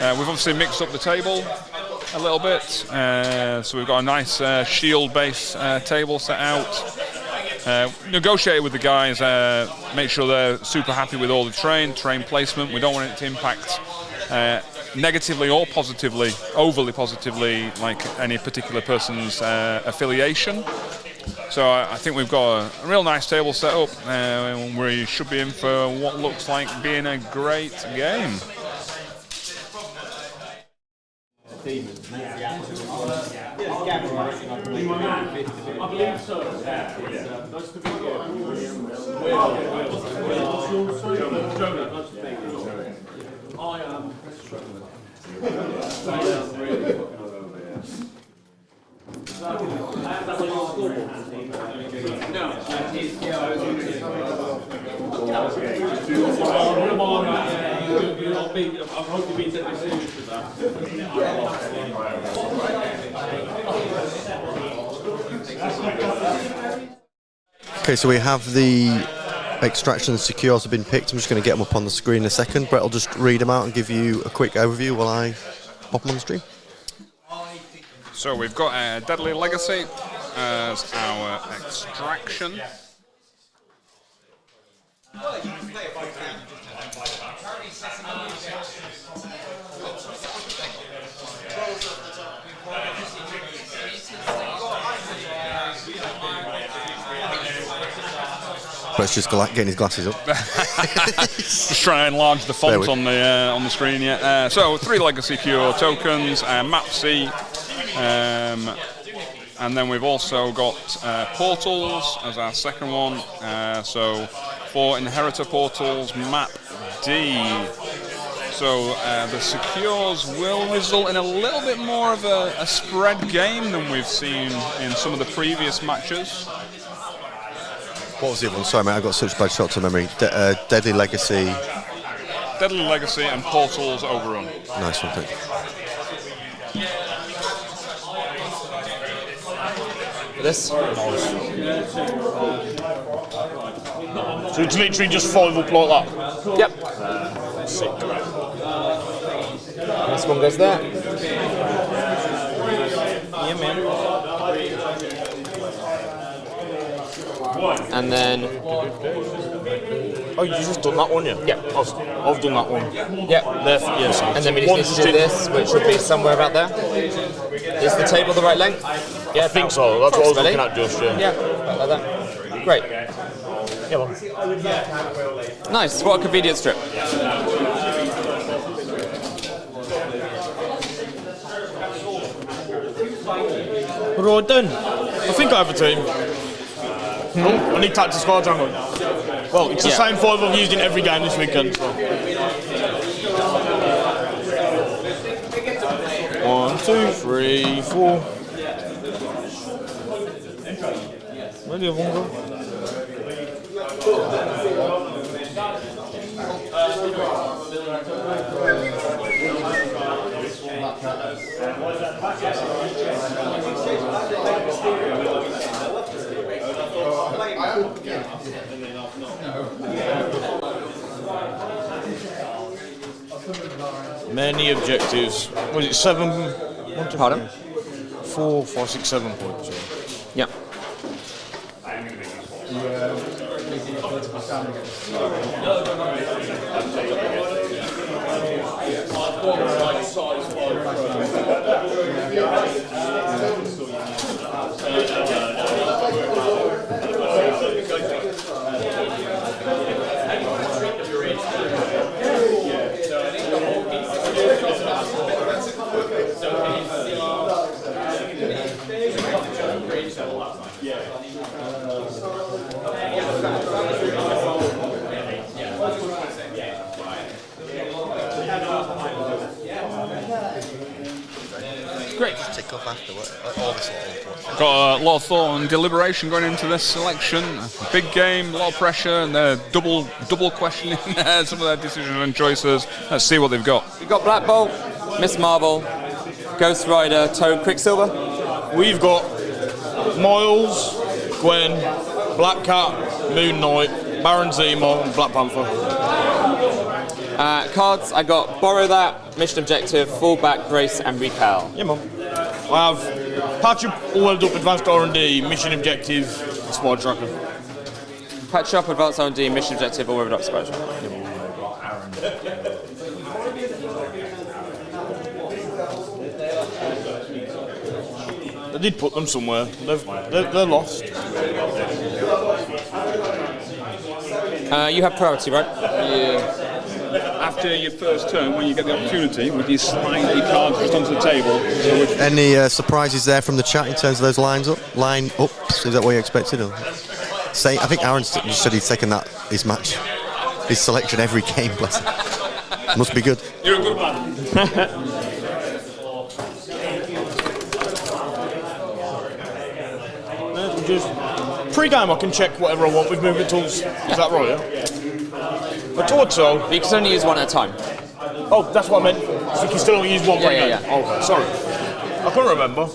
We've obviously mixed up the table a little bit, so we've got a nice shield-based table set out. Negotiate with the guys, make sure they're super happy with all the terrain placement. We don't want it to impact negatively or positively, overly positively, like any particular person's affiliation. So I think we've got a real nice table set up. We should be in for what looks like being a great game. I believe so. Yeah. Nice to meet you. I am struggling. Okay, so we have the extraction secures have been picked. I'm just going to get them up on the screen in a second. Brett will just read them out and give you a quick overview while I pop them on the stream. So we've got a Deadly Legacy as our extraction. Brett's just getting his glasses up. Just try and enlarge the font on the screen. Yeah. So 3 Legacy Cure tokens, Map C. And then we've also got portals as our second one. So 4 Inheritor portals, Map D. So the secures will result in a little bit more of a spread game than we've seen in some of the previous matches. What was the other one? Sorry, mate, I've got such bad shots of memory. Deadly Legacy. Deadly Legacy and Portals Overrun. Nice one, thank you. This? So it's literally just 5 up like that? Yep. This one goes there. Yeah, man. And then... Oh, you just done that one, yeah? Yeah. I've done that one. Yeah. Yes. And then we just need to do this, which would be somewhere about there. Is the table the right length? Yeah, I think so. That's what I was looking at just, yeah. Yeah, like that. Great. Yeah, well. Nice. What a convenient strip. Right then. I think I have a team. I need tactics cards, hang on. Well, it's the same 5 I've used in every game this weekend. So. 1, 2, 3, 4. Where do you have one go? Many objectives. Was it 7? Pardon? 4, 5, 6, 7 points. Yeah. Great. Just tick off after all this little. Got a lot of thought and deliberation going into this selection. A big game, a lot of pressure, and they're double questioning some of their decisions and choices. Let's see what they've got. We've got Black Bolt, Miss Marvel, Ghost Rider, Toad, Quicksilver. We've got Miles, Gwen, Black Cat, Moon Knight, Baron Zemo, and Black Panther. Cards, I got Borrow That, Mission Objective, Fallback, Grace, and Repel. Yeah, man. I have Patch Up, All Leveled Up, Advanced R&D, Mission Objective, and Squad Tracker. Patch Up, Advanced R&D, Mission Objective, All Leveled Up, Squad Tracker. I did put them somewhere. They're lost. You have priority, right? Yeah. After your first turn, when you get the opportunity, would you slide your cards just onto the table? Any surprises there from the chat in terms of those line-ups? Is that what you expected? Or? I think Aaron said he's taken his selection every game. Bless him. Must be good. You're a good man. Pre-game I can check whatever I want with movement tools. Is that right, yeah? I thought so. You can only use one at a time. Oh, that's what I meant. So you can still only use one pre-game? Yeah. Okay, sorry. I couldn't remember.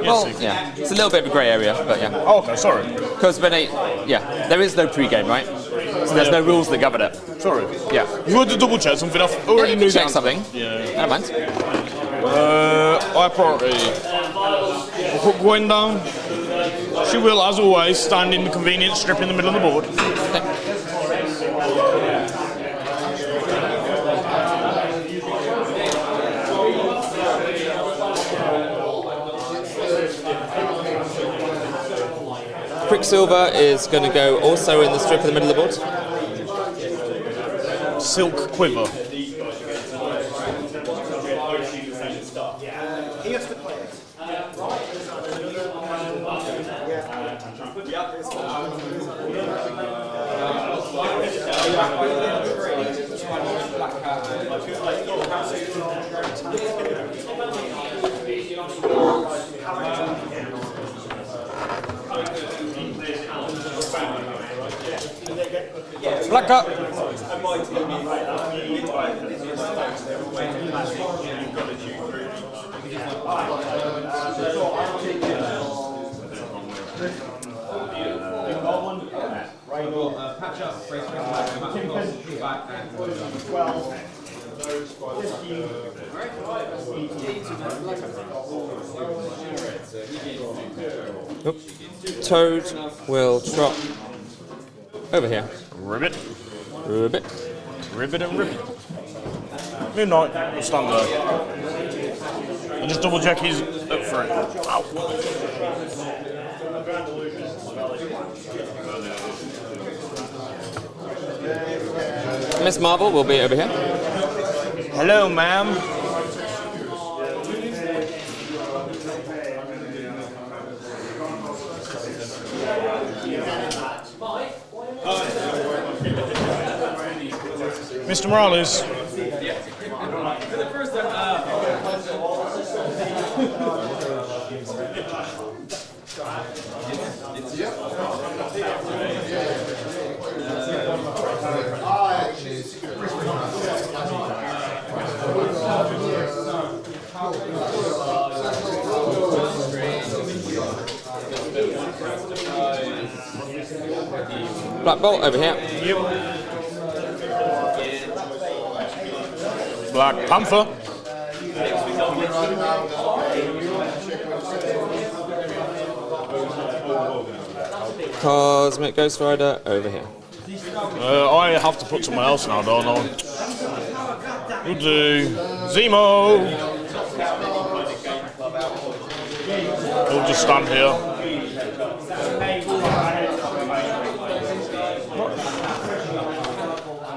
Well, yeah. It's a little bit of a grey area, but yeah. Oh, okay, sorry. Because there is no pre-game, right? So there's no rules that govern it. Sorry. Yeah. You want to double check something? I already knew check that. something. Yeah. I don't mind. I priority. I'll put Gwen down. She will, as always, stand in the convenient strip in the middle of the board. Quicksilver is going to go also in the strip in the middle of the board. Silk Quiver. Black Cat. Patch up, break back, and 12. Toad will trot over here. Ribbit. Ribbit. Ribbit and ribbit. Moon Knight will stand there. And just double check he's up front. Ow. Miss Marvel will be over here. Hello, ma'am. Mr. Morales. Black Bolt over here. Yep. Black Panther. Cosmic Ghost Rider over here. I have to put someone else now, don't I? We'll do Zemo. He'll just stand here.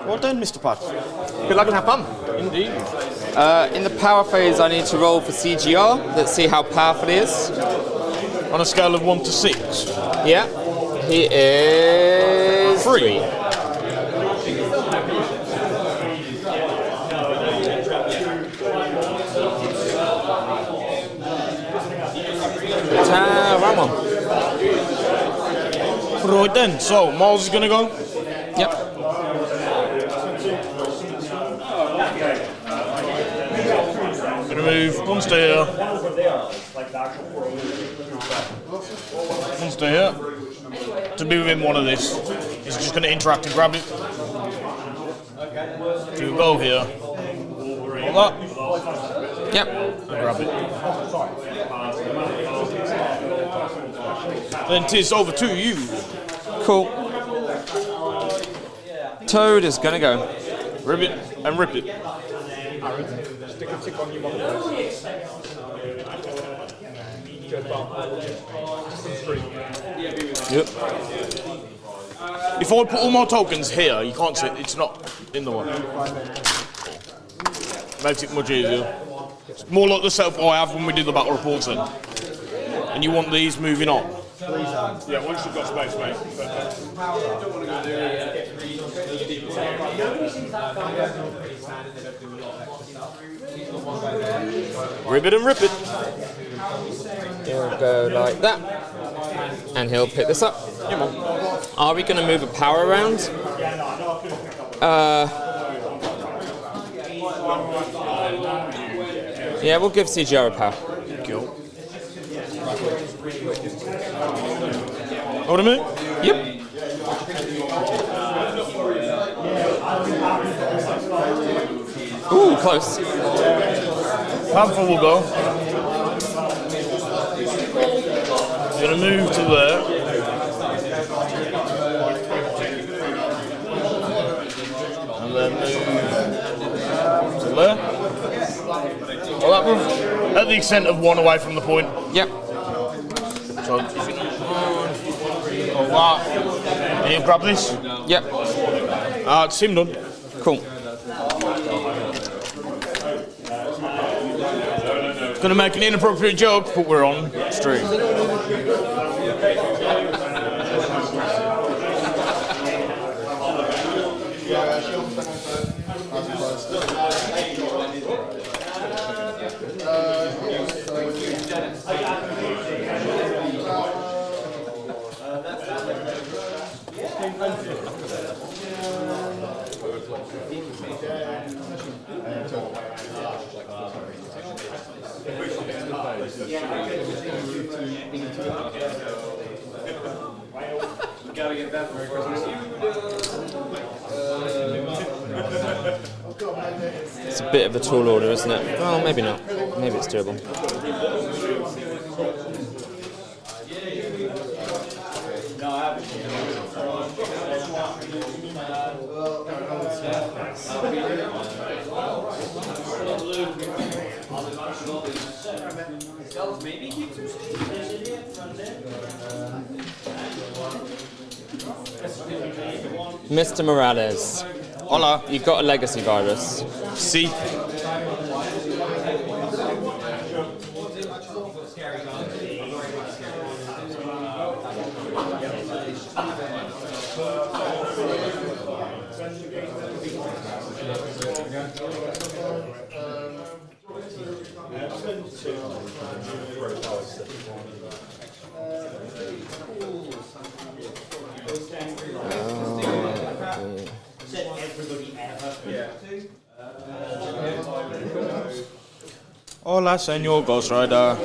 Well done, Mr. Pat. Good luck and have fun. Indeed. In the power phase, I need to roll for CGR. Let's see how powerful he is. On a scale of 1 to 6. Yeah. He is 3. Ramon. Right then, so Miles is going to go? Yep. Going to move one stay here. One stay here. To be within one of this. He's just going to interact and grab it. To go here. Like that. Yep. And grab it. Then tis over to you. Cool. Toad is gonna go. Rip it and rip it. Stick a tick on your one. Yep. If I put all my tokens here, you can't see it. It's not in the one. Makes it much easier. It's more like the setup I have when we did the battle reports then. And you want these moving on. Yeah, once you've got space, mate. Rip it and rip it. He'll go like that. And he'll pick this up. Are we going to move a power around? Yeah, we'll give CGR a power. Cool. Hold a minute? Yep. Ooh, close. Panther will go. Gonna move to there. And then move to there. Well, that move at the extent of 1 away from the point. Yep. So if you go that, and you grab this. Yep. It's him done. Cool. Gonna make an inappropriate joke, but we're on stream. It's a bit of a tall order, isn't it? Well, maybe not. Maybe it's doable. Mr. Morales. Hola. You've got a legacy virus. See. Hola, Senor Ghost Rider.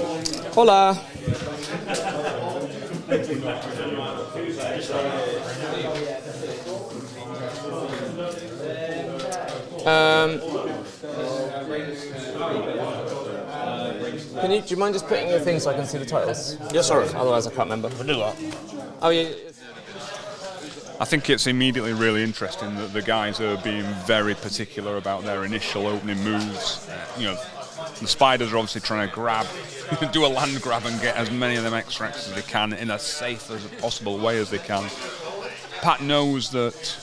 Do you mind just putting your thing so I can see the titles? Yes, sir. Otherwise, I can't remember. I do that. Oh yeah. I think it's immediately really interesting that the guys are being very particular about their initial opening moves. The spiders are obviously trying to grab, do a land grab and get as many of them extracts as they can in as safe as possible way as they can. Pat knows that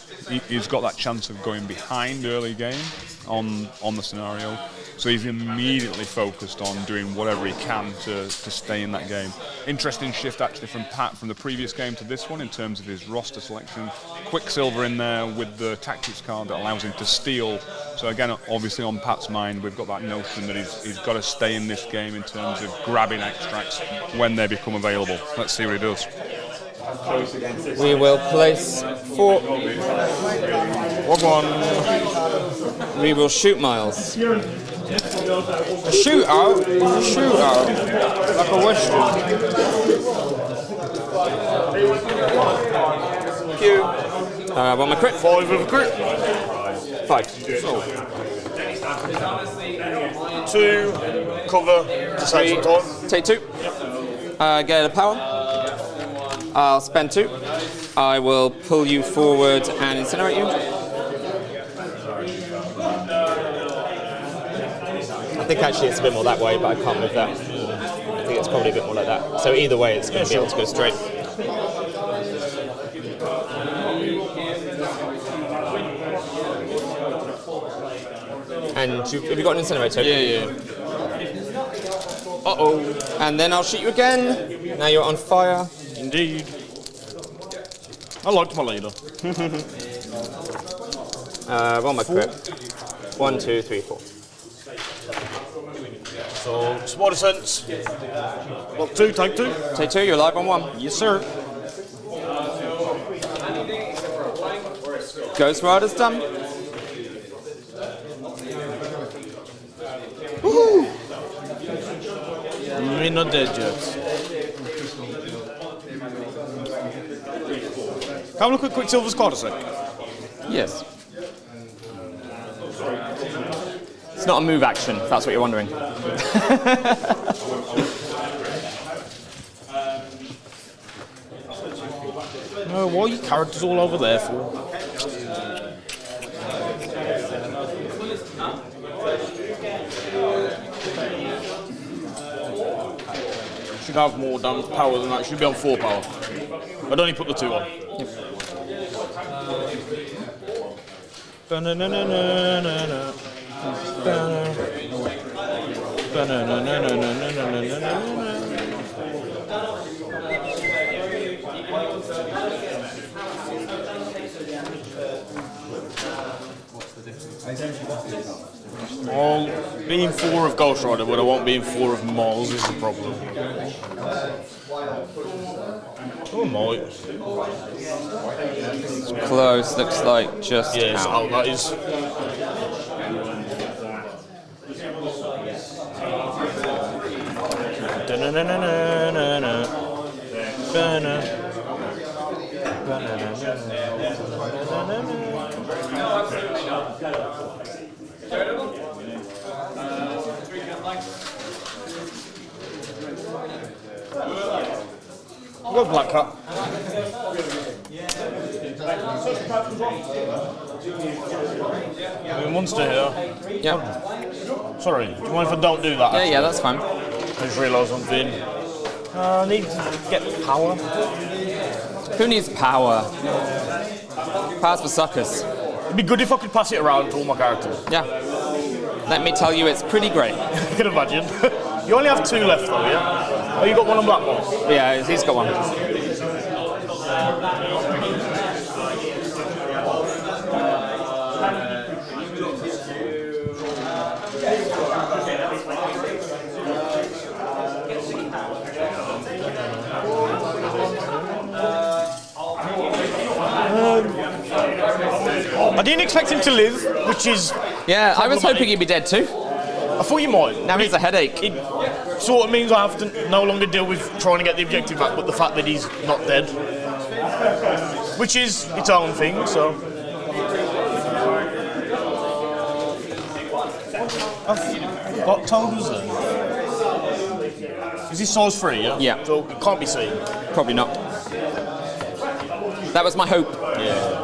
he's got that chance of going behind early game on the scenario, so he's immediately focused on doing whatever he can to stay in that game. Interesting shift actually from Pat from the previous game to this one in terms of his roster selection. Quicksilver in there with the tactics card that allows him to steal. So again, obviously on Pat's mind, we've got that notion that he's got to stay in this game in terms of grabbing extracts when they become available. Let's see what he does. We will place 4. We will shoot Miles. A shootout? A shootout? Like a western. Thank you. Want my crit? 5 with a crit. 5. 2, cover, to save some time. Take 2. Get a power. I'll spend 2. I will pull you forward and incinerate you. I think actually it's a bit more that way, but I can't move that. I think it's probably a bit more like that. So either way, it's going to be able to go straight. And have you got an incinerator? Yeah. Uh-oh. And then I'll shoot you again. Now you're on fire. Indeed. I liked my leader. One my crit. 1, 2, 3, 4. So, spider sense. Well, 2, take 2. Take 2, you're alive on 1. Yes, sir. Ghost Rider's done. Woohoo! Me not dead yet. Can I look at Quicksilver's card a sec? Yes. It's not a move action, if that's what you're wondering. No, why are your characters all over there for? Should have more damage power than that. Should be on 4 power. I'd only put the 2 on. Yep. Well, being 4 of Ghost Rider, but I won't be in 4 of Miles is the problem. Oh my. It's close, looks like just yes, out. Oh, that is. Go Black Cat. Monster here. Yep. Sorry, do you mind if I don't do that? Yeah, that's fine. I just realised I'm thin. I need to get power. Who needs power? Power's for suckers. It'd be good if I could pass it around to all my characters. Yeah. Let me tell you, it's pretty great. I can imagine. You only have 2 left though, yeah? Oh, you got one on Black Box? Yeah, he's got one. I didn't expect him to live, which is... Yeah, I was hoping he'd be dead too. I thought you might. Now he's a headache. It sort of means I have to no longer deal with trying to get the objective back, but the fact that he's not dead. Which is its own thing, so... I've got told there. Is this size 3, yeah? Yeah. So it can't be seen. Probably not. That was my hope. Yeah.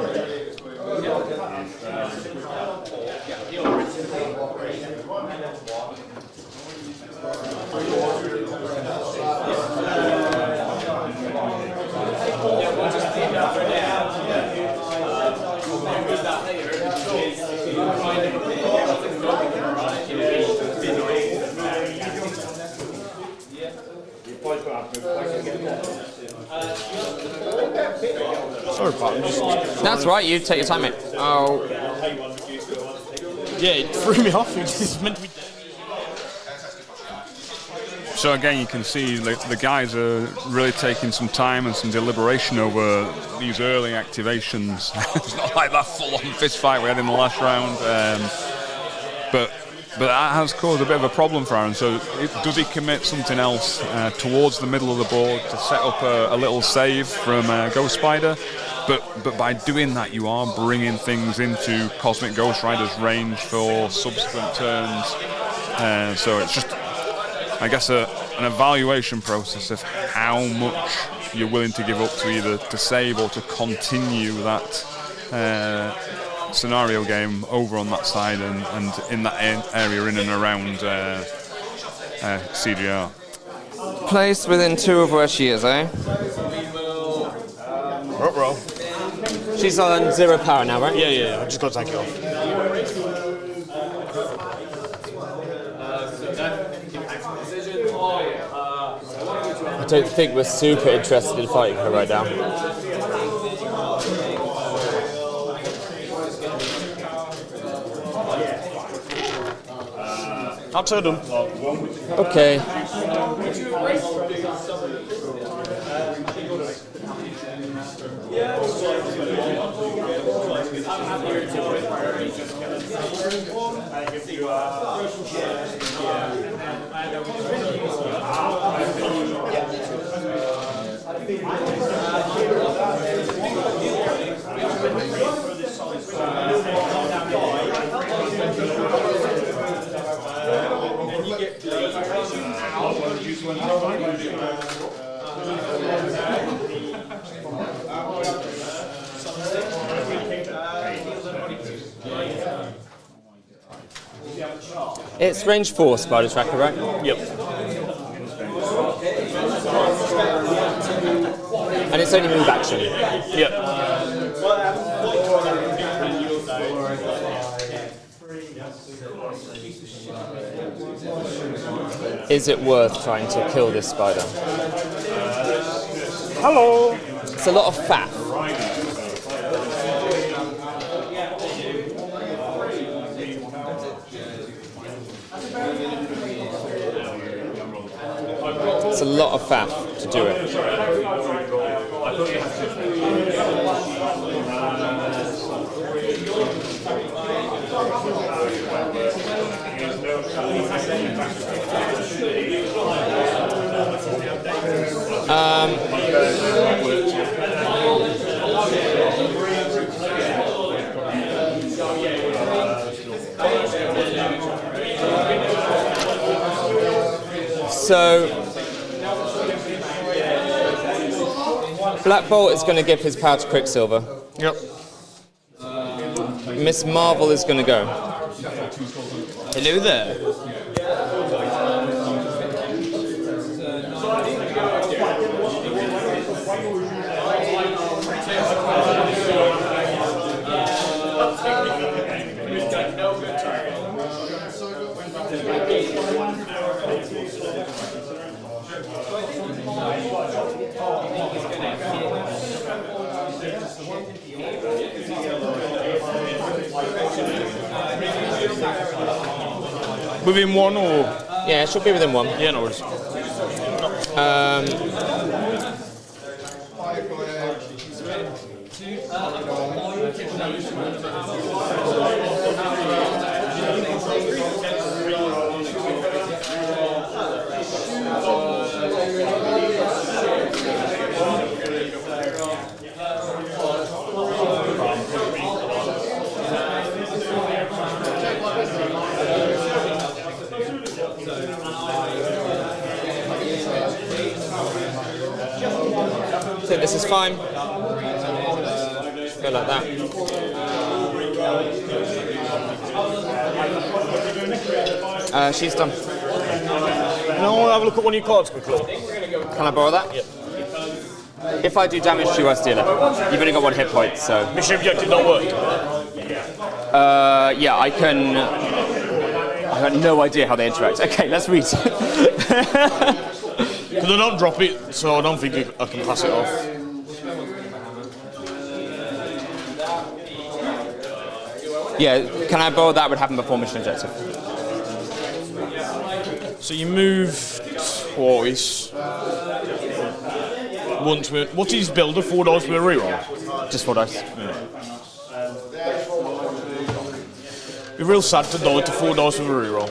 Sorry, Pat. That's right, you take your time, mate. Oh. Yeah, it threw me off. It's meant to be. So again, you can see the guys are really taking some time and some deliberation over these early activations. It's not like that full-on fist fight we had in the last round, but that has caused a bit of a problem for Arun. So does he commit something else towards the middle of the board to set up a little save from Ghost Spider? But by doing that, you are bringing things into Cosmic Ghost Rider's range for subsequent turns. So it's just, I guess, an evaluation process of how much you're willing to give up to either to save or to continue that scenario game over on that side and in that area in and around CGR. Place within 2 of where she is, eh? Roll. She's on 0 power now, right? Yeah. I just got to take it off. I don't think we're super interested in fighting her right now. I'll turn them. Okay. It's range 4 Spider Tracker, right? Yep. And it's only move action. Yep. Is it worth trying to kill this spider? Hello. It's a lot of faff. It's a lot of faff to do it. So Black Bolt is going to give his power to Quicksilver. Yep. Miss Marvel is going to go. Hello there. Within 1 or? Yeah, it should be within 1. Yeah, no worries. think this is fine. Go like that. She's done. Now I'll have a look at one of your cards quickly. Can I borrow that? Yep. If I do damage to you, I steal it. You've only got 1 hit point, so... Mission objective not work. Yeah, I can... I have no idea how they interact. Okay, let's read. Because I don't drop it, so I don't think I can pass it off. Yeah, can I borrow that? Would happen before mission objective. So you move twice. Once with... What is builder? 4 dice with a reroll? Just 4 dice. Yeah. Be real sad to die to 4 dice with a reroll.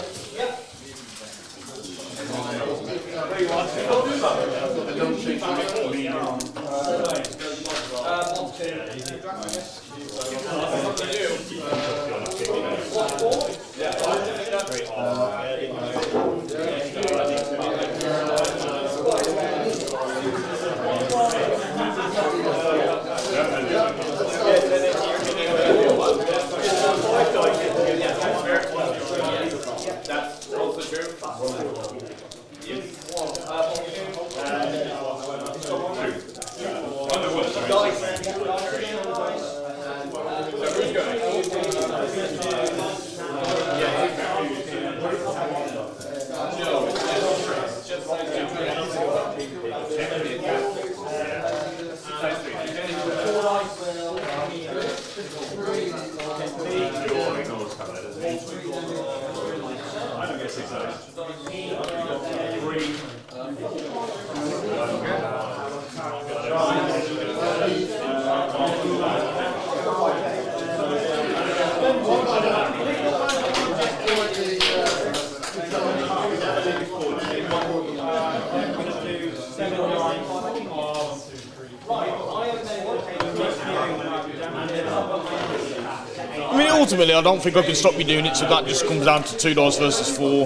I mean, ultimately, I don't think I can stop you doing it, so that just comes down to 2 dice versus 4.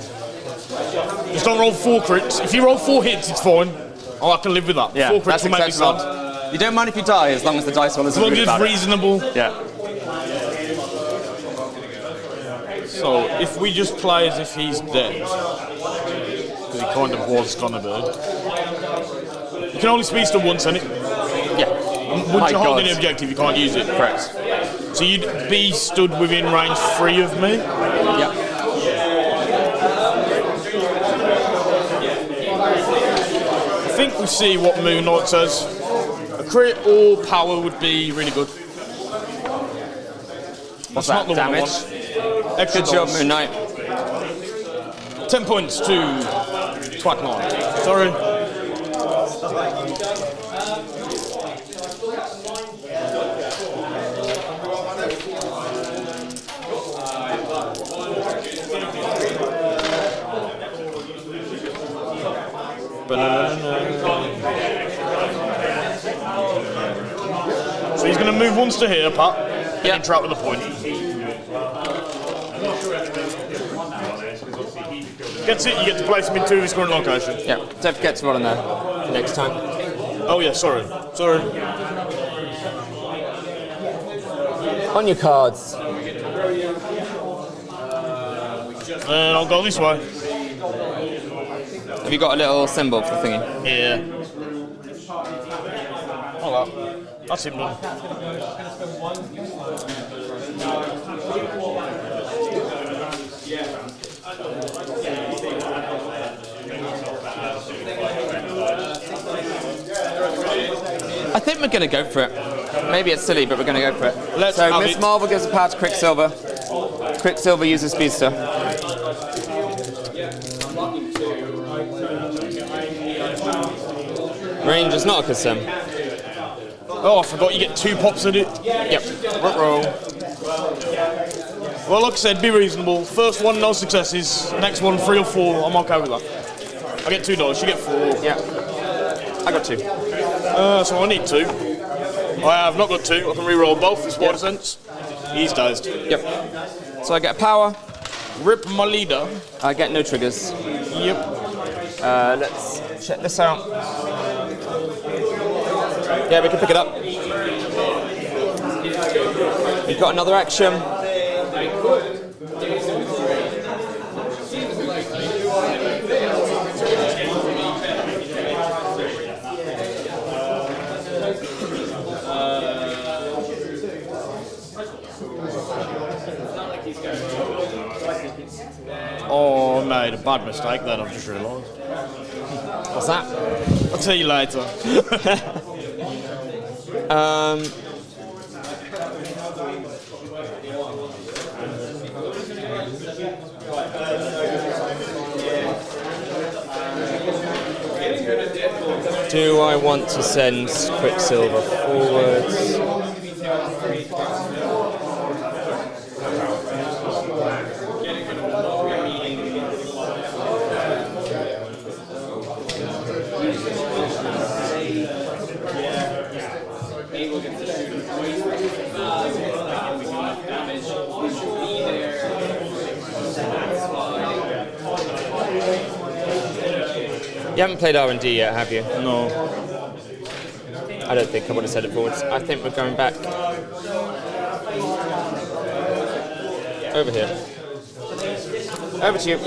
Just don't roll 4 crits. If you roll 4 hits, it's fine. Oh, I can live with that. Yeah, 4 crits that's will make me acceptable. sad. You don't mind if you die, as long as the dice roll isn't As long as rude it's about it. reasonable. Yeah. So, if we just play as if he's dead, because he kind of was gonna be, you can only speed to once, innit? Yeah. Once you're holding the objective, you can't use it. Correct. So you'd be stood within range 3 of me? Yeah. I think we see what Moon Knight says. A crit or power would be really good. What's That's that? not the one I Damage? want. Extra Good job, dice. Moon Knight. 10 points to Twat Knight. Sorry. So he's going to move once to here, Pat. Yeah. And interact with the point. Gets it, you get to place him in 2 of his current location. Yeah. Don't forget to roll in there for next time. Oh yeah, sorry. Sorry. On your cards. And I'll go this way. Have you got a little symbol for the thingy? Yeah. Oh well. That's him done. I think we're going to go for it. Maybe it's silly, but we're going to go for it. Let's so have Miss it. Marvel gives a power to Quicksilver. Quicksilver uses Speedster. Range is not a concern. Oh, I forgot you get 2 pops at it. Yep. Roll. Well, like I said, be reasonable. First one, no successes. Next one, 3 or 4. I'm okay with that. I get 2 dice, you get 4. Yeah. I got 2. So I need 2. I have not got 2. I can re-roll both. It's Spider Sense. He's dazed. Yep. So I get a power. Rip my leader. I get no triggers. Yep. Let's check this out. Yeah, we can pick it up. We've got another action. Oh, I made a bad mistake then, I've just realised. What's that? I'll tell you later. Do I want to send Quicksilver forwards? You haven't played R&D yet, have you? No. I don't think I would have said it forwards. I think we're going back over here. Over to you.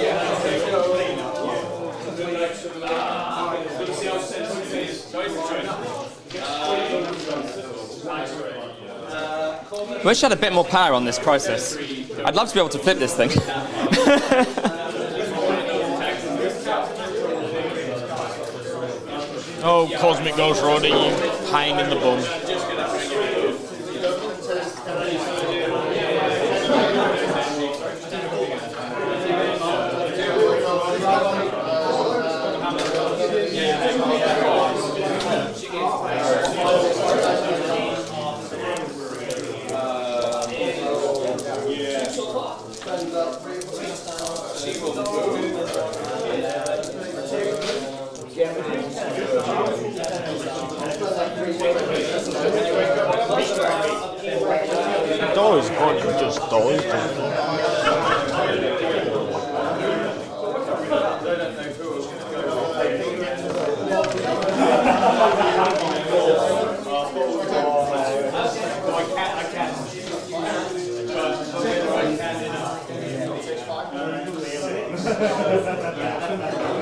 Wish I had a bit more power on this crisis. I'd love to be able to flip this thing. Oh, Cosmic Ghost Rider, you pain in the bum. Dies, can't you just die?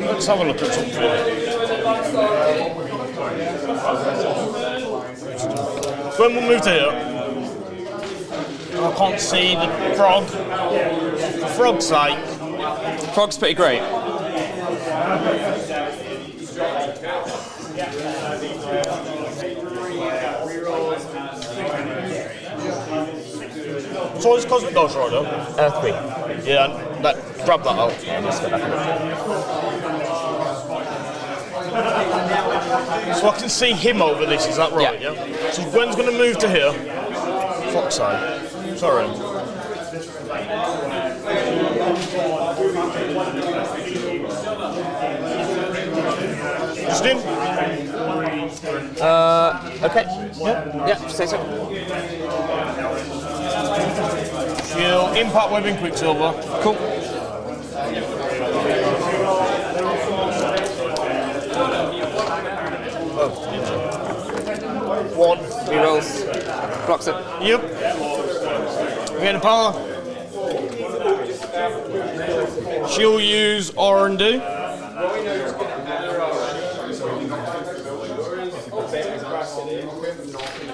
Let's have a look at something. When we move to here, I can't see the frog. For frog's sake. Frog's pretty great. So is Cosmic Ghost Rider? 3. Yeah, grab that out. Yeah, let's go back a bit. So I can see him over this, is that right? Yeah. So Gwen's going to move to here. Fuck's sake. Sorry. Just in? Okay. Yeah, say so. She'll impact webbing Quicksilver. Cool. One. Rerolls. Blocks it. Yep. We get a power. She'll use R&D.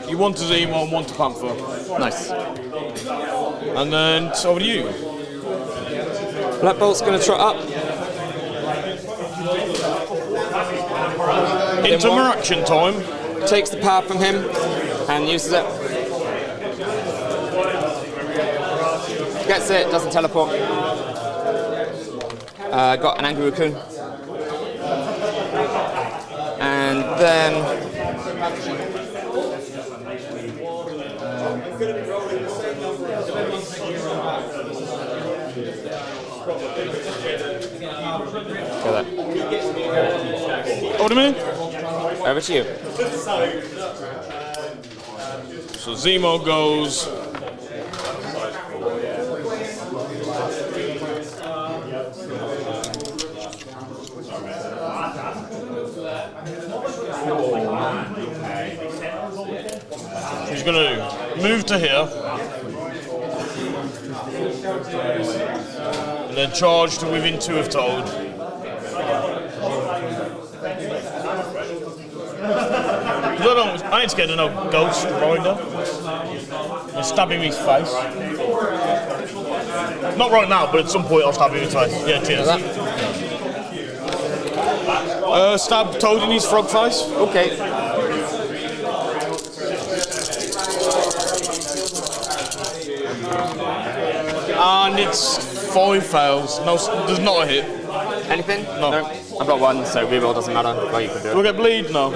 You want to Zemo and one to Panther. Nice. And then it's over to you. Black Bolt's going to trot up. Into more action time. Takes the power from him and uses it. Gets it, doesn't teleport. Got an Angry Raccoon. And then... Go there. Over to me. Over to you. So Zemo goes. gonna move to here. And then charge to within 2 of Toad. I ain't scared of no ghost rider. And stab him in his face. Not right now, but at some point I'll stab him in his face. Yeah, cheers. Stab Toad in his frog face. Okay. And it's 5 fails. No, there's not a hit. Anything? No. I've got 1, so reroll doesn't matter. Well, you can do it. Do I get bleed? No.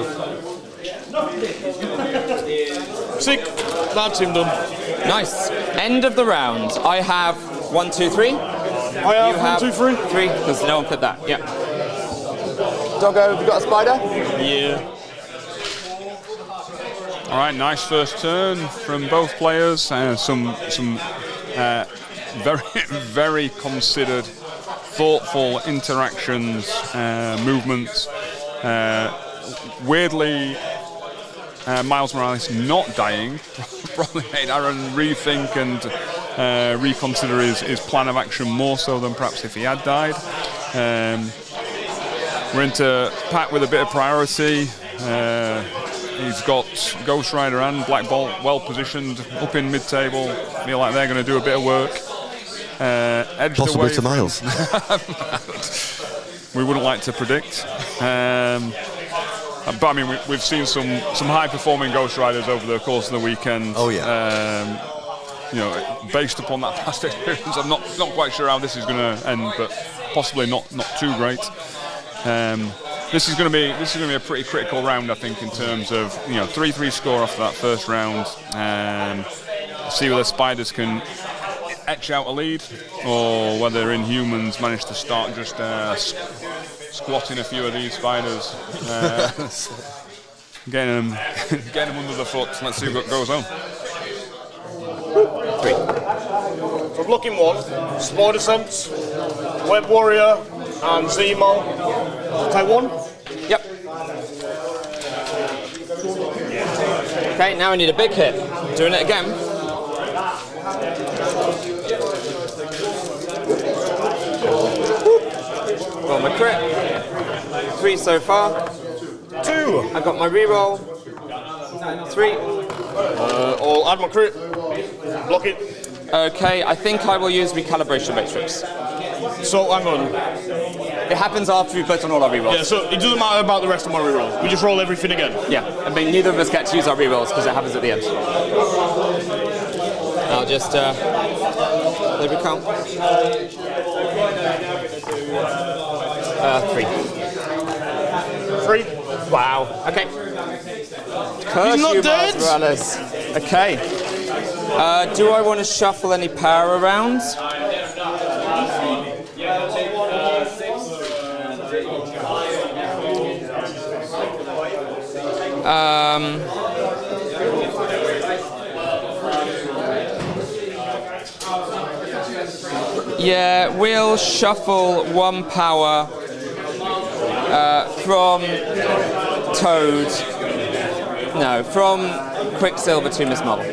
Sick. That's him done. Nice. End of the round. I have 1, 2, 3. I have 1, 2, 3. 3, because no one put that. Yeah. Doggo, have you got a spider? Yeah. All right, nice first turn from both players. Some very, very considered, thoughtful interactions, movements. Weirdly, Miles Morales not dying probably made Arun rethink and reconsider his plan of action more so than perhaps if he had died. We're into Pat with a bit of priority. He's got Ghost Rider and Black Bolt well positioned up in mid-table. Feel like they're going to do a bit of work. Edged Possibly away to Miles. we wouldn't like to predict. But I mean, we've seen some high-performing Ghost Riders over the course of the weekend. Oh yeah. You know, based upon that past experience, I'm not quite sure how this is going to end, but possibly not too great. This is going to be a pretty critical round, I think, in terms of 3-3 score after that first round. See whether Spiders can etch out a lead, or whether Inhumans manage to start just squatting a few of these Spiders, getting them under the foot. Let's see what goes on. 3. So I'm blocking 1. Spider Sense, Web Warrior, and Zemo. Take 1. Yep. Okay, now I need a big hit. Doing it again. Roll my crit. 3 so far. 2. I got my reroll. 3. I'll add my crit. Block it. Okay, I think I will use recalibration matrix. So hang on. It happens after we've put on all our rerolls. Yeah, so it doesn't matter about the rest of my rerolls. We just roll everything again. Yeah, I mean neither of us get to use our rerolls because it happens at the end. I'll just let me count. 3. 3. Wow. Okay. Curse He's not you, dead. Miles Morales. Okay. Do I want to shuffle any power around? Yeah, we'll shuffle 1 power from Toad. No, from Quicksilver to Miss Marvel.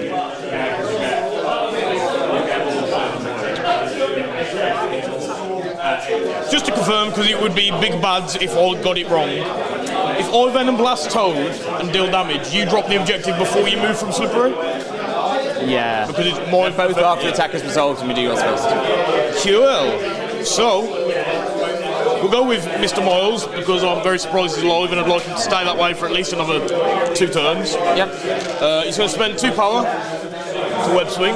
Just to confirm, because it would be big bads if I got it wrong. If I Venom Blast Toad and deal damage, you drop the objective before you move from Slippery? Yeah. Because it's more both after the attack is resolved and we do yours first. Cool. So, we'll go with Mr. Miles, because I'm very surprised he's alive and I'd like him to stay that way for at least another 2 turns. Yep. He's going to spend 2 power to web swing.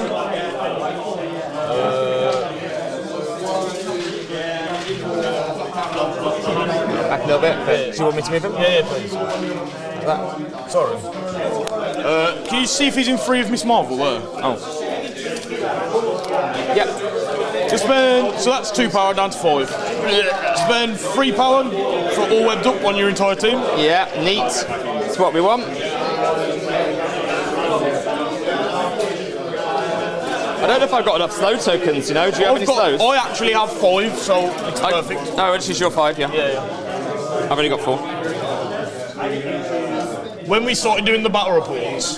Back a little bit, but do you want me to move him? Yeah, please. That. Sorry. Can you see if he's in 3 of Miss Marvel there? Oh. Yep. So that's 2 power down to 5. Spend 3 power for all webbed up on your entire team. Yeah, neat. That's what we want. I don't know if I've got enough slow tokens, do you have any slows? I actually have 5, so it's perfect. Oh, it's just your 5, yeah. Yeah. I've only got 4. when we started doing the battle reports,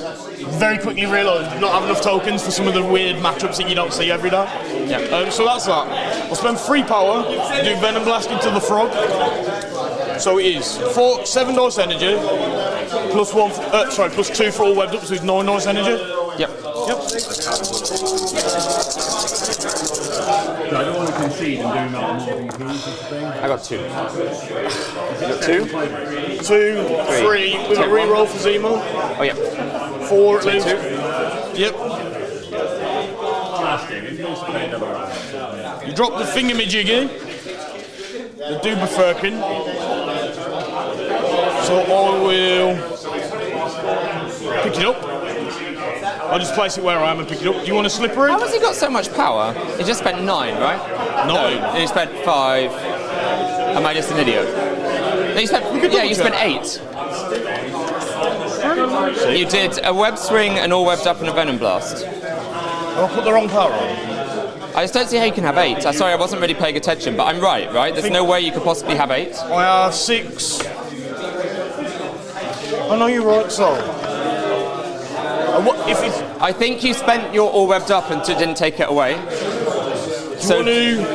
very quickly realised we not have enough tokens for some of the weird matchups that you don't see every day. Yeah. So that's that. I'll spend 3 power, do Venom Blast into the frog. So it is 7 dice energy, plus 2 for all webbed up, so it's 9 dice energy. Yep. I don't want to concede and do Mountain Morning Kings thing. I got 2. You got 2? 2, 3, with a reroll for Zemo. Oh, yeah. 4 at least. 2. Yep. You drop the thingamajiggy, the Duberfirkin. So I will pick it up. I'll just place it where I am and pick it up. Do you want a slippery? How has he got so much power? He just spent 9, right? 9. No, he spent 5. Am I just an idiot? No, you spent 8. You did a web swing, an all webbed up, and a venom blast. I put the wrong power on. I just don't see how you can have 8. Sorry, I wasn't really paying attention, but I'm right? There's no way you could possibly have 8. I have 6. Oh no, you're right, sorry. I think you spent your all webbed up and didn't take it away. So,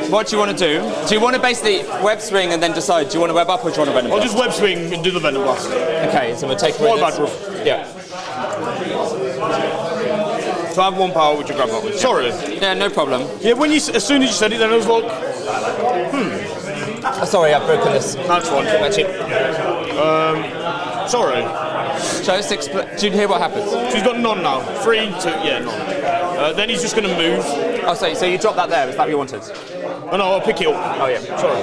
what do you want to do? Do you want to basically web swing and then decide, do you want to web up or do you want to venom blast? I'll just web swing and do the venom blast. Okay, so we'll take away this. Yeah. So I have 1 power, which I grab that with. Sorry. Yeah, no problem. Yeah, as soon as you said it, then I was like, Sorry, I've broken this. That's one. That's it. Sorry. Shall I do you hear what happens? She's got none now. 3, 2, yeah, none. Then he's just going to move. Oh, so you dropped that there. Is that what you wanted? Oh no, I'll pick it up. Oh yeah. Sorry.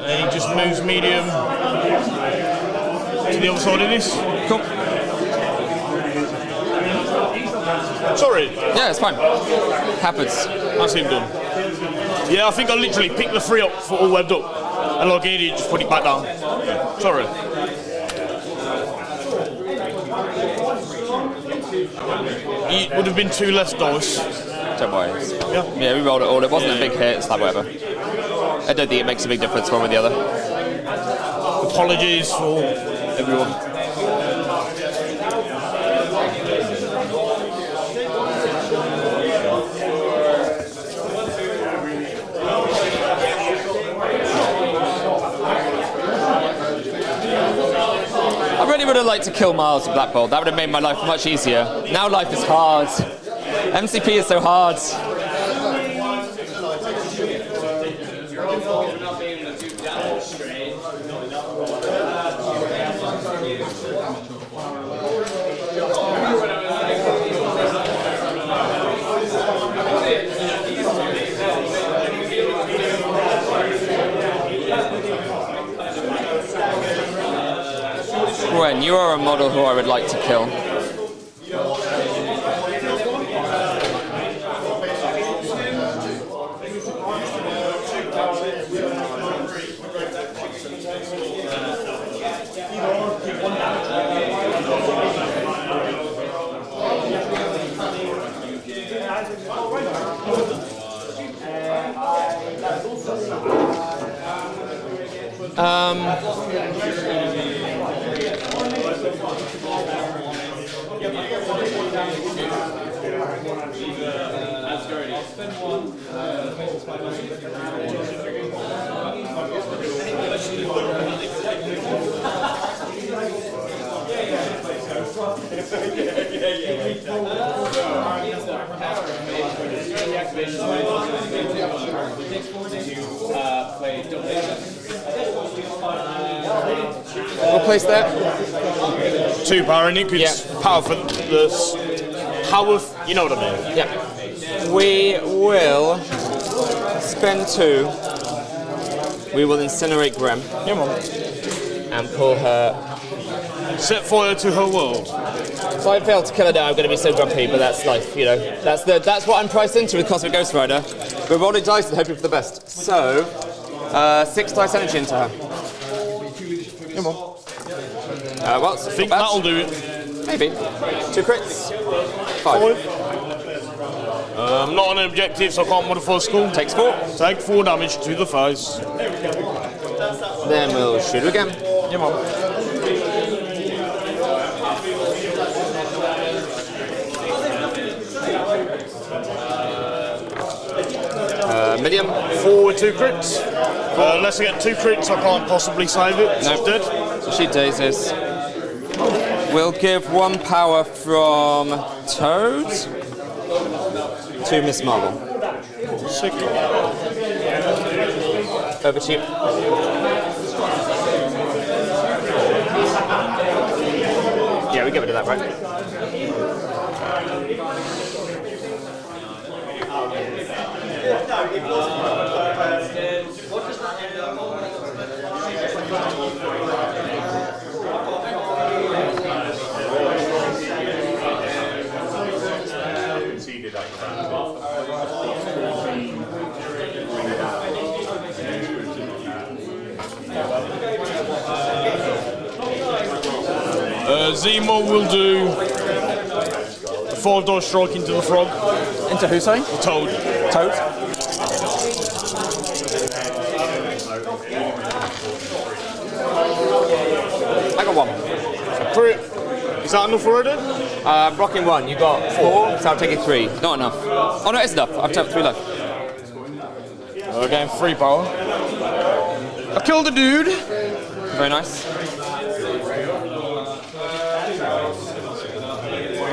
And he just moves medium to the other side of this. Cool. Sorry. Yeah, it's fine. Happens. That's him done. Yeah, I think I literally picked the 3 up for all webbed up. And like an idiot, just put it back down. Sorry. It would have been 2 less dice. Don't worry. Yeah, we rolled it all. It wasn't a big hit, it's like whatever. I don't think it makes a big difference one or the other. Apologies for everyone. I really would have liked to kill Miles with Black Bolt. That would have made my life much easier. Now life is hard. MCP is so hard. Gwen, you are a model who I would like to kill. Replace that. 2 power in it, because power for the power, you know what I mean? Yeah. We will spend 2. We will incinerate Grem. Yeah, man. And pull her. Set fire to her world. If I fail to kill her now, I'm going to be so grumpy, but that's life, you know. That's what I'm priced into with Cosmic Ghost Rider. We're rolling dice and hoping for the best. So, 6 dice energy into her. Come on. Well, I think that'll do it. Maybe. 2 crits. 5. Not on an objective, so I can't modify school. Takes 4. Take 4 damage to the face. Then we'll shoot her again. Yeah, man. Medium. 4 with 2 crits. Unless I get 2 crits, I can't possibly save it. So Nope. it's dead. So she dazes. We'll give 1 power from Toad to Miss Marvel. Sick. Over to you. Yeah, we get rid of that, right? Zemo will do a 5 dice strike into the frog. Into who, sorry? The toad. Toad. I got 1. A crit. Is that enough already? Rocking 1, you got 4, so I'm taking 3. Not enough. Oh no, it's enough. I've taken 3 left. Again, 3 power. I killed a dude. Very nice.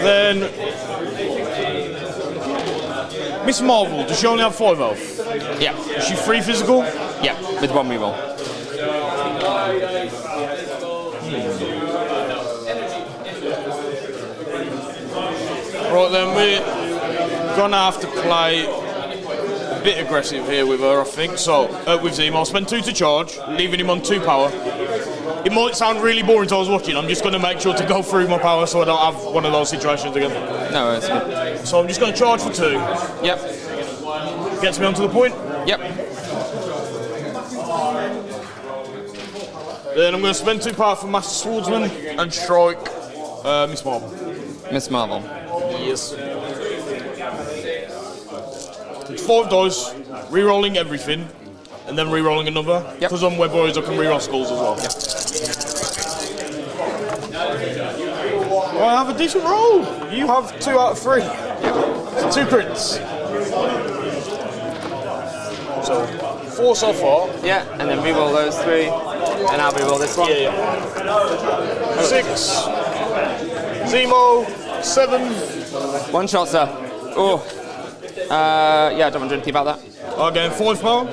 Then Miss Marvel, does she only have 5 health? Yeah. Is she 3 physical? Yeah, with 1 reroll. Right then, we're gonna have to play a bit aggressive here with her, I think. So, with Zemo, I'll spend 2 to charge, leaving him on 2 power. It might sound really boring to I was watching. I'm just gonna make sure to go through my power so I don't have one of those situations again. No, it's good. So I'm just gonna charge for 2. Yep. Gets me onto the point. Yep. Then I'm gonna spend 2 power for Master Swordsman and strike Miss Marvel. Miss Marvel. Yes. It's 5 dice, re-rolling everything, and then re-rolling another. Because on Web Warriors I can re-roll skulls as well. Well, I have a decent roll. You have 2 out of 3. So 2 crits. So 4 so far. Yeah, and then re-roll those 3, and I'll re-roll this one. Yeah. 6. Zemo. 7. 1 shot, sir. Oh. Yeah, I don't want to do anything about that. Again, 5 power.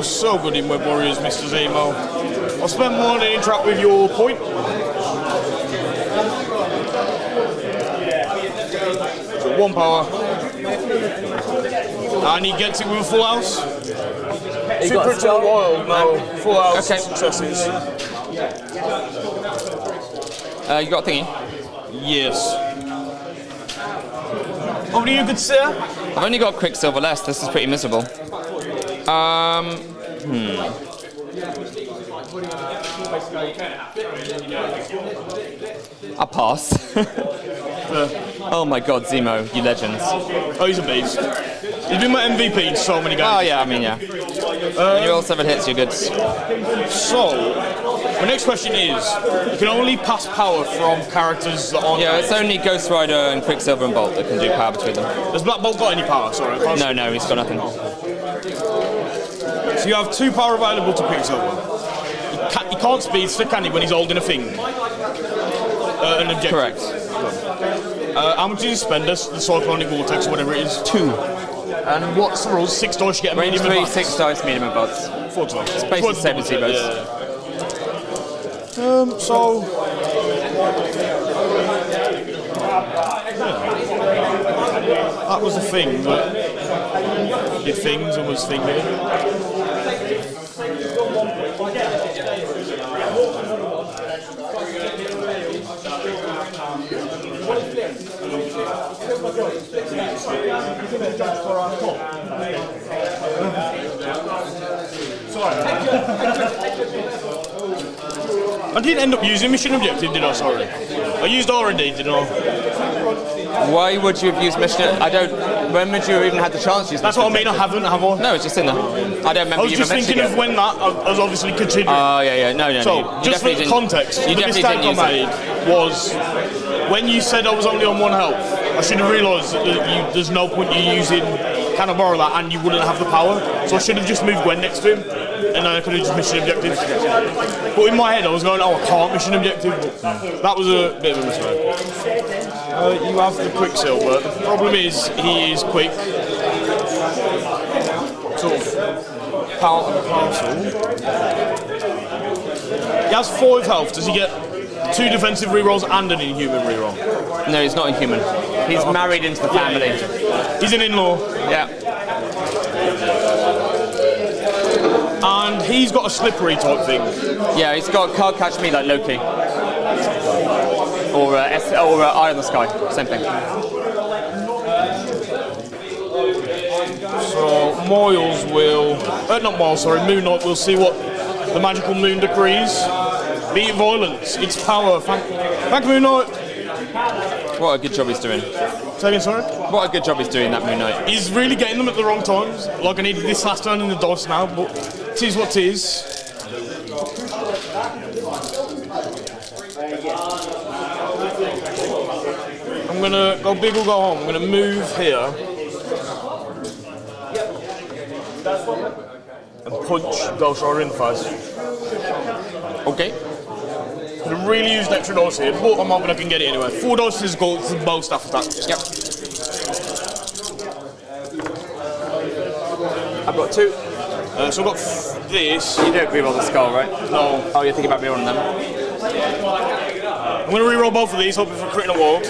So good in Web Warriors, Mr. Zemo. I'll spend more on any trap with your point. So 1 power. And he gets it with a full house. 2 crits on the wild, no. Full house successes. You got a thingy? Yes. Over to you, good sir. I've only got Quicksilver less. This is pretty miserable. I'll pass. Oh my god, Zemo, you legends. Oh, he's a beast. He's been my MVP in so many games. Oh yeah, I mean, yeah. When you roll 7 hits, you're good. So, my next question is, you can only pass power from characters that aren't... Yeah, it's only Ghost Rider and Quicksilver and Bolt that can do power between them. Has Black Bolt got any power? Sorry, I can't No, he's got nothing. So you have 2 power available to Quicksilver. He can't speed stick, can he, when he's holding a thing? An objective. Correct. How much did you spend the Cyclonic Vortex or whatever it is? 2. And what's the rules? 6 dice to get a Range medium 3, 6 dice, medium and bots. 4 dice. It's basically the same as Zero's. So... That was a thing, but... Did things and was thinking. I didn't end up using mission objective, did I? Sorry. I used R&D, didn't I? Why would you have used mission? I don't. When would you have even had the chance to use? That's what I mean. I haven't, have I? No, it's just in there. I don't remember. I was just thinking of when that I was obviously considering. Oh yeah. No. So You just for definitely context, you the definitely mistake didn't I use made was when you said I was only on 1 health. I should have realised that there's no point you using Can I borrow that, and you wouldn't have the power. So I should have just moved Gwen next to him, and then I could have just mission objective. But in my head, I was going, oh, I can't mission objective. But that was a bit of a mistake. You have the Quicksilver. The problem is he is quick. Sort of part and parcel. He has 5 health. Does he get 2 defensive rerolls and an inhuman reroll? No, he's not inhuman. He's married into the family. He's an in-law. Yeah. And he's got a slippery type thing. Yeah, he's got Can't Catch Me like Loki. Or Eye in the Sky. Same thing. So Moyles will... not Moyles, sorry. Moon Knight will see what the magical moon decrees. Be it violence, it's power. Thank Moon Knight. What a good job he's doing. Say again, sorry? What a good job he's doing, that Moon Knight. He's really getting them at the wrong times. Like, I needed this last turn in the dice now, but it is what it is. I'm gonna go big or go home. I'm gonna move here. And punch Ghost Rider in the face. Okay. Could have really used extra dice here, but I'm hoping I can get it anyway. 4 dice is gold for both staff attack. Yep. I've got 2. So I've got this. You don't reroll the skull, right? No. Oh, you're thinking about rerolling them? I'm going to reroll both of these, hoping for critting a ward.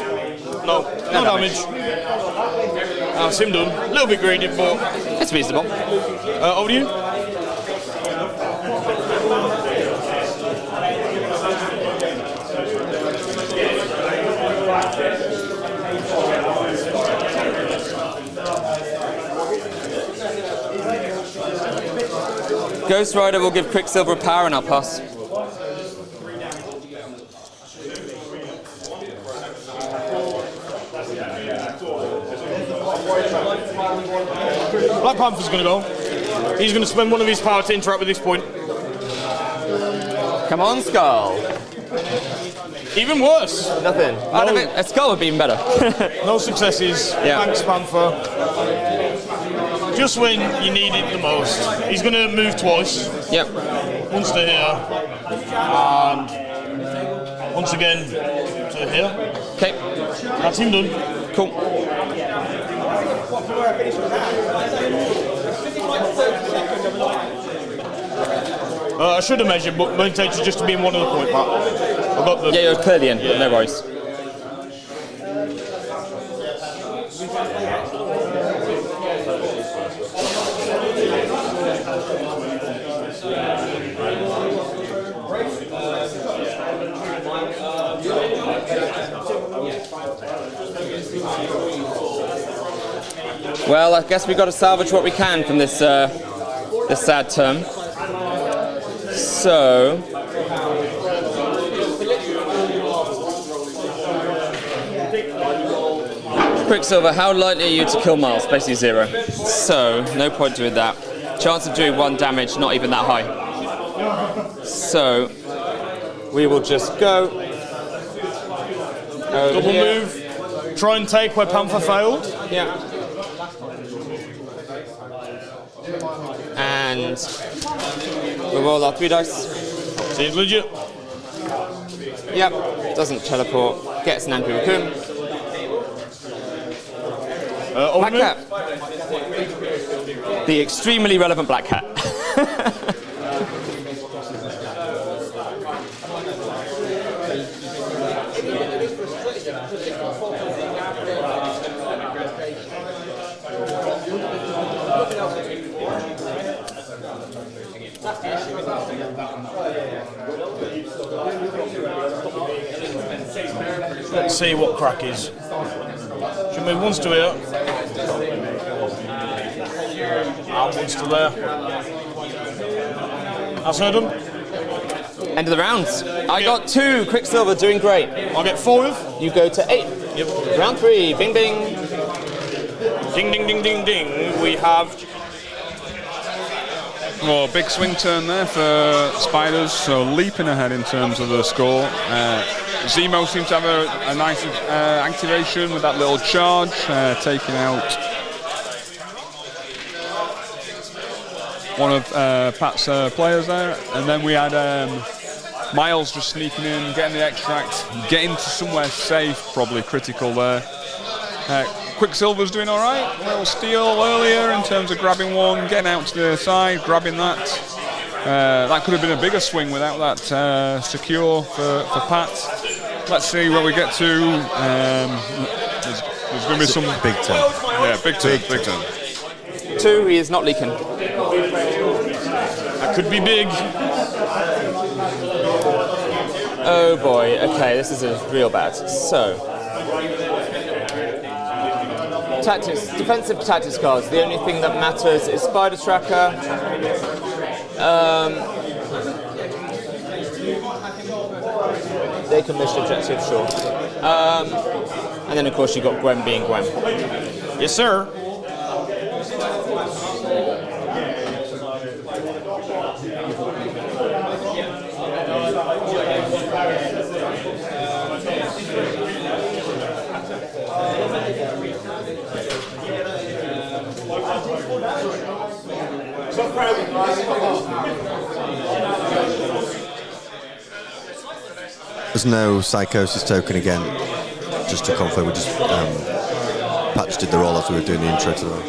No damage. That's him done. A little bit greedy, but... It's reasonable. Over to you. Ghost Rider will give Quicksilver a power and I'll pass. Black Panther's going to go. He's going to spend one of his power to interact with this point. Come on, Skull. Even worse. Nothing. A skull would be even better. No successes. Yeah. Thanks, Panther. Just when you need it the most. He's going to move twice. Yep. Once to here. And once again to here. Okay. That's him done. Cool. I should have measured, but my intention is just to be in one of the point part. I got the... Yeah, you're clearly in. Yeah. No worries. Well, I guess we've got to salvage what we can from this this sad term. So, Quicksilver, how likely are you to kill Miles? Basically 0. So, no point doing that. Chance of doing 1 damage, not even that high. So, we will just go. Double move. Try and take where Panther failed. Yeah. And we roll our 3 dice. Seems legit. Yep. Doesn't teleport. Gets an angry raccoon. Black cat. The extremely relevant black cat. Let's see what crack is. Should move once to here. And once to there. That's her done. End of the rounds. I got 2. Quicksilver doing great. I'll get 5. You go to 8. Yep. Round 3. Bing bing. Ding ding ding ding ding. We have. Well, big swing turn there for Spiders, so leaping ahead in terms of the score. Zemo seems to have a nice activation with that little charge, taking out one of Pat's players there. And then we had Miles just sneaking in, getting the extract, getting to somewhere safe, probably critical there. Quicksilver's doing all right. A little steal earlier in terms of grabbing one, getting out to the side, grabbing that. That could have been a bigger swing without that secure for Pat. Let's see where we get to. There's going to be some big turn. Yeah, big turn. 2. He is not leaking. That could be big. Oh boy. Okay, this is real bad. So. Tactics, defensive tactics cards. The only thing that matters is Spider Tracker. They can miss objective, sure. And then of course you got Gwen being Gwen. Yes, sir. There's no Psychosis token again. Just to confirm, we just Patch did the roll as we were doing the intro to the roll.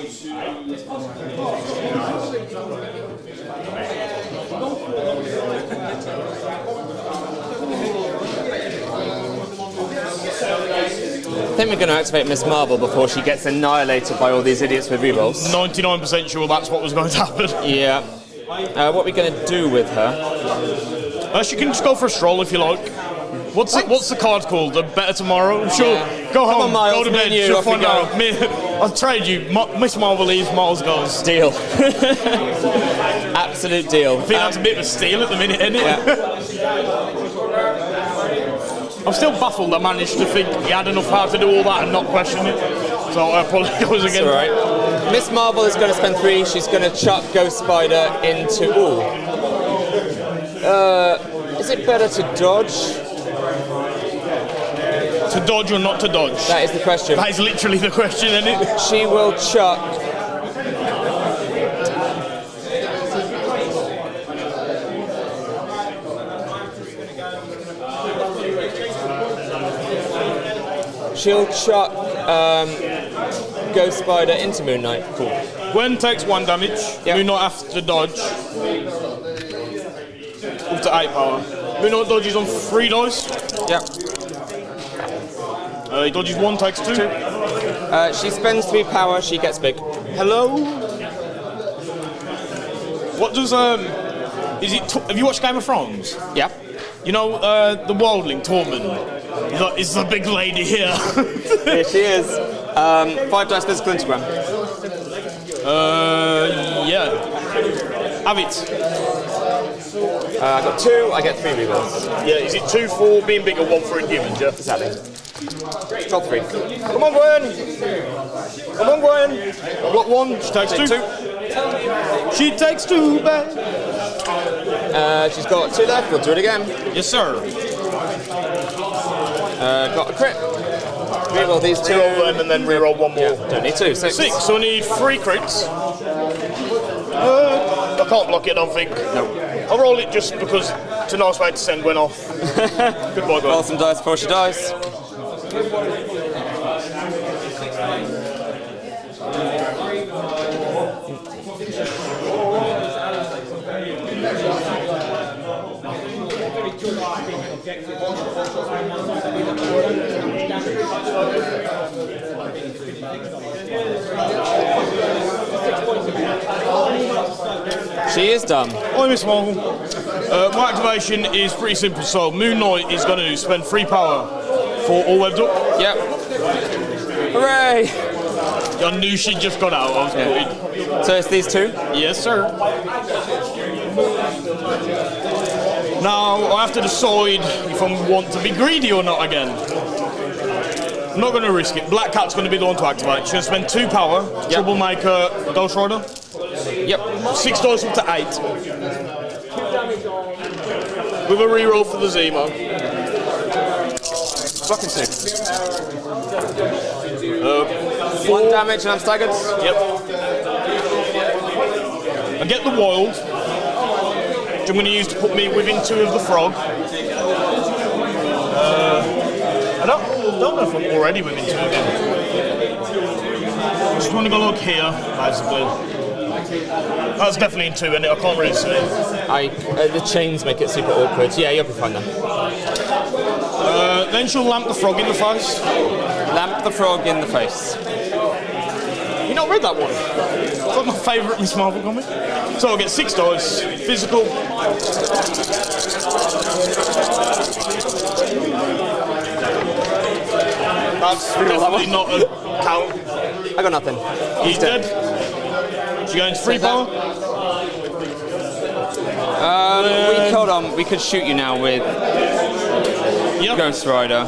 I think we're going to activate Miss Marvel before she gets annihilated by all these idiots with rerolls. 99% sure that's what was going to happen. Yeah. What are we going to do with her? She can just go for a stroll if you like. What's the card called? A Better Tomorrow? Sure. Yeah. Go Come home. on, Miles, go to bed. me and you, She'll off we find go. out. I'll trade you. Miss Marvel leaves. Miles goes. Deal. Absolute deal. I think that's a bit of a steal at the minute, isn't it? Yeah. I'm still baffled I managed to think he had enough power to do all that and not question it. So I probably goes again. All right. Miss Marvel is going to spend 3. She's going to chuck Ghost Spider into... Ooh. Is it better to dodge? To dodge or not to dodge? That is the question. That is literally the question, isn't it? She will chuck... She'll chuck Ghost Spider into Moon Knight. Cool. Gwen takes 1 damage. Yep. Moon Knight has to dodge. Up to 8 power. Moon Knight dodges on 3 dice. Yep. He dodges 1, takes 2. She spends 3 power, she gets big. Hello? What does, is it, have you watched Game of Thrones? Yeah. You know, the wildling, Tormund? Is the big lady here? Here she is. 5 dice physical intergram. Yeah. Have it. I got 2, I get 3 rerolls. Yeah, is it 2 for being big and 1 for Inhumans, yeah? Exactly. Got 3. Come on, Gwen! Come on, Gwen! I've got 1, she takes 2. She takes 2 back. She's got 2 left, we'll do it again. Yes, sir. Got a crit. Reroll these 2. Reroll them and then reroll 1 more. Yeah, don't need 2. 6. 6, so I need 3 crits. I can't block it, I don't think. No. I'll roll it just because it's a nice way to send Gwen off. Goodbye, Gwen. Roll some dice before she dies. She is done. Hi, Miss Marvel. My activation is pretty simple. So Moon Knight is going to spend 3 power for all webbed up. Yep. Hooray! I knew she just got out. I was gutted. So it's these 2? Yes, sir. Now I have to decide if I want to be greedy or not again. I'm not going to risk it. Black Cat's going to be the one to activate. She's going to spend 2 power, Troublemaker, Ghost Rider. Yep. 6 dice up to 8. With a reroll for the Zemo. Fucking 2. 1 damage and I'm staggered. Yep. I get the Wild, which I'm going to use to put me within 2 of the Frog. I don't know if I'm already within 2 of him. Just want to go look here, basically. That's definitely in 2, and I can't really see. The chains make it super awkward. Yeah, you'll be fine then. Then she'll lamp the Frog in the face. Lamp the Frog in the face. You not read that one? It's like my favourite Miss Marvel comic. So I'll get 6 dice, physical. That's definitely not a count. I got nothing. He's dead. She's going to 3 power. Hold on. We could shoot you now with Ghost Rider.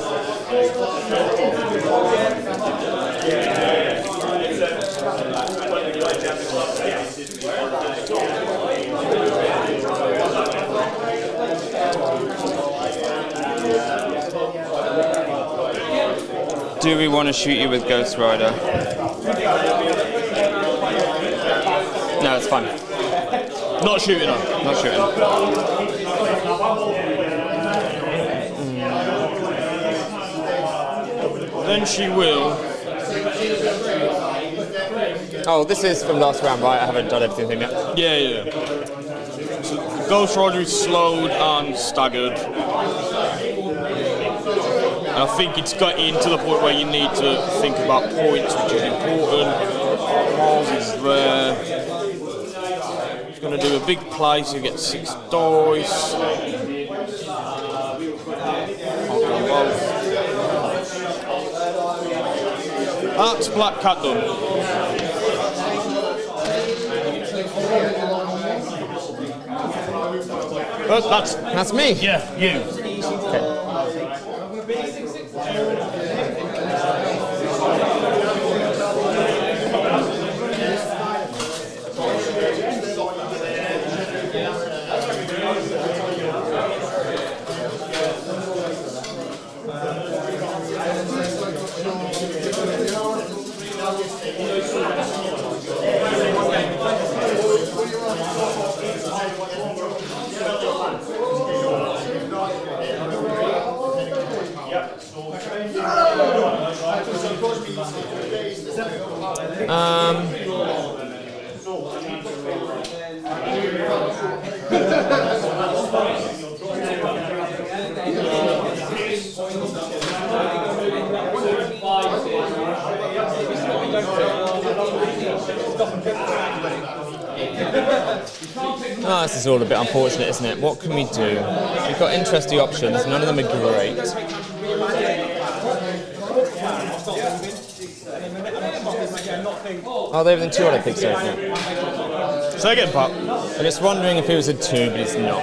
Do we want to shoot you with Ghost Rider? No, it's fine. Not shooting her. Not shooting. Then she will. Oh, this is from last round, right? I haven't done everything yet. Yeah. So Ghost Rider is slowed and staggered. And I think it's getting to the point where you need to think about points, which is important. Miles is there. He's going to do a big play, so you get 6 dice. That's Black Cat done. That's me. Yeah, you. Okay. Oh, this is all a bit unfortunate, isn't it? What can we do? We've got interesting options, none of them are great. Oh, they're within 2 I think so. Yeah. Say again, Pat. I'm just wondering if it was a 2, but it's not.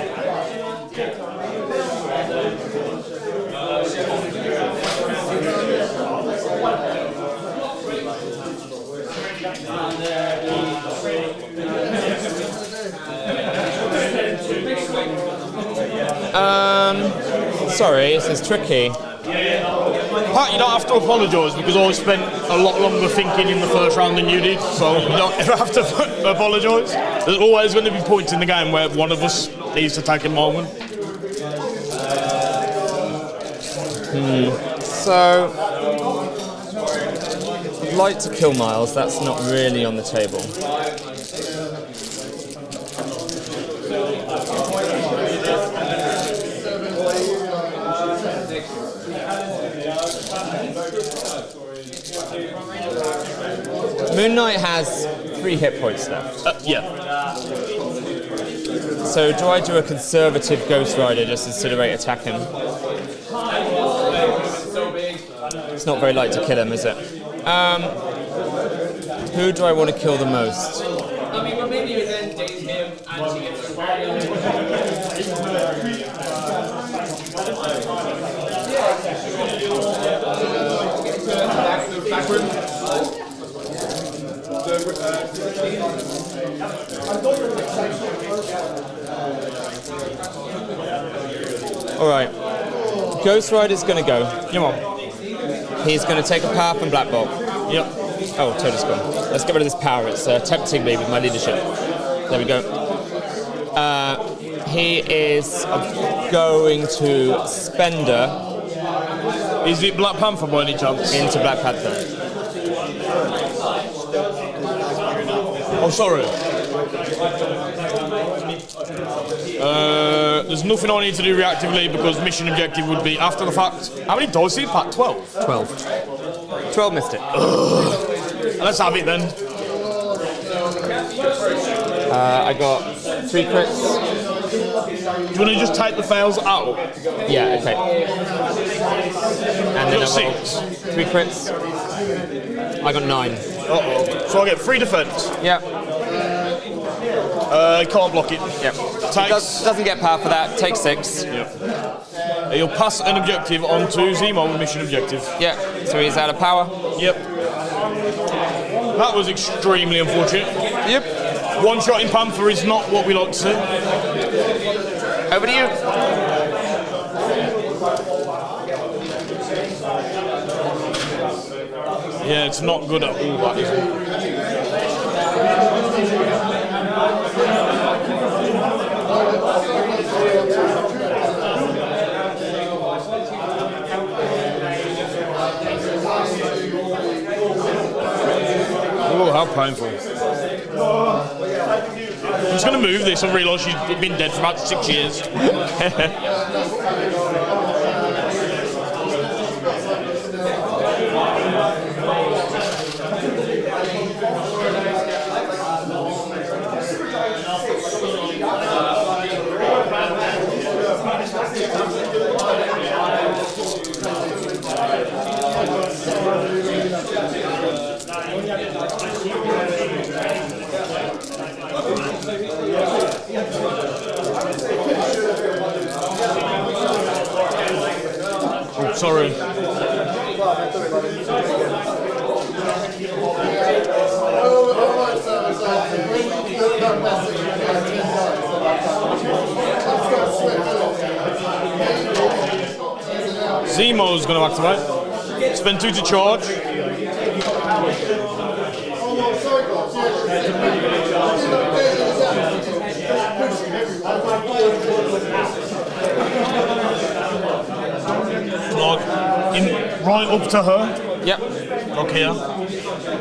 Sorry, this is tricky. Pat, you don't have to apologise because I spent a lot longer thinking in the first round than you did, so you don't ever have to apologise. There's always going to be points in the game where one of us needs to take a moment. So, I'd like to kill Miles, that's not really on the table. Moon Knight has 3 hit points left. Yeah. So do I do a conservative Ghost Rider just incinerate attack him? It's not very light to kill him, is it? Who do I want to kill the most? I mean, well, maybe you then date him and she gets All right. Ghost Rider's going to go. Come on. He's going to take a power from Black Bolt. Yep. Oh, Toad's gone. Let's get rid of this power. It's tempting me with my leadership. There we go. He is going to Spender. Is it Black Panther by any chance? Into Black Panther. Oh, sorry. There's nothing I need to do reactively because mission objective would be after the fact. How many dice did you pack? 12? 12 missed it. Let's have it then. I got 3 crits. Do you want to just take the fails out? Yeah, okay. And then I got 6. 3 crits. I got 9. Uh-oh. So I get 3 defense. Yeah. Can't block it. Yep. Takes. Doesn't get power for that. Takes 6. Yep. He'll pass an objective on to Zemo with mission objective. Yeah. So he's out of power. Yep. That was extremely unfortunate. Yep. One shot in Panther is not what we like to see. Over to you. Yeah, it's not good at all, that is it? Oh, how painful. I'm just going to move this and realise she's been dead for about 6 years. Oh, sorry. Zemo's going to activate. Spend 2 to charge. Right up to her. Yep. Look here.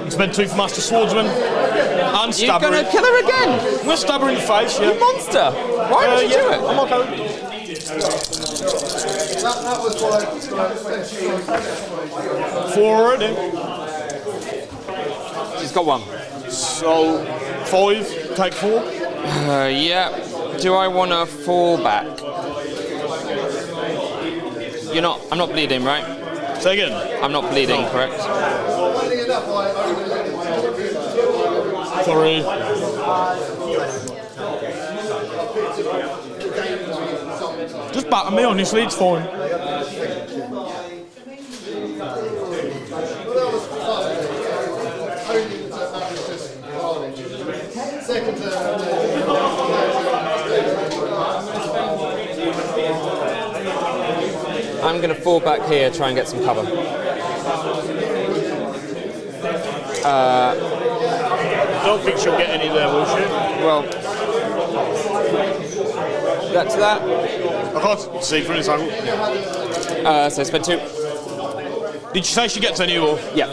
Spend 2 for Master Swordsman. And stab her. You're gonna kill her again? I'm gonna stab her in the face, yeah. You monster! Why would you do it? I'm okay. That was what I 4 already. She's got 1. So 5, take 4. Yeah. Do I want to fall back? You're not. I'm not bleeding, right? Say again. I'm not bleeding, correct? Sorry. Just batter me, honestly, it's fine. I'm going to fall back here, try and get some cover. Don't think she'll get any there, will she? Well, that's that. I can't see from this angle. So spend 2. Did you say she gets any or? Yeah.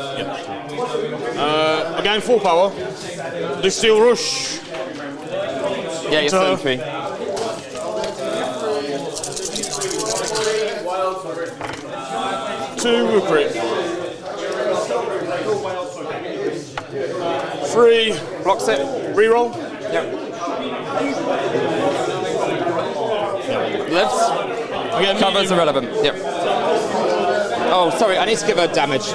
Again, 4 power. Do steel rush. Yeah, you're still 3. Two recruit. 3 blocks it. Reroll. Yep. Lives. Again, Covers irrelevant. Yep. Oh, sorry. I need to give her damage.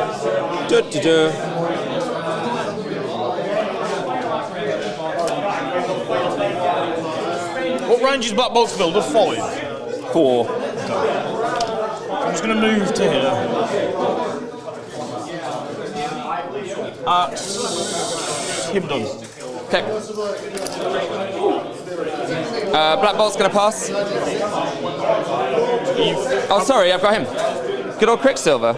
What range is Black Bolt's build? 5? 4. I'm just going to move to here. at Hibdon. Okay. Black Bolt's going to pass. Oh, sorry, I've got him. Good old Quicksilver.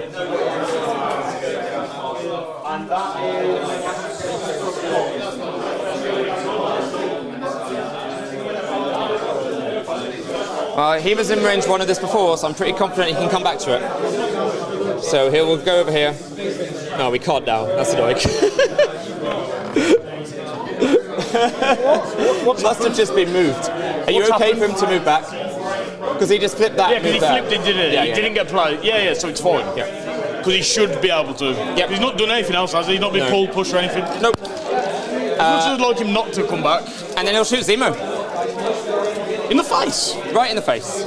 He was in range 1 of this before, so I'm pretty confident he can come back to it. So he'll go over here. No, we can't now. That's annoying. What must have just been moved? Are you okay for him to move back? Because he just flipped that. Yeah, because he flipped it, didn't he? Yeah, he didn't get played. Yeah, so it's fine. Yeah. Because he should be able to. Yep. He's not done anything else, has he? He's not been pulled, pushed or anything? Nope. As much as I'd like him not to come back. And then he'll shoot Zemo. In the face? Right in the face.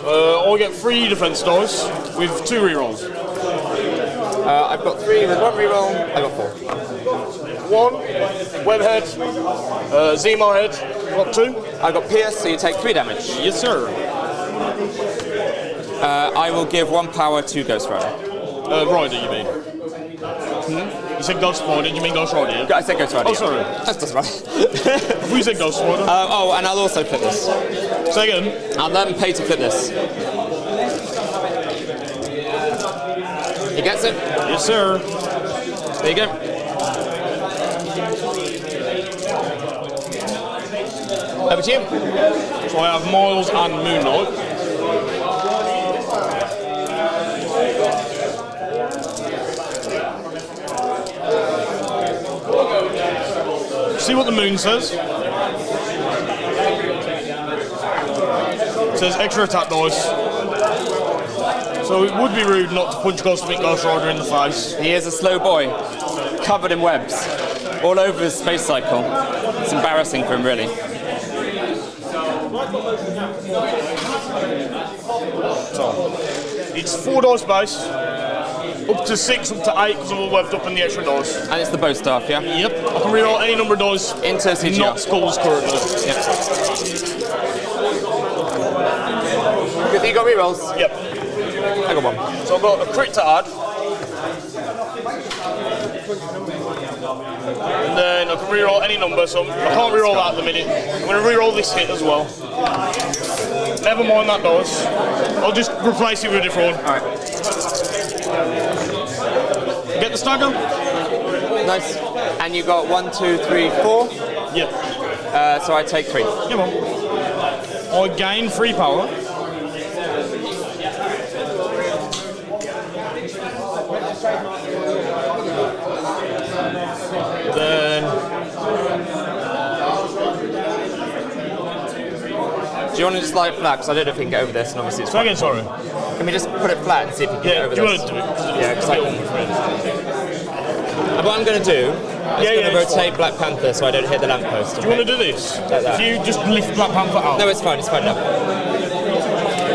I get 3 defense dice with 2 rerolls. I've got 3 with 1 reroll. I've got 4. 1, web head, Zemo head, got 2. I've got Pierce, so you take 3 damage. Yes, sir. I will give 1 power to Ghost Rider. Rider, you mean? You said Ghost Rider, did you mean Ghost Rider? I said Ghost Rider. Oh, sorry. That's just right. We said Ghost Rider. And I'll also flip this. Say again. I'll let him pay to flip this. He gets it? Yes, sir. There you go. Over to you. So I have Miles and Moon Knight. See what the moon says. It says extra attack dice. So it would be rude not to punch Cosmic Ghost Rider in the face. He is a slow boy, covered in webs, all over his space cycle. It's embarrassing for him, really. So it's 4 dice base, up to 6, up to 8 because of all webbed up in the extra dice. And it's the bow staff, yeah? Yep. I can reroll any number of dice. Into CGR. Not skulls currently. Yep. Good, you got rerolls? Yep. I got 1. So I've got a crit to add. And then I can reroll any number, so I can't reroll that at the minute. I'm going to reroll this hit as well. Never mind that dice. I'll just replace it with a different one. Alright. Get the stagger? Nice. And you got 1, 2, 3, 4? Yep. So I take 3. Come on. I gain 3 power. Then do you want to just lie it flat? Because I don't know if we can get over this, and obviously it's again, sorry. Can we just put it flat and see if we can get over do you this? want to do it? Yeah, because I can. What I'm going to do is going to rotate Black Panther so I don't hit the lamppost. Do you want to do this? Like that. If you just lift Black Panther out. No, it's fine now.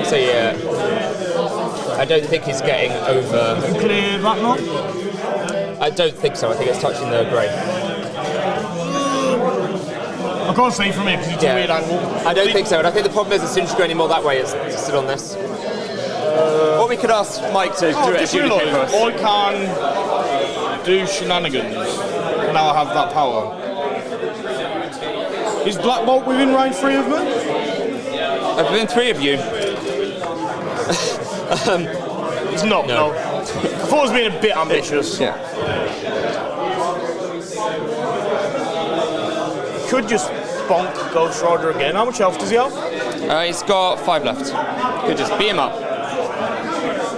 So yeah, I don't think he's getting over. Clear that knot? I don't think so. I think it's touching the grey. I can't see from here because it's a weird angle. I don't think so, and I think the problem is as soon as you go any more that way, it's still on this. Or we could ask Mike to do it if you can for us. I can do shenanigans. Now I have that power. Is Black Bolt within range 3 of me? Within 3 of you. It's not, no. I thought I was being a bit ambitious. Yeah. Could just bonk Ghost Rider again. How much health does he have? He's got 5 left. Could just beat him up.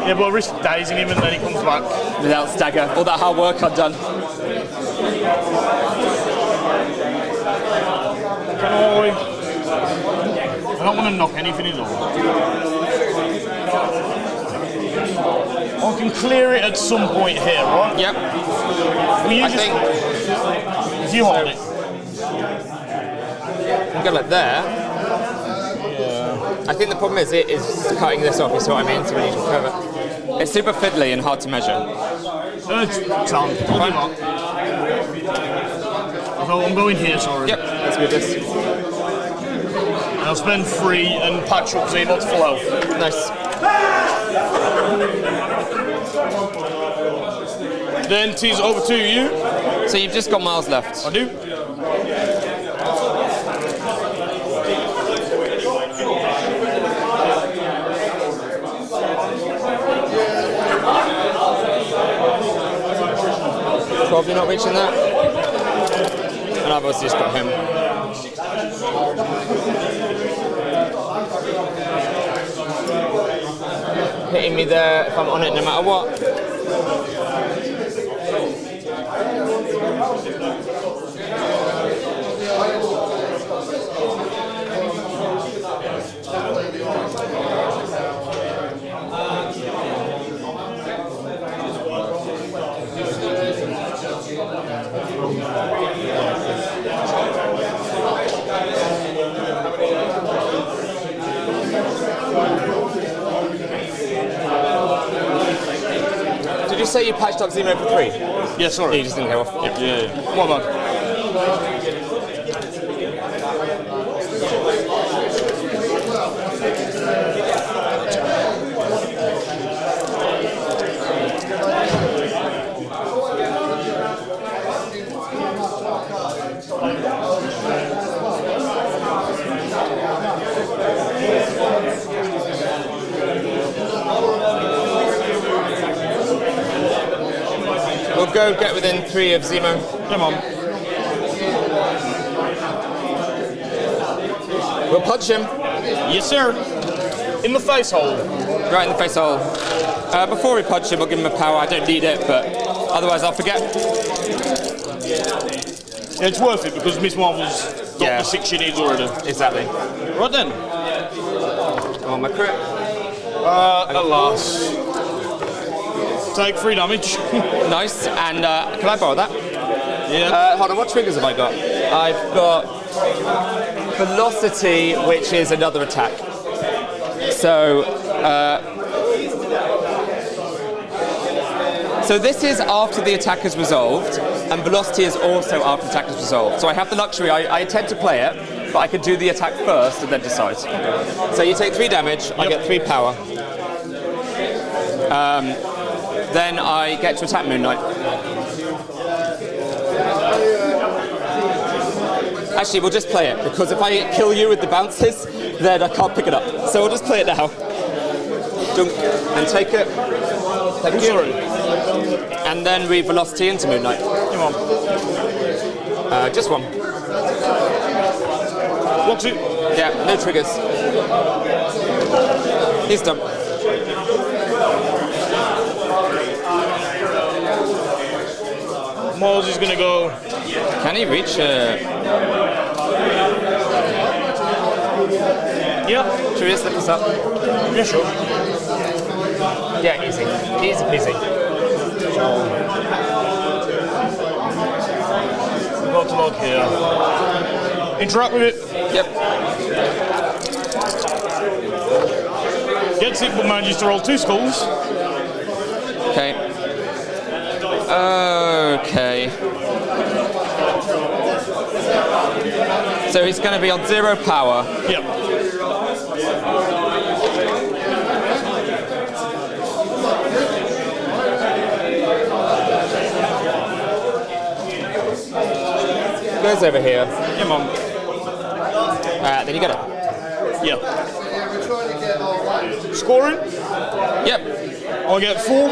Yeah, but I risk dazing him and then he comes back. Without stagger. All that hard work I've done. Can I don't want to knock anything in all. I can clear it at some point here, right? Yep. Will you if you hold it. I'm going like there. I think the problem is it is cutting this off, you see what I mean? So we need to cover. It's super fiddly and hard to measure. It's on. So I'm going here, sorry. Yep, let's do this. And I'll spend 3 and patch up Zemo to full health. Nice. Then T's over to you. So you've just got Miles left. I do. Probably not reaching that. And I've also just got him. Hitting me there if I'm on it no matter what. Did you say you patched up Zemo for 3? Yeah, sorry. You just didn't go off. Yeah. Well done. We'll go get within 3 of Zemo. Come on. We'll punch him. Yes, sir. In the face hole. Right in the face hole. Before we punch him, we'll give him a power. I don't need it, but otherwise I'll forget. Yeah, it's worth it because Miss Marvel's got the 6 she needs already. Exactly. Right then. Come on, my crit. Alas. Take 3 damage. Nice. And can I borrow that? Yeah. Hold on, what triggers have I got? I've got Velocity, which is another attack. So, so this is after the attack is resolved, and Velocity is also after the attack is resolved. So I have the luxury, I intend to play it, but I can do the attack first and then decide. So you take 3 damage, I get 3 power. Then I get to attack Moon Knight. Actually, we'll just play it, because if I kill you with the bounces, then I can't pick it up. So we'll just play it now. Dunk, and take it. Thank you. And then we Velocity into Moon Knight. Come on. Just 1. Blocks it. Yeah, no triggers. He's done. Miles is going to go. Can he reach? Yeah. Should we just lift this up? Yeah, sure. Yeah, easy. Easy peasy. Got to log here. Interact with it. Yep. Gets it, but manages to roll 2 skulls. Okay. Okay. So he's going to be on 0 power. Yep. Goes over here. Come on. Then you get it. Yep. Scoring? Yep. I get 4.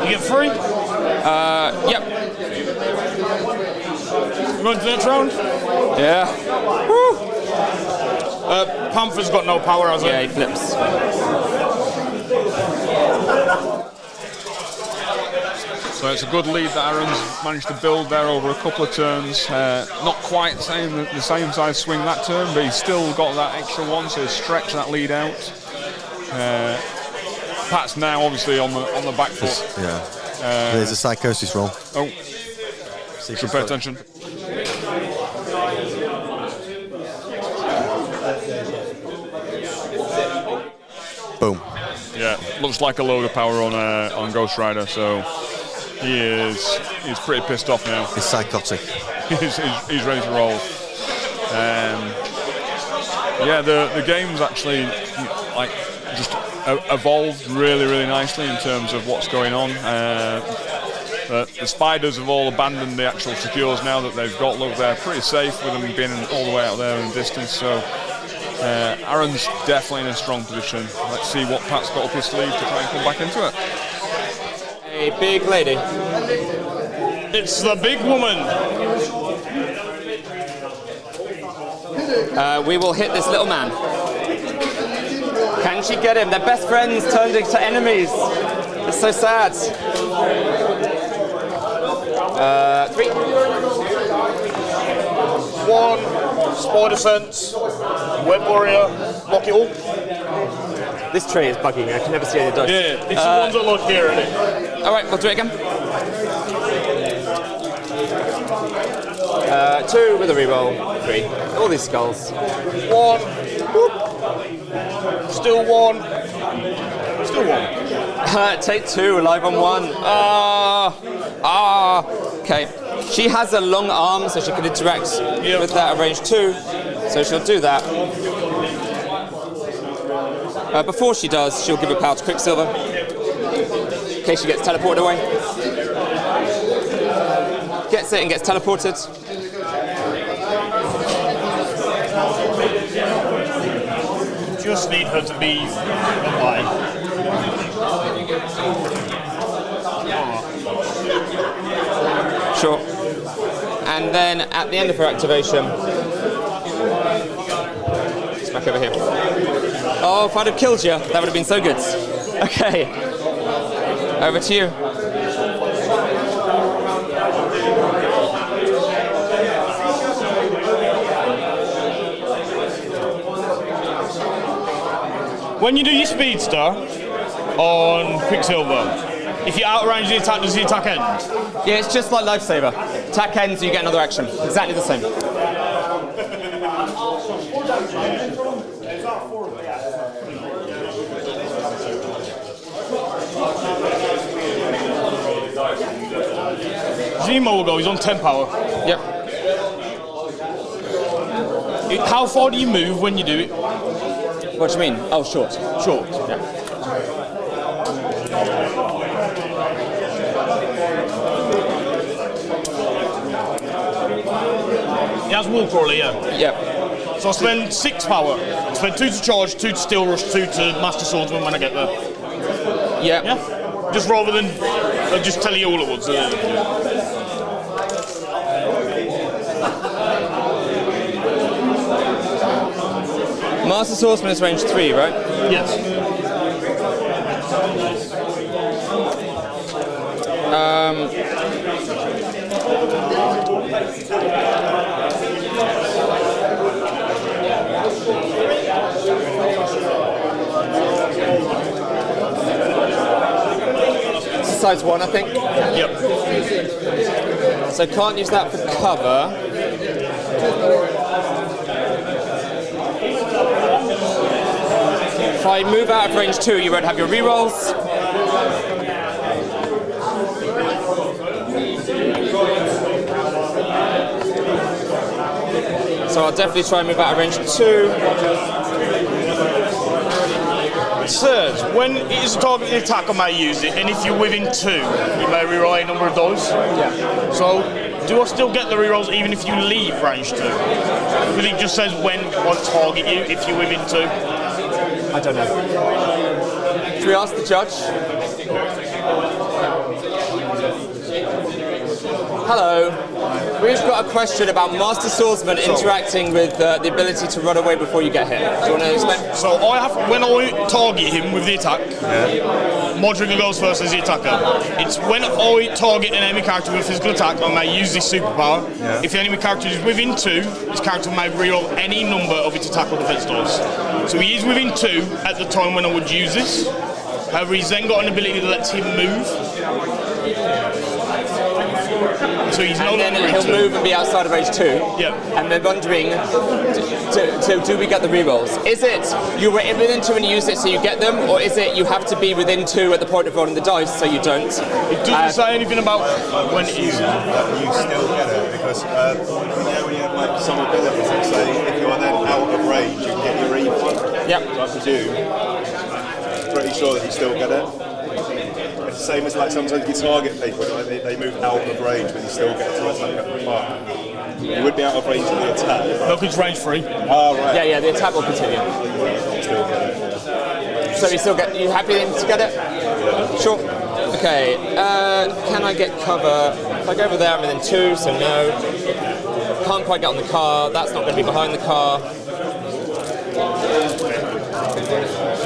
You get 3. Yep. Going to the next round? Yeah. Woo. Panther's got no power, has he? Yeah, he flips. So it's a good lead that Arun's managed to build there over a couple of turns. Not quite the same size swing that turn, but he's still got that extra one to stretch that lead out. Pat's now obviously on the back foot. Yeah. There's a psychosis roll. Oh, should pay attention. Boom. Yeah, looks like a load of power on Ghost Rider. So he's pretty pissed off now. He's psychotic. he's ready to roll. Yeah, the game's actually like just evolved really, really nicely in terms of what's going on. The spiders have all abandoned the actual secures now that they've got. Look, they're pretty safe with them being all the way out there in the distance. So Arun's definitely in a strong position. Let's see what Pat's got up his sleeve to try and come back into it. A big lady. It's the big woman. We will hit this little man. Can she get him? Their best friends turned into enemies. It's so sad. 3. 1, spider sense, web warrior, lock it all. This tree is bugging me. I can never see any dice. Yeah, it's the ones that look here, isn't it? All right, we'll do it again. 2 with a reroll. 3. All these skulls. 1. Whoop. Still 1. Still 1. Take 2, alive on 1. Okay. She has a long arm, so she can interact with that at range 2. So she'll do that. Before she does, she'll give a power to Quicksilver. In case she gets teleported away. Gets it and gets teleported. Just need her to be alive. Sure. And then at the end of her activation, it's back over here. Oh, if I'd have killed you, that would have been so good. Okay. Over to you. When you do your speedster on Quicksilver, if you outrange the attack, does the attack end? Yeah, it's just like Lifesaver. Attack ends, you get another action. Exactly the same. Zemo will go, he's on 10 power. Yep. How far do you move when you do it? What do you mean? Oh, short. Short. Yeah. He has wall crawler, yeah. Yep. So I spend 6 power. I spend 2 to charge, 2 to steel rush, 2 to master swordsman when I get there. Yep. Yeah. Just rather than just telling you all at once. Master Swordsman is range 3, right? Yes. Size 1, I think. Yep. So can't use that for cover. If I move out of range 2, you won't have your rerolls. So I'll definitely try and move out of range 2. It says, when it is a targeted attack, I may use it, and if you're within 2, you may reroll a number of dice. Yeah. So, do I still get the rerolls even if you leave range 2? Because it just says when I target you, if you're within 2. I don't know. Should we ask the judge? Hello. We've got a question about Master Swordsman interacting with the ability to run away before you get hit. Do you want to explain? So when I target him with the attack, my trigger goes first as the attacker. It's when I target an enemy character with a physical attack, I may use this superpower. Yeah. If the enemy character is within 2, this character may reroll any number of its attack or defense dice. So he is within 2 at the time when I would use this. However, he's then got an ability that lets him move. So he's no and then longer he'll move and be outside of range 2. Yeah. And we're wondering, do we get the rerolls? Is it you were within 2 and you use it so you get them, or is it you have to be within 2 at the point of rolling the dice so you don't? It doesn't say anything about when it is. You still get it because when you have like some abilities that say if you are then out of range, you can get your refund. Yep. So I presume pretty sure that you still get it. It's the same as like sometimes you target people, like they move out of range, but you still get to attack at the mark. You would be out of range of the attack. No, because range free. Oh, right. Yeah, the attack will continue. Still get it. So you still get, you happy to get it? Yeah. Sure. Okay, can I get cover? If I go over there, I'm within 2, so no. Can't quite get on the car, that's not going to be behind the car.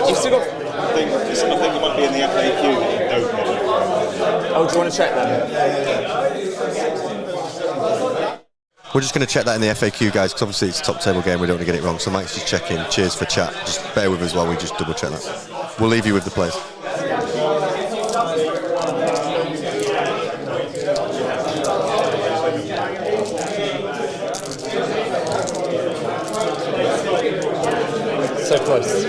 You've still got... I think it might be in the FAQ that you don't get it. Oh, do you want to check that? We're just going to check that in the FAQ, guys, because obviously it's a top table game. We don't want to get it wrong. So Mike's just checking. Cheers for chat. Just bear with us while we just double check that. We'll leave you with the players. So close.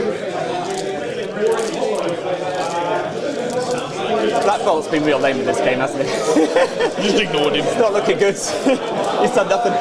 Black Bolt's been real lame in this game, hasn't he? Just ignored him. It's not looking good. He's done nothing.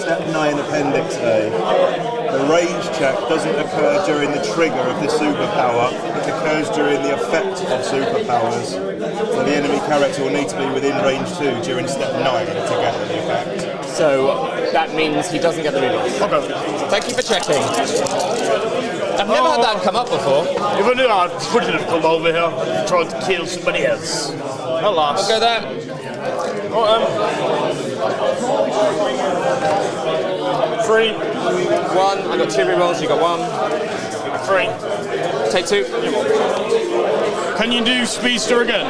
Step 9, Appendix A. The range check doesn't occur during the trigger of the superpower, it occurs during the effect of superpowers. So the enemy character will need to be within range 2 during step 9 to get the effect. So that means he doesn't get the reroll. Okay. Thank you for checking. I've never had that come up before. If I knew, I wouldn't have come over here and tried to kill somebody else. Alas. I'll go there. Oh, 3. 1. I got 2 rerolls. You got 1. 3. Take 2. Can you do Speedster again?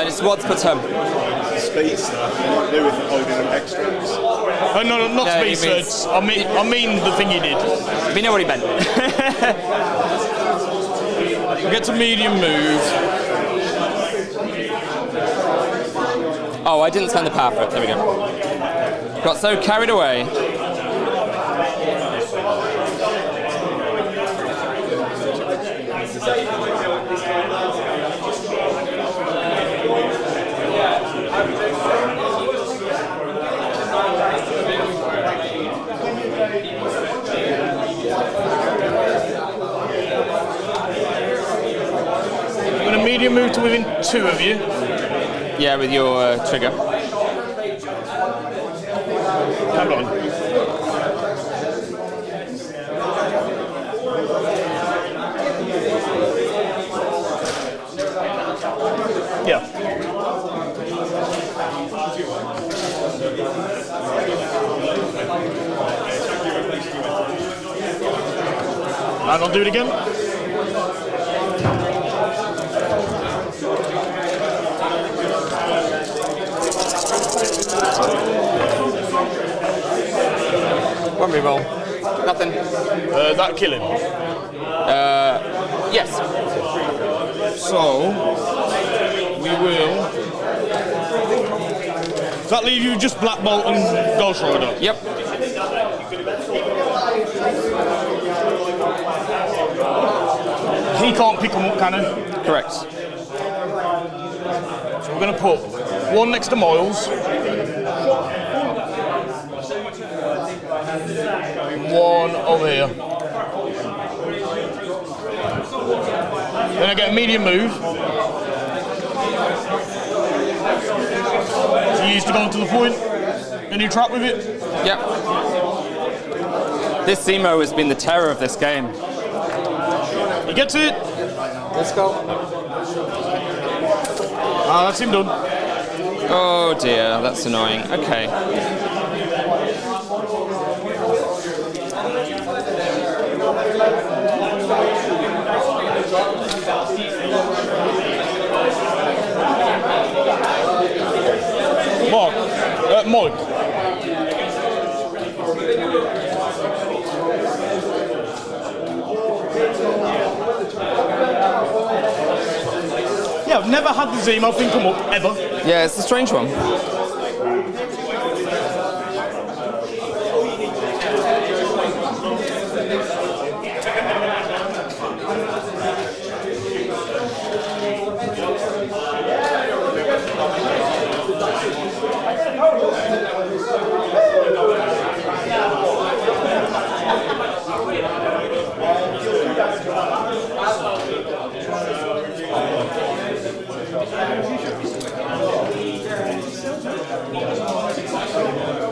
It's once per turn. Speedster, what do with holding them extras? Oh, no, not No, Speedster. I mean the thing you did. We know what he meant. Get to medium move. Oh, I didn't spend the power for it. There we go. Got so carried away. I'm going to medium move to within 2 of you. Yeah, with your trigger. Hold on. Yeah. And I'll do it again. One reroll. Nothing. That kill him. Yes. So we will. Does that leave you just Black Bolt and Ghost Rider? Yep. He can't pick them up, can he? Correct. So we're going to put 1 next to Miles. 1 over here. Then I get a medium move. So you used to go to the point. Then you trap with it. Yep. This Zemo has been the terror of this game. He gets it. Let's go. Ah, that's him done. Oh dear, that's annoying. Okay. Mike. Yeah, I've never had the Zemo thing come up, ever. Yeah, it's a strange one.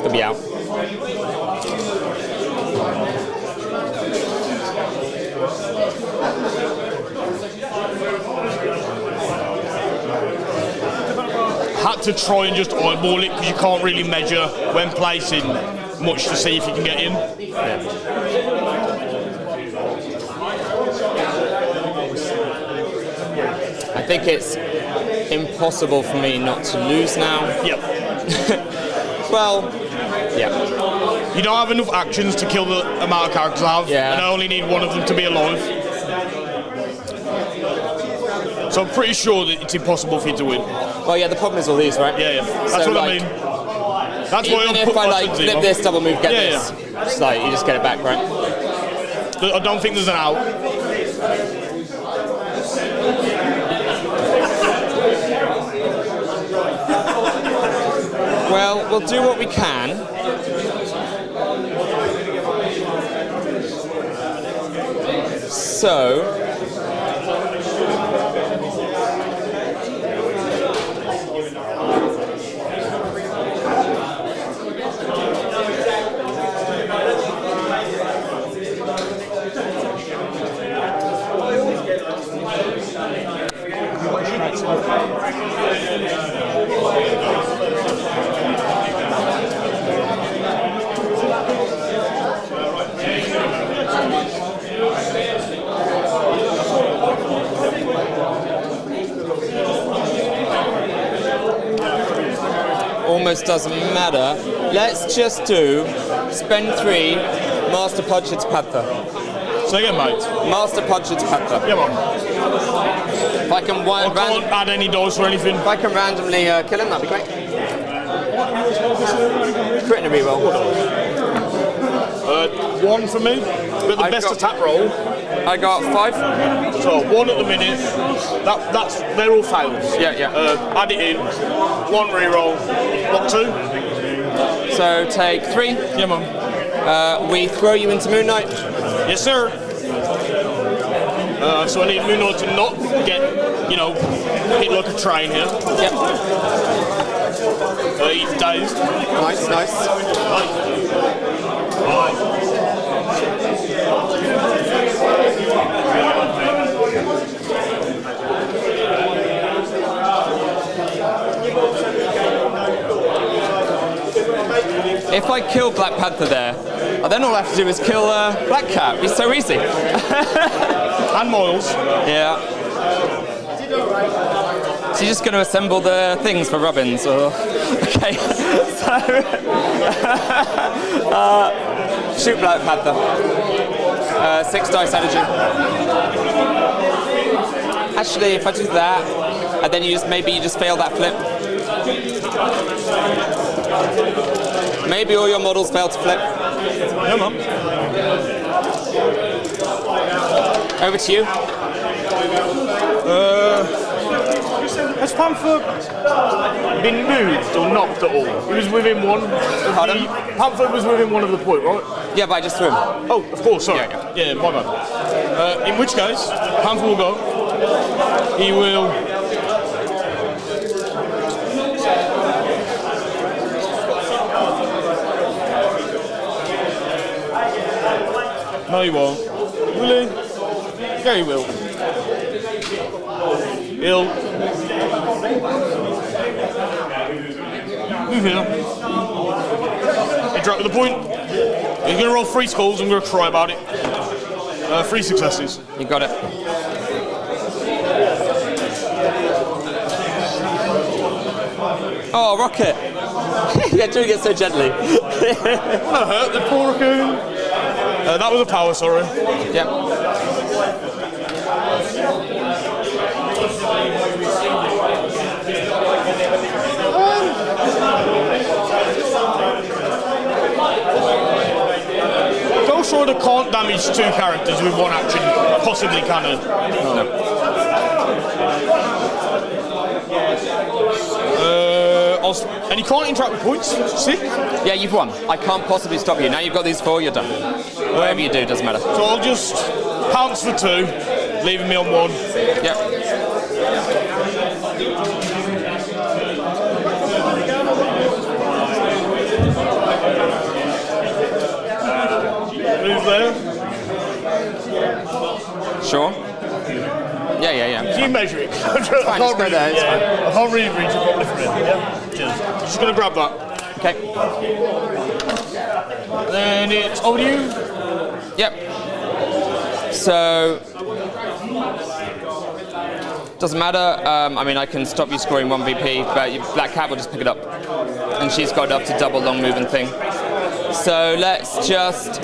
Could be out. Had to try and just eyeball it because you can't really measure when placing much to see if you can get in. I think it's impossible for me not to lose now. Yep. Well, yeah. You don't have enough actions to kill the amount of characters I have, and I only need one of them to be alive. So I'm pretty sure that it's impossible for you to win. Well, yeah, the problem is all these, right? Yeah, yeah. That's So, what like, I mean. That's why even I'm if I like flip this, double move, get this, it's like you just get it back, right? I don't think there's an out. Well, we'll do what we can. So, almost doesn't matter. Let's just do spend 3, Master Podshit's Panther. Say again, mate. Master Podshit's Panther. Yeah, man. If I can I can't add any dice or anything. If I can randomly kill him, that'd be great. Crit and a reroll. 1 for me, but the best attack roll. I got 5. So 1 at the minute. That's they're all fails. Yeah, yeah. Add it in. 1 reroll. Block 2. So take 3. Yeah, man. We throw you into Moon Knight. Yes, sir. So I need Moon Knight to not get, hit like a train here. Yep. He's dazed. Nice, nice. If I kill Black Panther there, then all I have to do is kill Black Cat. It's so easy. And Miles. Yeah. So you're just going to assemble the things for Robbins, or okay? So shoot Black Panther. 6 dice energy. Actually, if I do that, and then maybe you just fail that flip. Maybe all your models fail to flip. Yeah, man. Over to you. Has Panther been moved or knocked at all? He was within 1. Pardon? Panther was within 1 of the point, right? Yeah, but I just threw him. Oh, of course, sorry. Yeah, my bad. In which case, Panther will go. He will... No, he won't. Will he? Yeah, he will. He'll... Move here. Interact with the point. He's going to roll 3 skulls. I'm going to cry about it. 3 successes. You got it. Oh, Rocket! You're doing it so gently. Wanna hurt the poor raccoon? That was a power, sorry. Yep. Ghost Rider can't damage 2 characters with 1 action. Possibly can it? No. And you can't interact with points. Sick. Yeah, you've won. I can't possibly stop you. Now you've got these 4, you're done. Whatever you do, doesn't matter. So I'll just pounce for 2, leaving me on 1. Yep. Move there. Sure. Yeah. Can you measure it? Fine, just go there, it's fine. I can't really reach it properly from here. Yeah. Cheers. Just gonna grab that. Okay. Then it's over to you. Yep. So doesn't matter. I mean, I can stop you scoring 1 VP, but Black Cat will just pick it up, and she's got enough to double long moving thing. So let's just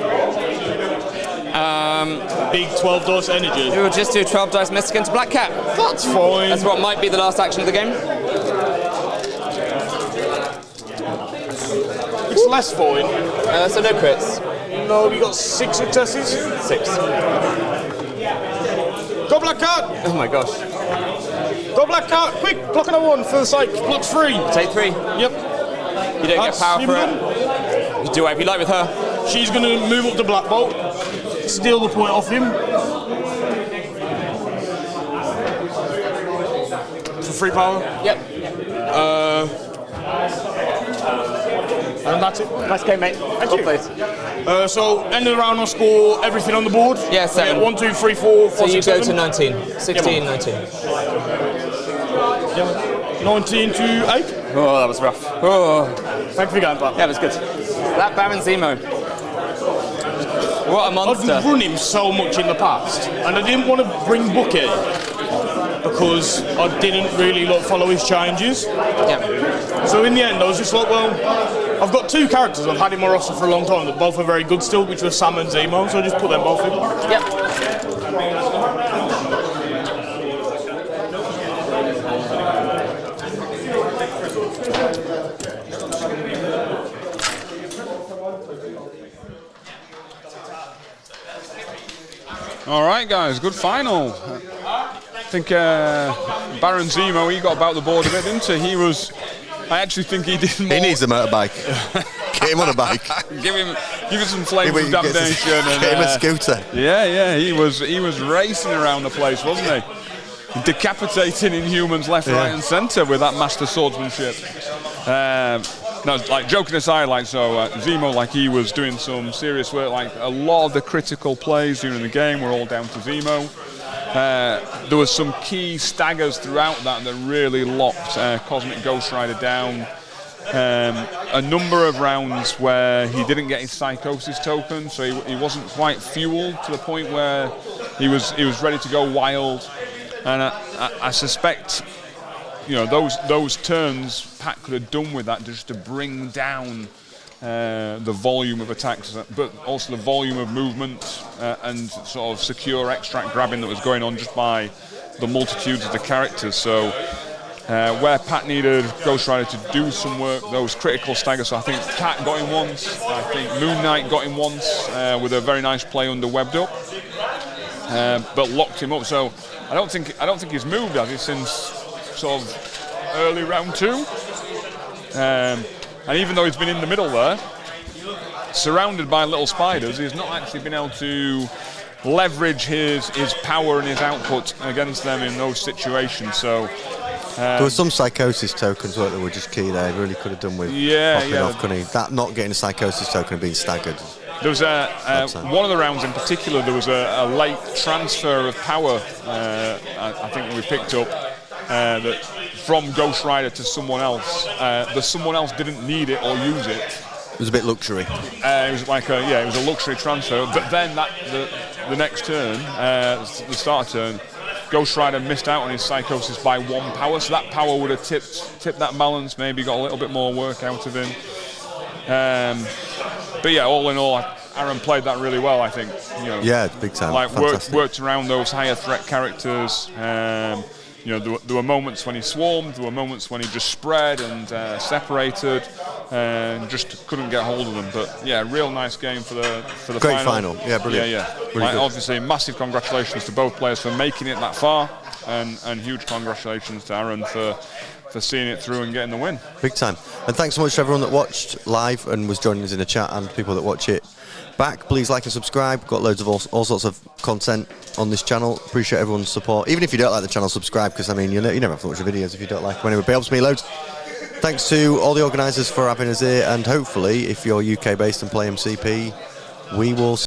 big 12 dice energy. we'll just do 12 dice mystic into Black Cat. That's fine. That's what might be the last action of the game. It's less fine. So no crits. No, we got 6 successes. 6. Go Black Cat! Oh my gosh. Go Black Cat! Quick, block another 1 for the sake. Block 3. Take 3. Yep. You don't get power for it. You do whatever you like with her. She's going to move up to Black Bolt, steal the point off him. For 3 power. Yep. And that's it. Nice game, mate. Thank you. Played. So, end of the round, I'll score everything on the board. Yeah, 7. 1, 2, 3, 4, 5, So you 6, go 7. to 19. 16, 19. 19 to 8. Oh, that was rough. Oh. Thank you for going back. Yeah, it was good. That Baron Zemo. What a monster. I've run him so much in the past, and I didn't want to bring Bucky because I didn't really follow his changes. Yeah. So in the end, I was just like, well, I've got 2 characters I've had in my roster for a long time that both are very good still, which were Sam and Zemo, so I just put them both in. Yep. All right, guys, good final. I think Baron Zemo, he got about the board a bit, didn't he? I actually think he did more. He needs a motorbike. Get him on a bike. give him some flames of damnation. Get him a scooter. Yeah, he was racing around the place, wasn't he? Decapitating Inhumans left, right, and centre with that master swordsmanship. No, like joking aside, Zemo, he was doing some serious work. Like a lot of the critical plays during the game were all down to Zemo. There was some key staggers throughout that really locked Cosmic Ghost Rider down. A number of rounds where he didn't get his psychosis token, so he wasn't quite fueled to the point where he was ready to go wild. And I suspect, those turns Pat could have done with that just to bring down the volume of attacks, but also the volume of movement and sort of secure extract grabbing that was going on just by the multitudes of the characters. So where Pat needed Ghost Rider to do some work, those critical staggers. So I think Cat got him once. I think Moon Knight got him once with a very nice play under webbed up, but locked him up. So I don't think he's moved, has he, since sort of early round 2. And even though he's been in the middle there, surrounded by little spiders, he's not actually been able to leverage his power and his output against them in those situations. So there were some psychosis tokens that were just key there. He really could have done with popping off, couldn't he? That not getting a psychosis token and being staggered. There was one of the rounds in particular, there was a late transfer of power, I think we picked up, that from Ghost Rider to someone else. The someone else didn't need it or use it. It was a bit luxury. It was like it was a luxury transfer. But then the next turn, the starter turn, Ghost Rider missed out on his Psychosis by 1 power, so that power would have tipped that balance, maybe got a little bit more work out of him. But yeah, all in all, Arun played that really well, I think. Yeah, big time. Like worked around those higher threat characters. There were moments when he swarmed, there were moments when he just spread and separated, and just couldn't get hold of them. But yeah, real nice game for the Great final. Yeah, brilliant. Yeah. Really good. Obviously, massive congratulations to both players for making it that far, and huge congratulations to Arun for seeing it through and getting the win. Big time. And thanks so much to everyone that watched live and was joining us in the chat, and people that watch it back. Please like and subscribe. Got loads of all sorts of content on this channel. Appreciate everyone's support. Even if you don't like the channel, subscribe, because I mean you never have to watch the videos if you don't like them. Anyway, it helps me loads. Thanks to all the organisers for having us here, and hopefully if you're UK based and play MCP, we will